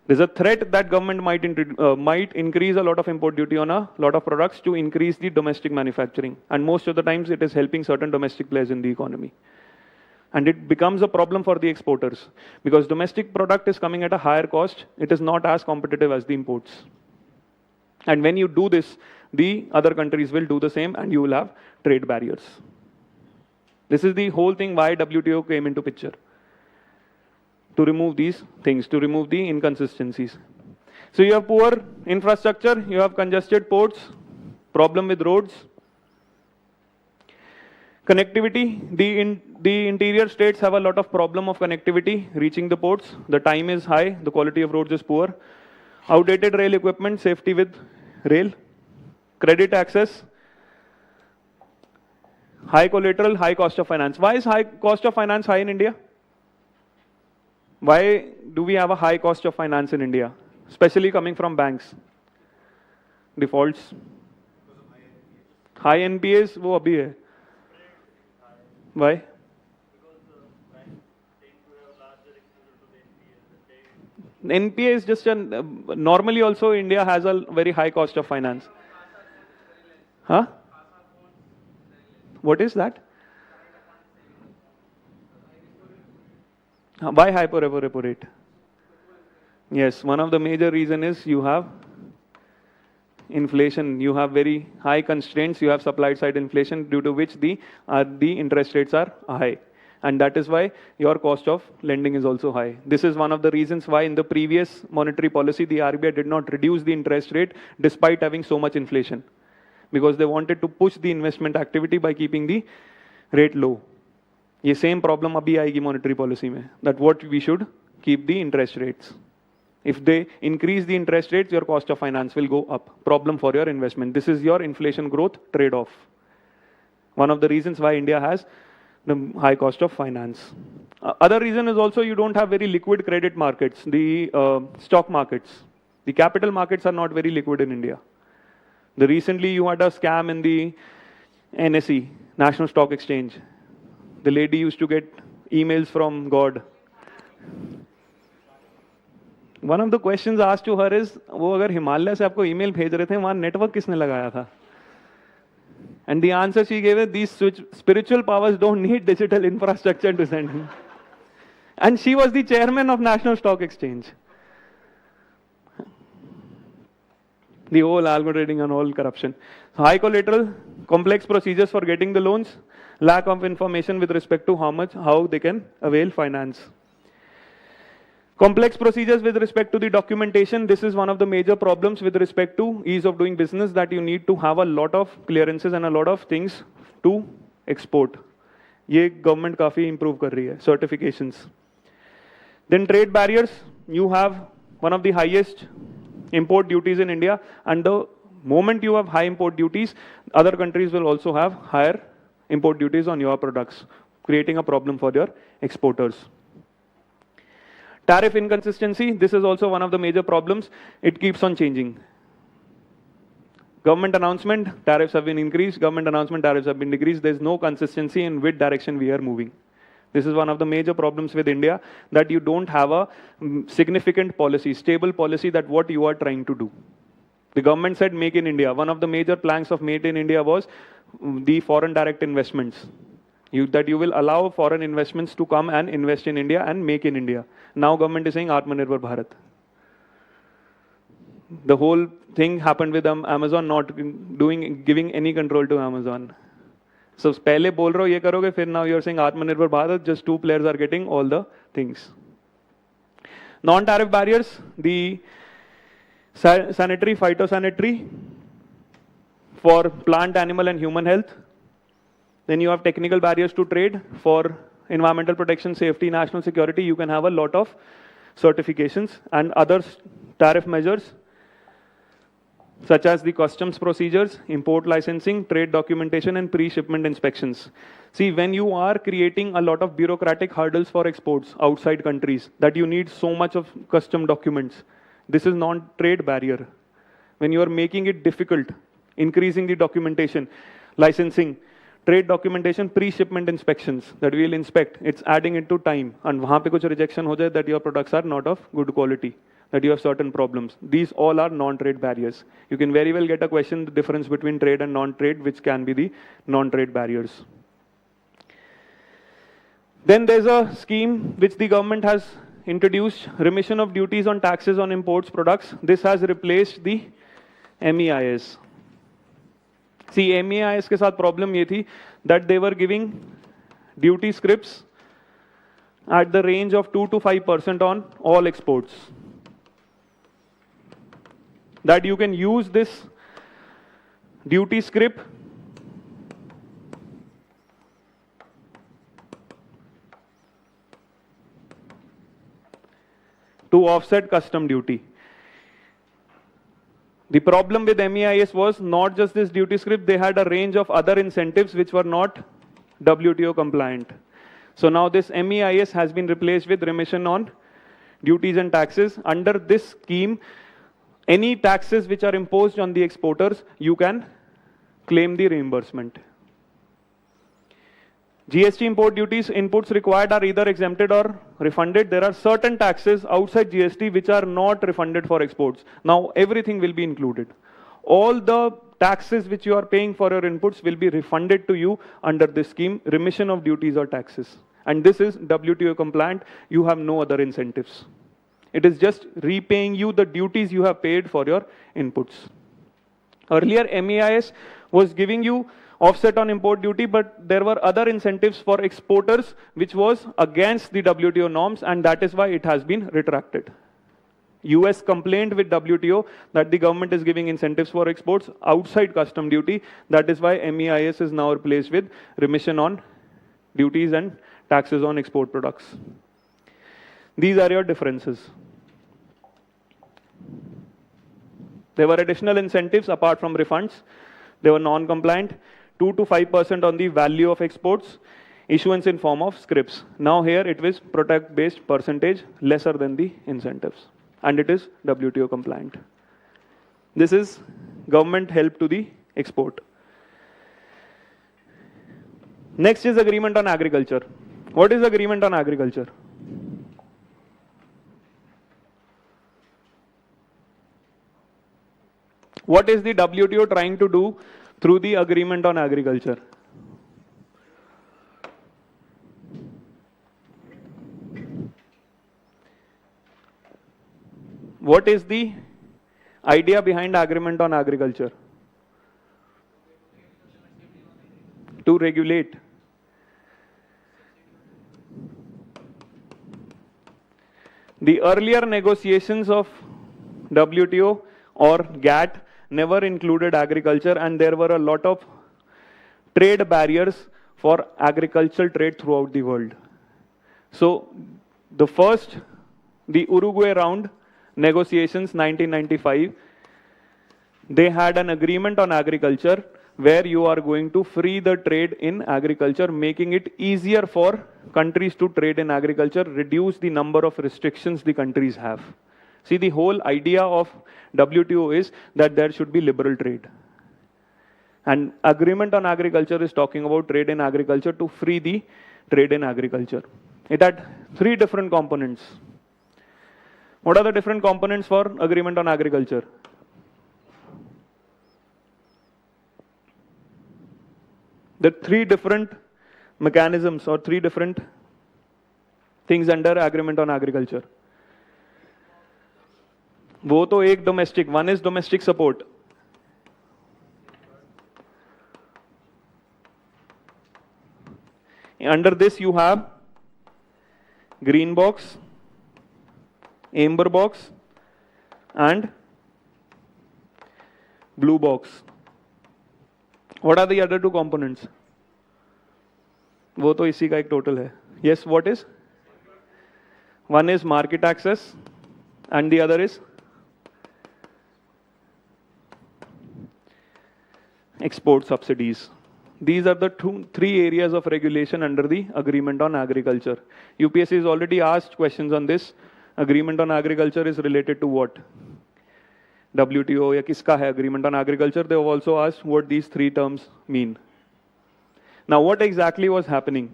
[SPEAKER 1] There's a threat that government might increase a lot of import duty on a lot of products to increase the domestic manufacturing. And most of the times it is helping certain domestic players in the economy. And it becomes a problem for the exporters because domestic product is coming at a higher cost. It is not as competitive as the imports. And when you do this, the other countries will do the same and you will have trade barriers. This is the whole thing why WTO came into picture. To remove these things, to remove the inconsistencies. So you have poor infrastructure, you have congested ports, problem with roads. Connectivity, the interior states have a lot of problem of connectivity reaching the ports. The time is high, the quality of roads is poor. Outdated rail equipment, safety with rail. Credit access. High collateral, high cost of finance. Why is high cost of finance high in India? Why do we have a high cost of finance in India? Especially coming from banks. Defaults. High NPAs, वो अभी है. Why? NPA is just normally also India has a very high cost of finance. Huh? What is that? Why hyper repo rate? Yes, one of the major reason is you have inflation. You have very high constraints. You have supply side inflation due to which the interest rates are high. And that is why your cost of lending is also high. This is one of the reasons why in the previous monetary policy, the RBI did not reduce the interest rate despite having so much inflation. Because they wanted to push the investment activity by keeping the rate low. ये same problem अभी आएगी monetary policy में. That what we should keep the interest rates. If they increase the interest rates, your cost of finance will go up. Problem for your investment. This is your inflation growth trade-off. One of the reasons why India has the high cost of finance. Other reason is also you don't have very liquid credit markets, the stock markets. The capital markets are not very liquid in India. Recently you had a scam in the NSE, National Stock Exchange. The lady used to get emails from God. One of the questions asked to her is, वो अगर हिमालय से आपको email भेज रहे थे, वहाँ network किसने लगाया था? And the answer she gave is, these spiritual powers don't need digital infrastructure to send him. And she was the chairman of National Stock Exchange. The whole algo trading and all corruption. High collateral, complex procedures for getting the loans, lack of information with respect to how they can avail finance. Complex procedures with respect to the documentation. This is one of the major problems with respect to ease of doing business, that you need to have a lot of clearances and a lot of things to export. ये government काफी improve कर रही है, certifications. Then trade barriers. You have one of the highest import duties in India, and the moment you have high import duties, other countries will also have higher import duties on your products, creating a problem for your exporters. Tariff inconsistency, this is also one of the major problems. It keeps on changing. Government announcement, tariffs have been increased. Government announcement, tariffs have been decreased. There's no consistency in which direction we are moving. This is one of the major problems with India, that you don't have a significant policy, stable policy, that what you are trying to do. The government said make in India. One of the major planks of Made in India was the foreign direct investments. That you will allow foreign investments to come and invest in India and make in India. Now government is saying Atmanirbhar Bharat. The whole thing happened with Amazon not giving any control to Amazon. So पहले बोल रहे हो ये करोगे, फिर now you're saying Atmanirbhar Bharat, just two players are getting all the things. Non-tariff barriers, the sanitary, phytosanitary for plant, animal and human health. Then you have technical barriers to trade for environmental protection, safety, national security. You can have a lot of certifications and other tariff measures such as the customs procedures, import licensing, trade documentation and pre-shipment inspections. See, when you are creating a lot of bureaucratic hurdles for exports outside countries, that you need so much of custom documents, this is non-trade barrier. When you are making it difficult, increasing the documentation, licensing, trade documentation, pre-shipment inspections that we will inspect, it's adding into time. And वहाँ पे कुछ rejection हो जाए that your products are not of good quality, that you have certain problems. These all are non-trade barriers. You can very well get a question, the difference between trade and non-trade, which can be the non-trade barriers. Then there's a scheme which the government has introduced, remission of duties on taxes on imports products. This has replaced the MEIS. See, MEIS के साथ problem ये थी that they were giving duty scripts at the range of 2 to 5% on all exports. That you can use this duty script to offset custom duty. The problem with MEIS was not just this duty script, they had a range of other incentives which were not WTO compliant. So now this MEIS has been replaced with remission on duties and taxes. Under this scheme, any taxes which are imposed on the exporters, you can claim the reimbursement. GST import duties, inputs required are either exempted or refunded. There are certain taxes outside GST which are not refunded for exports. Now everything will be included. All the taxes which you are paying for your inputs will be refunded to you under this scheme, remission of duties or taxes. And this is WTO compliant. You have no other incentives. It is just repaying you the duties you have paid for your inputs. Earlier, MEIS was giving you offset on import duty, but there were other incentives for exporters which was against the WTO norms, and that is why it has been retracted. US complained with WTO that the government is giving incentives for exports outside custom duty. That is why MEIS is now replaced with remission on duties and taxes on export products. These are your differences. There were additional incentives apart from refunds. They were non-compliant, 2 to 5% on the value of exports, issuance in form of scripts. Now here it was product-based percentage, lesser than the incentives. And it is WTO compliant. This is government help to the export. Next is agreement on agriculture. What is agreement on agriculture? What is the WTO trying to do through the agreement on agriculture? What is the idea behind agreement on agriculture? To regulate. The earlier negotiations of WTO or GATT never included agriculture, and there were a lot of trade barriers for agricultural trade throughout the world. So the Uruguay round negotiations 1995, they had an agreement on agriculture where you are going to free the trade in agriculture, making it easier for countries to trade in agriculture, reduce the number of restrictions the countries have. See, the whole idea of WTO is that there should be liberal trade. And agreement on agriculture is talking about trade in agriculture to free the trade in agriculture. It had 3 different components. What are the different components for agreement on agriculture? The 3 different mechanisms or 3 different things under agreement on agriculture. वो तो एक domestic, one is domestic support. Under this you have green box, amber box and blue box. What are the other two components? वो तो इसी का एक total है. Yes, what is? One is market access and the other is export subsidies. These are the three areas of regulation under the Agreement on Agriculture. UPSC has already asked questions on this. Agreement on Agriculture is related to what? WTO या किसका है Agreement on Agriculture? They have also asked what these three terms mean. Now, what exactly was happening?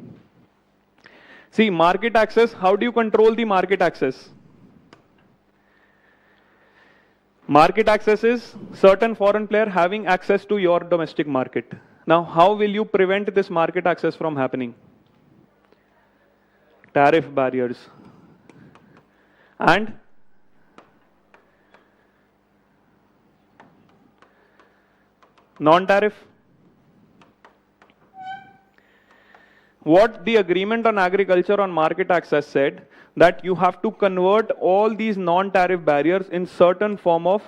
[SPEAKER 1] See, market access, how do you control the market access? Market access is certain foreign player having access to your domestic market. Now, how will you prevent this market access from happening? Tariff barriers. And non-tariff. What the Agreement on Agriculture on Market Access said, that you have to convert all these non-tariff barriers in certain form of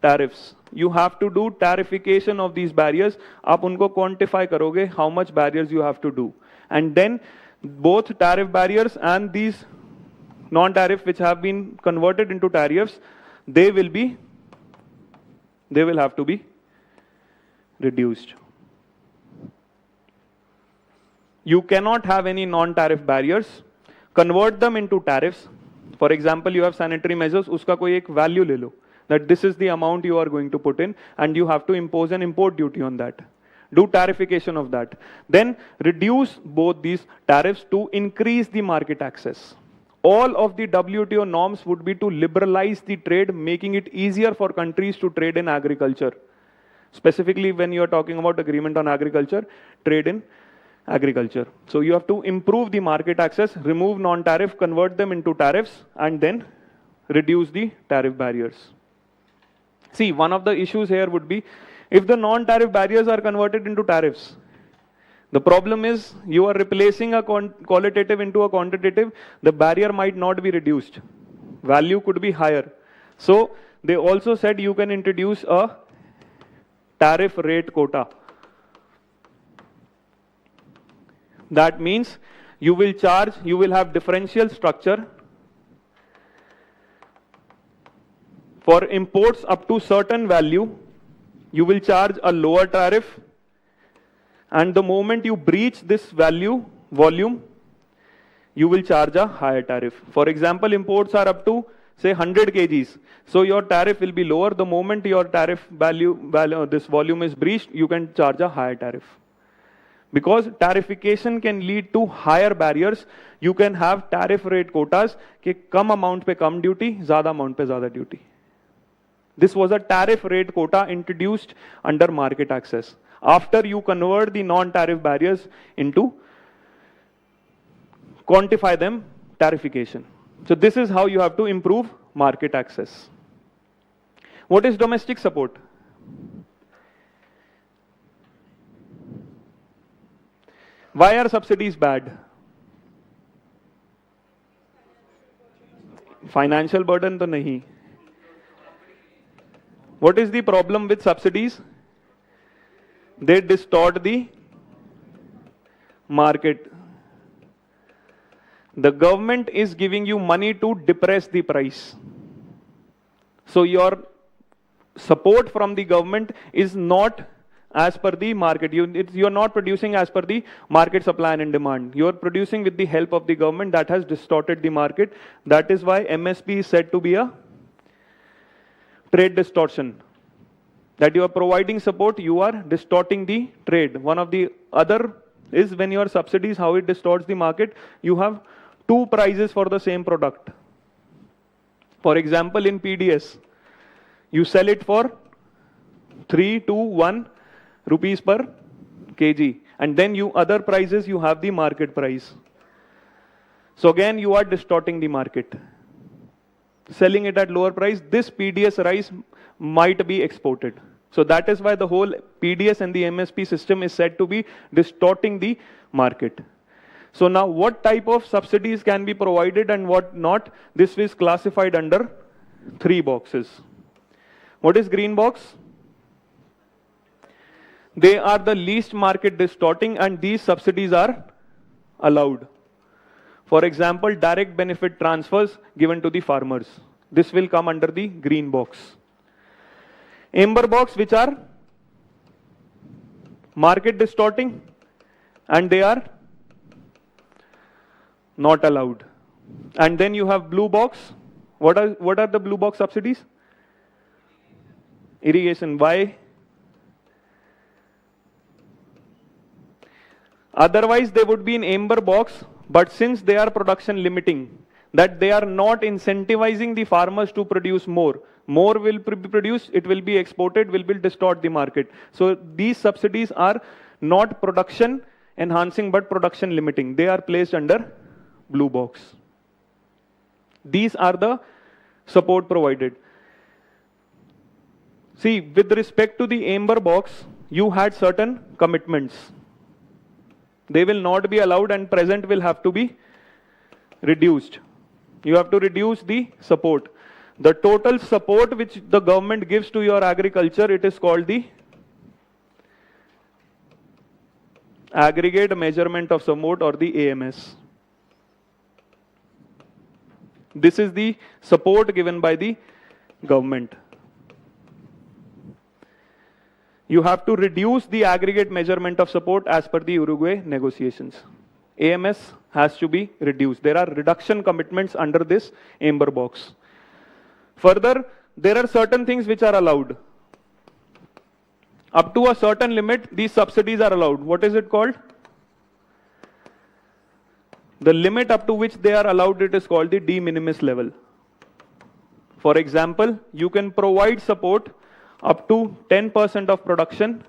[SPEAKER 1] tariffs. You have to do tarification of these barriers. आप उनको quantify करोगे how much barriers you have to do. And then both tariff barriers and these non-tariff which have been converted into tariffs, they will have to be reduced. You cannot have any non-tariff barriers. Convert them into tariffs. For example, you have sanitary measures, उसका कोई एक value ले लो. That this is the amount you are going to put in and you have to impose an import duty on that. Do tarification of that. Then reduce both these tariffs to increase the market access. All of the WTO norms would be to liberalize the trade, making it easier for countries to trade in agriculture. Specifically when you are talking about Agreement on Agriculture, trade in agriculture. So you have to improve the market access, remove non-tariff, convert them into tariffs and then reduce the tariff barriers. See, one of the issues here would be if the non-tariff barriers are converted into tariffs. The problem is you are replacing a qualitative into a quantitative. The barrier might not be reduced. Value could be higher. So they also said you can introduce a tariff rate quota. That means you will have differential structure. For imports up to certain value, you will charge a lower tariff. And the moment you breach this volume, you will charge a higher tariff. For example, imports are up to say 100 kgs. So your tariff will be lower. The moment your tariff this volume is breached, you can charge a higher tariff. Because tarification can lead to higher barriers. You can have tariff rate quotas कि कम amount पे कम duty, ज़्यादा amount पे ज़्यादा duty. This was a tariff rate quota introduced under market access. After you convert the non-tariff barriers into, quantify them, tarification. So this is how you have to improve market access. What is domestic support? Why are subsidies bad? Financial burden तो नहीं. What is the problem with subsidies? They distort the market. The government is giving you money to depress the price. So your support from the government is not as per the market. You are not producing as per the market supply and demand. You are producing with the help of the government. That has distorted the market. That is why MSP is said to be a trade distortion. That you are providing support, you are distorting the trade. One of the other is when your subsidies, how it distorts the market. You have two prices for the same product. For example, in PDS, you sell it for 3 to 1 rupees per kg. And then other prices, you have the market price. So again, you are distorting the market. selling it at lower price, this PDS rice might be exported. So that is why the whole PDS and the MSP system is said to be distorting the market. So now what type of subsidies can be provided and what not? This is classified under 3 boxes. What is green box? They are the least market distorting and these subsidies are allowed. For example, direct benefit transfers given to the farmers. This will come under the green box. Amber box, which are market distorting and they are not allowed. And then you have blue box. What are the blue box subsidies? Irrigation. Why? Otherwise they would be in amber box, but since they are production limiting, that they are not incentivizing the farmers to produce more. More will be produced, it will be exported, will distort the market. So these subsidies are not production enhancing but production limiting. They are placed under blue box. These are the support provided. See, with respect to the amber box, you had certain commitments. They will not be allowed and present will have to be reduced. You have to reduce the support. The total support which the government gives to your agriculture, it is called the aggregate measurement of support or the AMS. This is the support given by the government. You have to reduce the aggregate measurement of support as per the Uruguay negotiations. AMS has to be reduced. There are reduction commitments under this amber box. Further, there are certain things which are allowed. Up to a certain limit, these subsidies are allowed. What is it called? The limit up to which they are allowed, it is called the de minimis level. For example, you can provide support up to 10% of production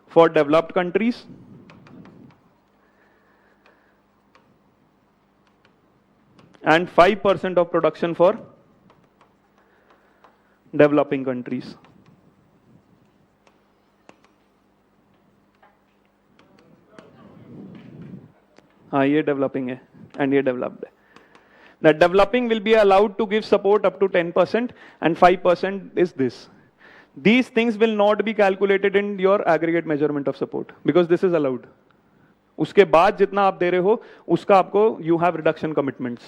[SPEAKER 1] for developed countries, and 5% of production for developing countries. ये developing है and ये developed है. That developing will be allowed to give support up to 10% and 5% is this. These things will not be calculated in your aggregate measurement of support because this is allowed. उसके बाद जितना आप दे रहे हो उसका आपको you have reduction commitments.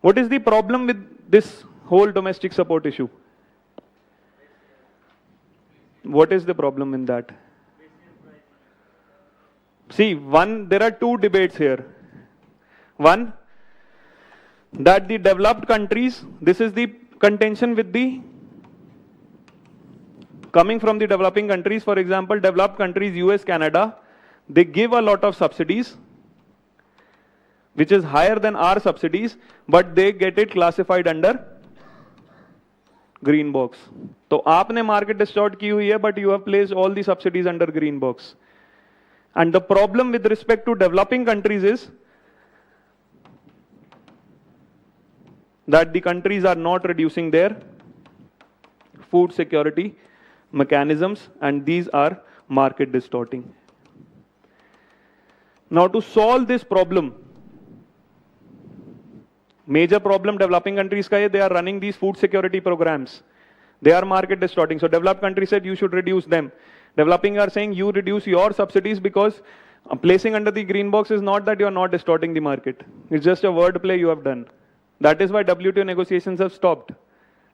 [SPEAKER 1] What is the problem with this whole domestic support issue? What is the problem in that? See, there are two debates here. One, that the developed countries, this is the contention with the coming from the developing countries. For example, developed countries, US, Canada, they give a lot of subsidies, which is higher than our subsidies, but they get it classified under green box. So आपने market distort की हुई है, but you have placed all the subsidies under green box. And the problem with respect to developing countries is that the countries are not reducing their food security mechanisms, and these are market distorting. Now to solve this problem, major problem developing countries ka hai, they are running these food security programs. They are market distorting. So developed countries said you should reduce them. Developing are saying you reduce your subsidies because placing under the green box is not that you are not distorting the market. It's just a word play you have done. That is why WTO negotiations have stopped.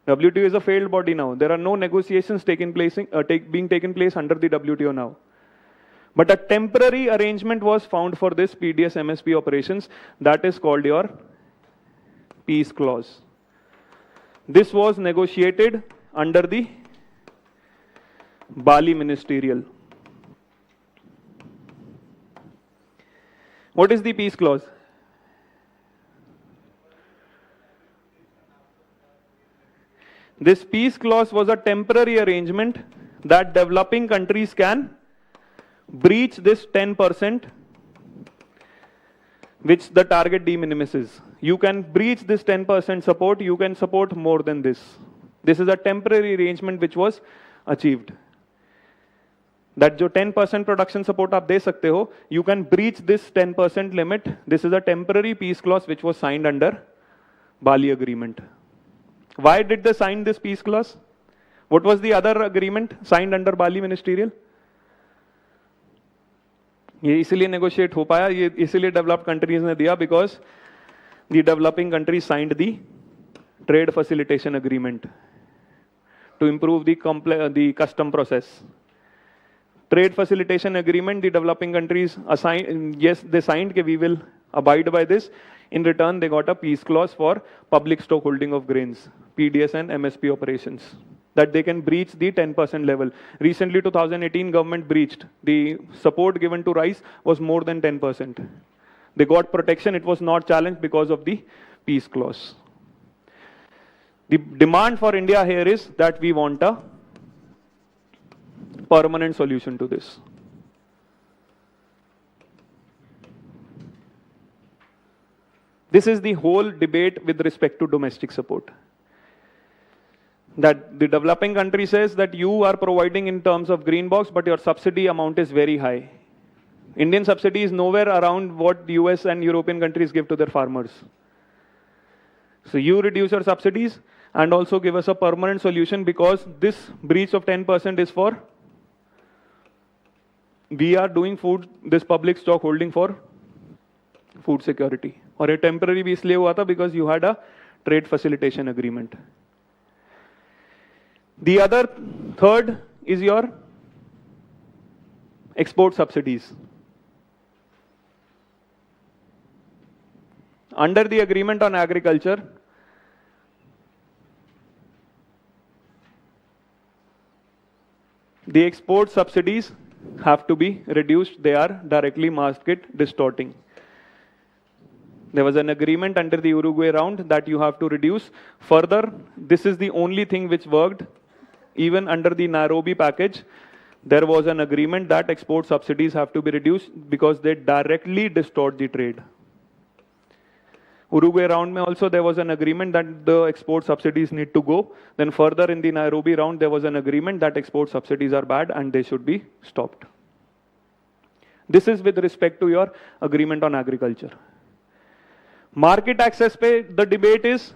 [SPEAKER 1] WTO is a failed body now. There are no negotiations being taken place under the WTO now. But a temporary arrangement was found for this PDS MSP operations. That is called your peace clause. This was negotiated under the Bali Ministerial. What is the peace clause? This peace clause was a temporary arrangement that developing countries can breach this 10%, which the target de minimis is. you can breach this 10% support, you can support more than this. This is a temporary arrangement which was achieved. That जो 10% production support आप दे सकते हो, you can breach this 10% limit. This is a temporary peace clause which was signed under Bali Agreement. Why did they sign this peace clause? What was the other agreement signed under Bali Ministerial? ये इसीलिए negotiate हो पाया, ये इसीलिए developed countries ने दिया, because the developing countries signed the trade facilitation agreement to improve the custom process. Trade facilitation agreement, the developing countries assigned, yes, they signed that we will abide by this. In return, they got a peace clause for public stock holding of grains, PDS and MSP operations, that they can breach the 10% level. Recently, 2018 government breached. The support given to rice was more than 10%. They got protection. It was not challenged because of the peace clause. The demand for India here is that we want a permanent solution to this. This is the whole debate with respect to domestic support. That the developing country says that you are providing in terms of green box, but your subsidy amount is very high. Indian subsidy is nowhere around what US and European countries give to their farmers. So you reduce your subsidies and also give us a permanent solution, because this breach of 10% is for, we are doing food, this public stock holding for food security. और ये temporary भी इसलिए हुआ था because you had a trade facilitation agreement. The other third is your export subsidies. Under the agreement on agriculture, the export subsidies have to be reduced. They are directly market distorting. There was an agreement under the Uruguay round that you have to reduce. Further, this is the only thing which worked. Even under the Nairobi package, there was an agreement that export subsidies have to be reduced because they directly distort the trade. Uruguay round mein also there was an agreement that the export subsidies need to go. Then further in the Nairobi round, there was an agreement that export subsidies are bad and they should be stopped. This is with respect to your agreement on agriculture. Market access pe, the debate is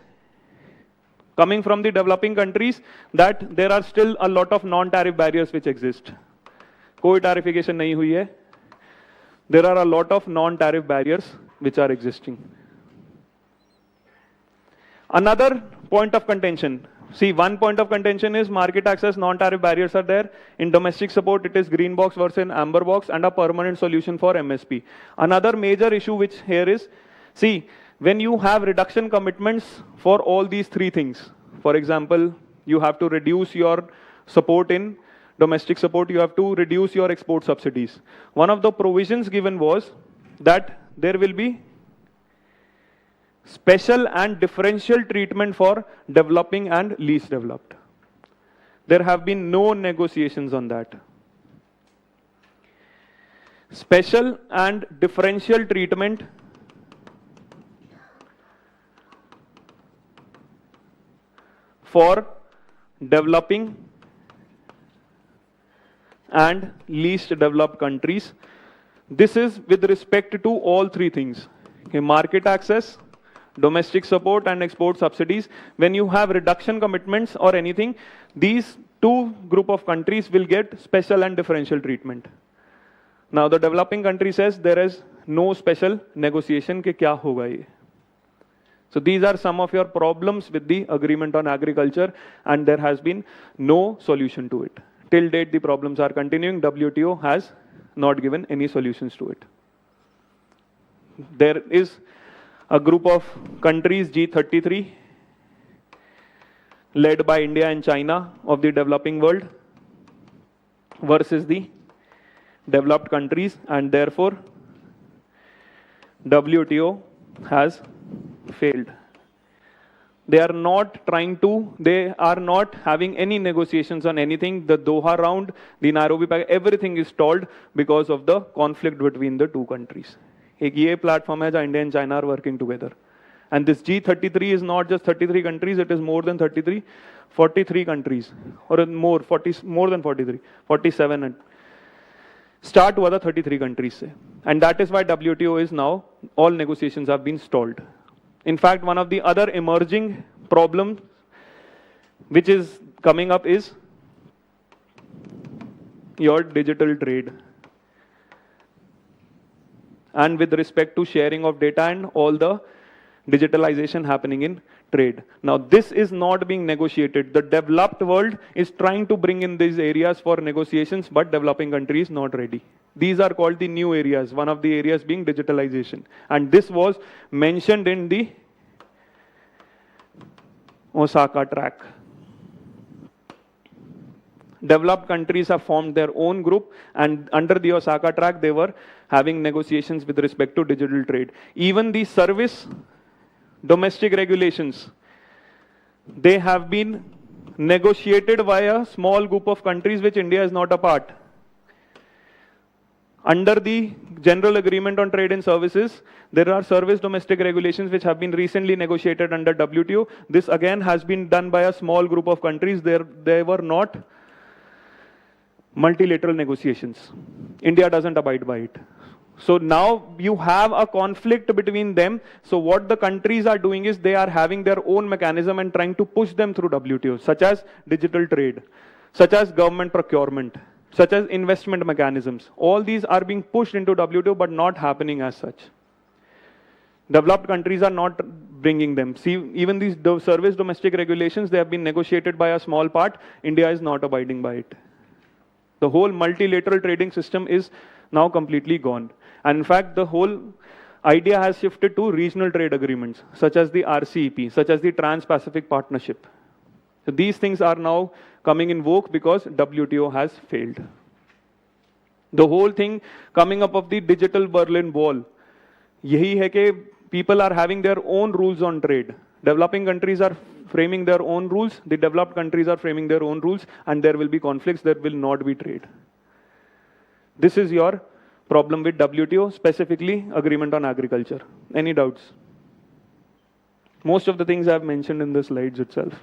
[SPEAKER 1] coming from the developing countries that there are still a lot of non-tariff barriers which exist. कोई tarification नहीं हुई है. There are a lot of non-tariff barriers which are existing. Another point of contention. See, one point of contention is market access, non-tariff barriers are there. In domestic support, it is green box versus amber box and a permanent solution for MSP. Another major issue which here is, see, when you have reduction commitments for all these three things, for example, you have to reduce your support in domestic support, you have to reduce your export subsidies. One of the provisions given was that there will be special and differential treatment for developing and least developed. There have been no negotiations on that. Special and differential treatment for developing and least developed countries. This is with respect to all three things. Okay, market access, domestic support and export subsidies. When you have reduction commitments or anything, these two group of countries will get special and differential treatment. Now the developing country says there is no special negotiation ke kya hoga ye. So these are some of your problems with the agreement on agriculture, and there has been no solution to it. Till date, the problems are continuing. WTO has not given any solutions to it. There is a group of countries, G33, led by India and China of the developing world versus the developed countries, and therefore WTO has failed. They are not having any negotiations on anything. The Doha round, the Nairobi pact, everything is stalled because of the conflict between the two countries. एक ये platform है जहाँ India and China are working together. And this G33 is not just 33 countries, it is more than 33, 43 countries, or more, more than 43, 47. And start हुआ था 33 countries से. And that is why WTO is now, all negotiations have been stalled. In fact, one of the other emerging problems which is coming up is your digital trade. And with respect to sharing of data and all the digitalization happening in trade. Now, this is not being negotiated. The developed world is trying to bring in these areas for negotiations, but developing countries not ready. These are called the new areas, one of the areas being digitalization. And this was mentioned in the Osaka track. Developed countries have formed their own group, and under the Osaka track, they were having negotiations with respect to digital trade. Even the service domestic regulations, they have been negotiated by a small group of countries which India is not a part. Under the General Agreement on Trade and Services, there are service domestic regulations which have been recently negotiated under WTO. This again has been done by a small group of countries. They were not multilateral negotiations. India doesn't abide by it. So now you have a conflict between them. So what the countries are doing is they are having their own mechanism and trying to push them through WTO, such as digital trade, such as government procurement, such as investment mechanisms. All these are being pushed into WTO but not happening as such. Developed countries are not bringing them. See, even these service domestic regulations, they have been negotiated by a small part. India is not abiding by it. The whole multilateral trading system is now completely gone. And in fact, the whole idea has shifted to regional trade agreements, such as the RCEP, such as the Trans-Pacific Partnership. So these things are now coming in vogue because WTO has failed. The whole thing coming up of the digital Berlin Wall, yahi hai ke people are having their own rules on trade. Developing countries are framing their own rules, the developed countries are framing their own rules, and there will be conflicts, there will not be trade. This is your problem with WTO, specifically agreement on agriculture. Any doubts? Most of the things I have mentioned in the slides itself.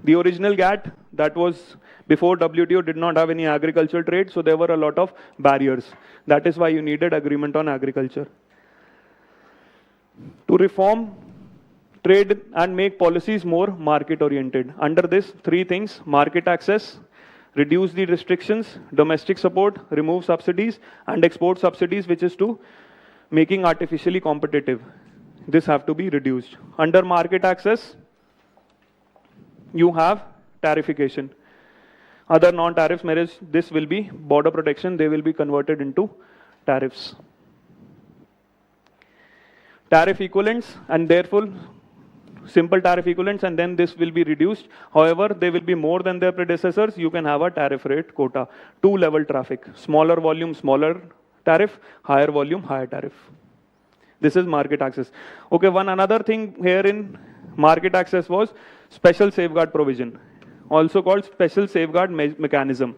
[SPEAKER 1] The original GATT, that was before WTO, did not have any agricultural trade, so there were a lot of barriers. That is why you needed agreement on agriculture. To reform trade and make policies more market-oriented. Under this, three things: market access, reduce the restrictions, domestic support, remove subsidies, and export subsidies, which is to making artificially competitive. This have to be reduced. Under market access, you have tariffication. Other non-tariff measures, this will be border protection, they will be converted into tariffs. Tariff equivalents, and therefore simple tariff equivalents, and then this will be reduced. However, they will be more than their predecessors. You can have a tariff rate quota, two-level traffic, smaller volume, smaller tariff, higher volume, higher tariff. This is market access. Okay, one another thing here in market access was special safeguard provision, also called special safeguard mechanism.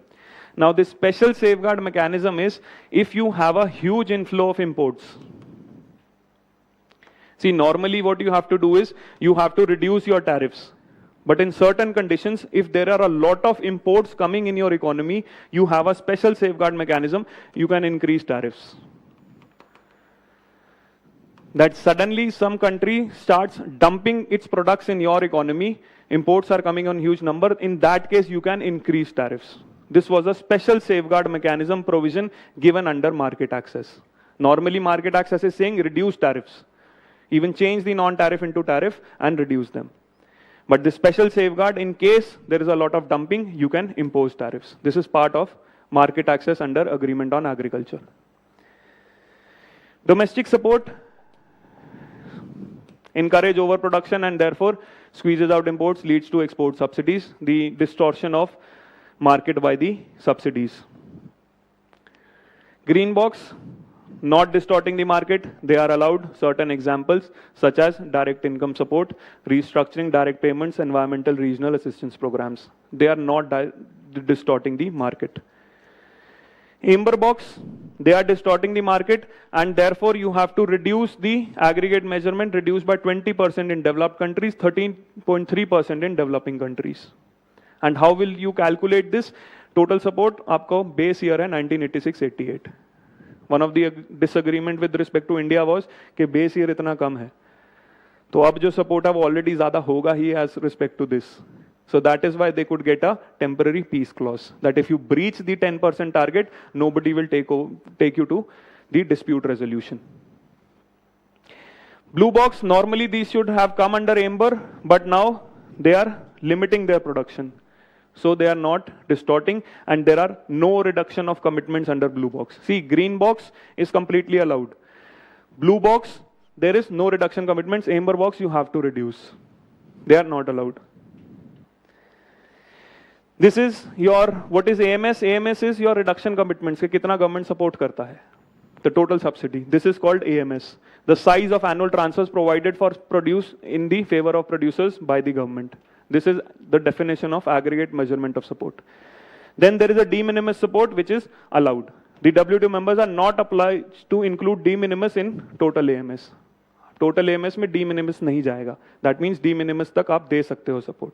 [SPEAKER 1] Now, this special safeguard mechanism is if you have a huge inflow of imports. See, normally what you have to do is you have to reduce your tariffs. But in certain conditions, if there are a lot of imports coming in your economy, you have a special safeguard mechanism, you can increase tariffs. That suddenly some country starts dumping its products in your economy, imports are coming on huge number, in that case you can increase tariffs. This was a special safeguard mechanism provision given under market access. Normally market access is saying reduce tariffs. Even change the non-tariff into tariff and reduce them. But the special safeguard, in case there is a lot of dumping, you can impose tariffs. This is part of market access under agreement on agriculture. Domestic support, encourage overproduction and therefore squeezes out imports, leads to export subsidies, the distortion of market by the subsidies. Green box, not distorting the market, they are allowed certain examples such as direct income support, restructuring direct payments, environmental regional assistance programs. They are not distorting the market. Amber box, they are distorting the market, and therefore you have to reduce the aggregate measurement, reduce by 20% in developed countries, 13.3% in developing countries. And how will you calculate this? Total support, आपको base year है 1986-88. One of the disagreement with respect to India was कि base year इतना कम है, तो अब जो support है वो already ज़्यादा होगा ही as respect to this. So that is why they could get a temporary peace clause, that if you breach the 10% target, nobody will take you to the dispute resolution. Blue box, normally these should have come under Amber, but now they are limiting their production. So they are not distorting, and there are no reduction of commitments under blue box. See, green box is completely allowed. Blue box, there is no reduction commitments. Amber box, you have to reduce. They are not allowed. This is your, what is AMS? AMS is your reduction commitments, कि कितना government support करता है, the total subsidy. This is called AMS, the size of annual transfers provided for produce in the favor of producers by the government. This is the definition of aggregate measurement of support. Then there is a de minimis support, which is allowed. The WTO members are not obliged to include de minimis in total AMS. Total AMS में de minimis नहीं जाएगा. That means de minimis तक आप दे सकते हो support.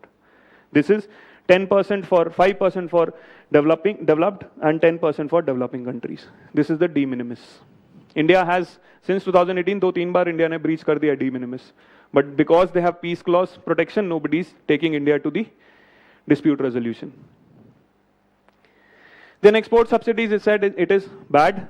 [SPEAKER 1] This is 10% for 5% for developed and 10% for developing countries. This is the de minimis. India has since 2018 दो-तीन बार India ने breach कर दिया de minimis, but because they have peace clause protection, nobody is taking India to the dispute resolution. Then export subsidies is said it is bad,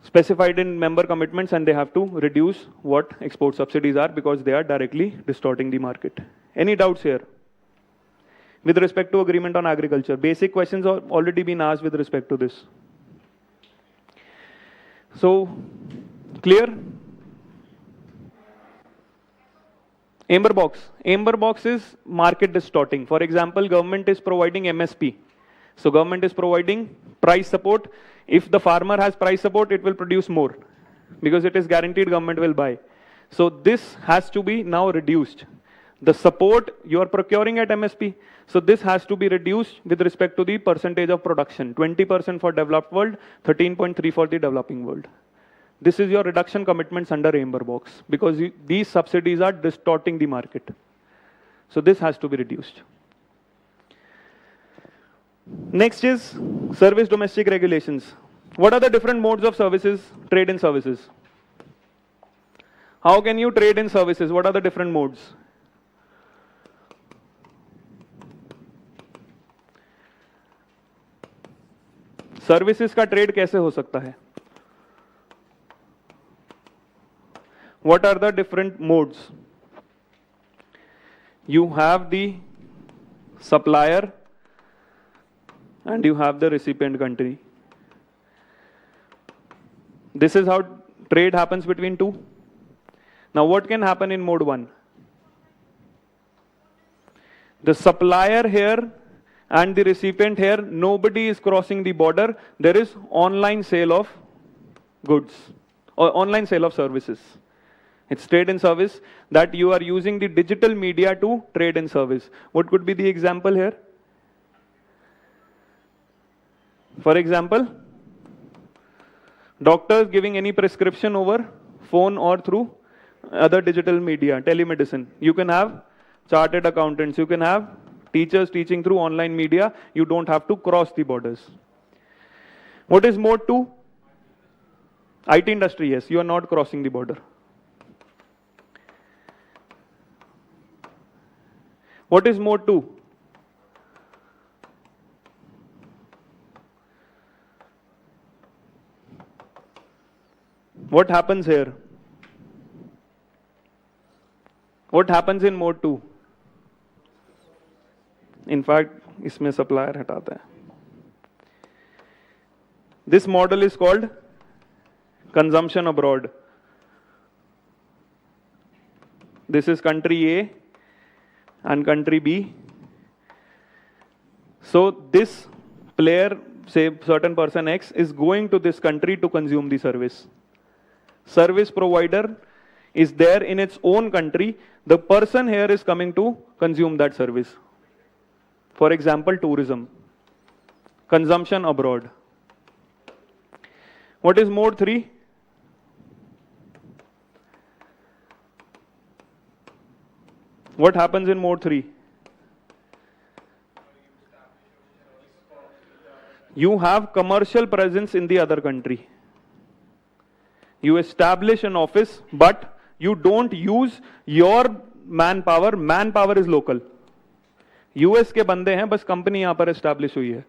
[SPEAKER 1] specified in member commitments, and they have to reduce what export subsidies are because they are directly distorting the market. Any doubts here? With respect to agreement on agriculture, basic questions have already been asked with respect to this. So, clear? Amber box. Amber box is market distorting. For example, government is providing MSP. So government is providing price support. If the farmer has price support, it will produce more because it is guaranteed government will buy. So this has to be now reduced. The support you are procuring at MSP. So this has to be reduced with respect to the percentage of production. 20% for developed world, 13.3 for the developing world. This is your reduction commitments under Amber box because these subsidies are distorting the market. So this has to be reduced. Next is service domestic regulations. What are the different modes of services, trade in services? How can you trade in services? What are the different modes? Services का trade कैसे हो सकता है? What are the different modes? You have the supplier and you have the recipient country. This is how trade happens between two. Now what can happen in mode 1? The supplier here and the recipient here, nobody is crossing the border. There is online sale of goods or online sale of services. It's trade and service that you are using the digital media to trade and service. What could be the example here? For example, doctors giving any prescription over phone or through other digital media, telemedicine. You can have chartered accountants, you can have teachers teaching through online media. You don't have to cross the borders. What is mode 2? IT industry, yes, you are not crossing the border. What is mode 2? What happens here? What happens in mode 2? In fact, इसमें supplier हटाता है. This model is called consumption abroad. This is country A and country B. So this player, say certain person X, is going to this country to consume the service. Service provider is there in its own country. The person here is coming to consume that service. For example, tourism, consumption abroad. What is mode 3? What happens in mode 3? You have commercial presence in the other country. You establish an office, but you don't use your manpower. Manpower is local. US के बंदे हैं, बस company यहां पर establish हुई है.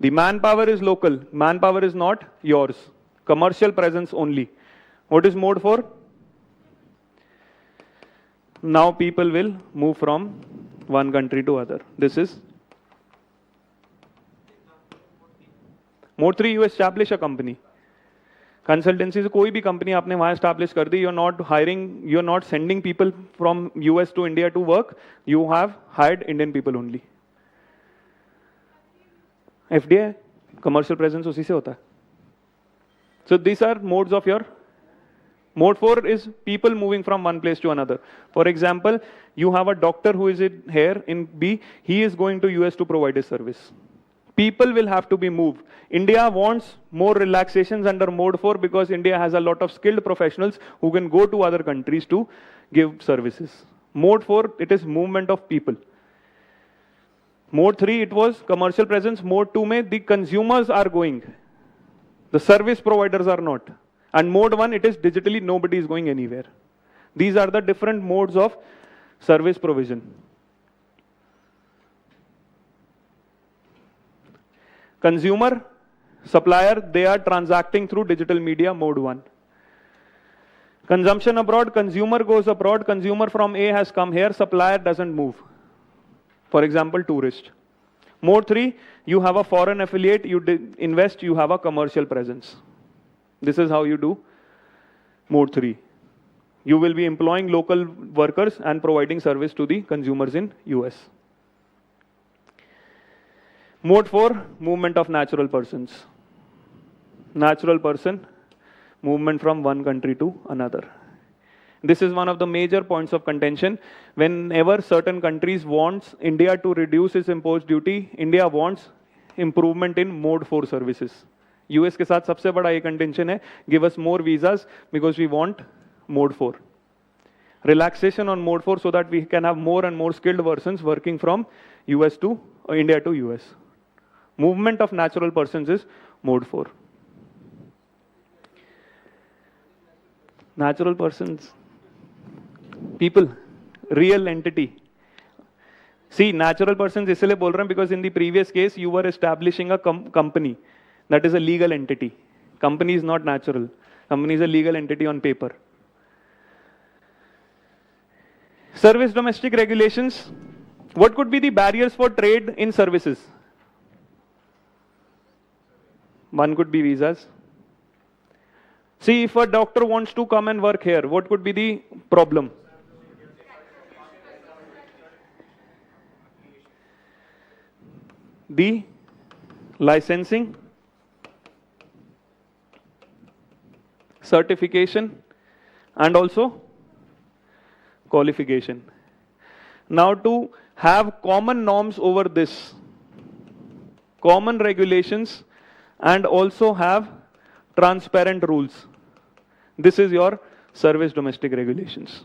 [SPEAKER 1] The manpower is local. Manpower is not yours. Commercial presence only. What is mode 4? Now people will move from one country to other. This is mode 3. You establish a company. Consultancy से कोई भी company आपने वहां establish कर दी, you are not hiring, you are not sending people from US to India to work, you have hired Indian people only. FDI commercial presence उसी से होता है. So this are modes of your. Mode 4 is people moving from one place to another. For example, you have a doctor who is here in B, he is going to US to provide his service. People will have to be moved. India wants more relaxations under mode 4 because India has a lot of skilled professionals who can go to other countries to give services. Mode 4, it is movement of people. Mode 3, it was commercial presence. Mode 2 mein the consumers are going. The service providers are not. And mode 1, it is digitally, nobody is going anywhere. These are the different modes of service provision. Consumer, supplier, they are transacting through digital media, mode 1. Consumption abroad, consumer goes abroad, consumer from A has come here, supplier doesn't move. For example, tourist. Mode 3, you have a foreign affiliate, you invest, you have a commercial presence. This is how you do mode 3. You will be employing local workers and providing service to the consumers in US. Mode 4, movement of natural persons. Natural person, movement from one country to another. This is one of the major points of contention. Whenever certain countries wants India to reduce its imposed duty, India wants improvement in mode 4 services. US के साथ सबसे बड़ा ये contention है, give us more visas because we want mode 4. Relaxation on mode 4 so that we can have more and more skilled persons working from US to India to US. Movement of natural persons is mode 4. Natural persons, people, real entity. See, natural persons इसलिए बोल रहे हैं because in the previous case you were establishing a company. That is a legal entity. Company is not natural. Company is a legal entity on paper. Service domestic regulations. What could be the barriers for trade in services? One could be visas. See, if a doctor wants to come and work here, what could be the problem? The licensing, certification, and also qualification. Now, to have common norms over this, common regulations, and also have transparent rules. This is your service domestic regulations.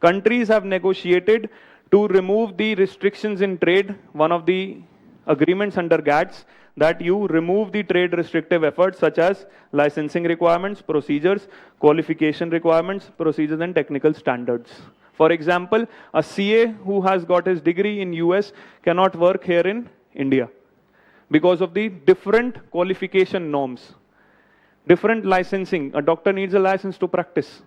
[SPEAKER 1] Countries have negotiated to remove the restrictions in trade. One of the agreements under GATS that you remove the trade restrictive efforts such as licensing requirements, procedures, qualification requirements, procedures, and technical standards. For example, a CA who has got his degree in US cannot work here in India because of the different qualification norms, different licensing. A doctor needs a license to practice.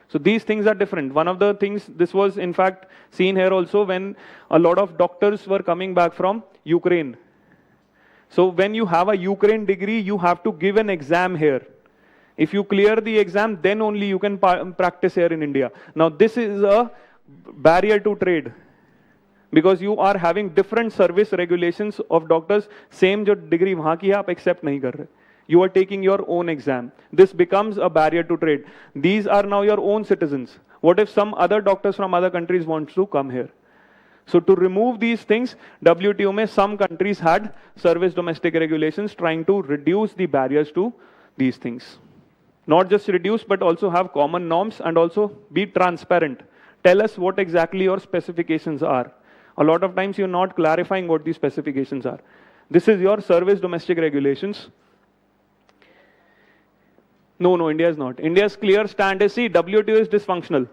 [SPEAKER 1] So these things are different. One of the things, this was in fact seen here also when a lot of doctors were coming back from Ukraine. So when you have a Ukraine degree, you have to give an exam here. If you clear the exam, then only you can practice here in India. Now this is a barrier to trade because you are having different service regulations of doctors. Same जो degree वहाँ की है आप accept नहीं कर रहे. You are taking your own exam. This becomes a barrier to trade. These are now your own citizens. What if some other doctors from other countries want to come here? So to remove these things, WTO में some countries had service domestic regulations trying to reduce the barriers to these things. Not just reduce, but also have common norms and also be transparent. Tell us what exactly your specifications are. A lot of times you're not clarifying what these specifications are. This is your service domestic regulations. No, India is not. India's clear stand is, see, WTO is dysfunctional.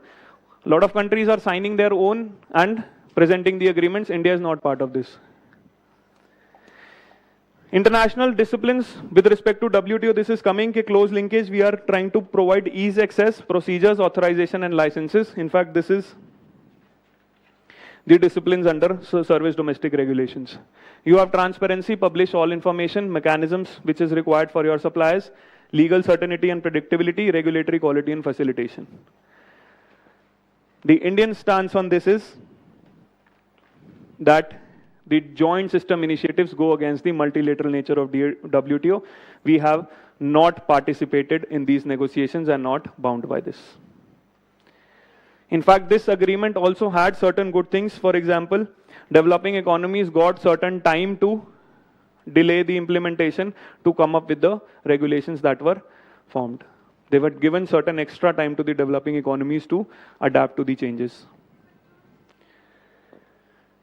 [SPEAKER 1] A lot of countries are signing their own and presenting the agreements. India is not part of this. International disciplines with respect to WTO, this is coming, ke close linkage, we are trying to provide ease access, procedures, authorization and licenses. In fact, this is the disciplines under service domestic regulations. You have transparency, publish all information, mechanisms which is required for your suppliers, legal certainty and predictability, regulatory quality and facilitation. The Indian stance on this is that the joint system initiatives go against the multilateral nature of the WTO. We have not participated in these negotiations and not bound by this. In fact, this agreement also had certain good things. For example, developing economies got certain time to delay the implementation to come up with the regulations that were formed. They were given certain extra time to the developing economies to adapt to the changes.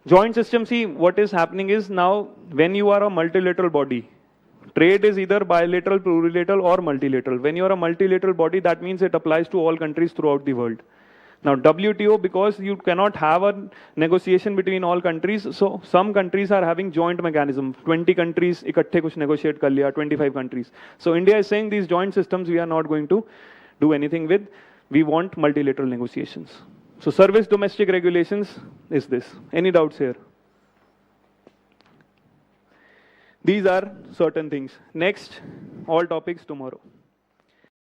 [SPEAKER 1] Joint system, see, what is happening is now when you are a multilateral body, trade is either bilateral, plurilateral or multilateral. When you are a multilateral body, that means it applies to all countries throughout the world. Now WTO, because you cannot have a negotiation between all countries, so some countries are having joint mechanism. 20 countries ikatthe kuch negotiate kar liya, 25 countries. So India is saying these joint systems we are not going to do anything with. We want multilateral negotiations. So service domestic regulations is this. Any doubts here? These are certain things. Next, all topics tomorrow.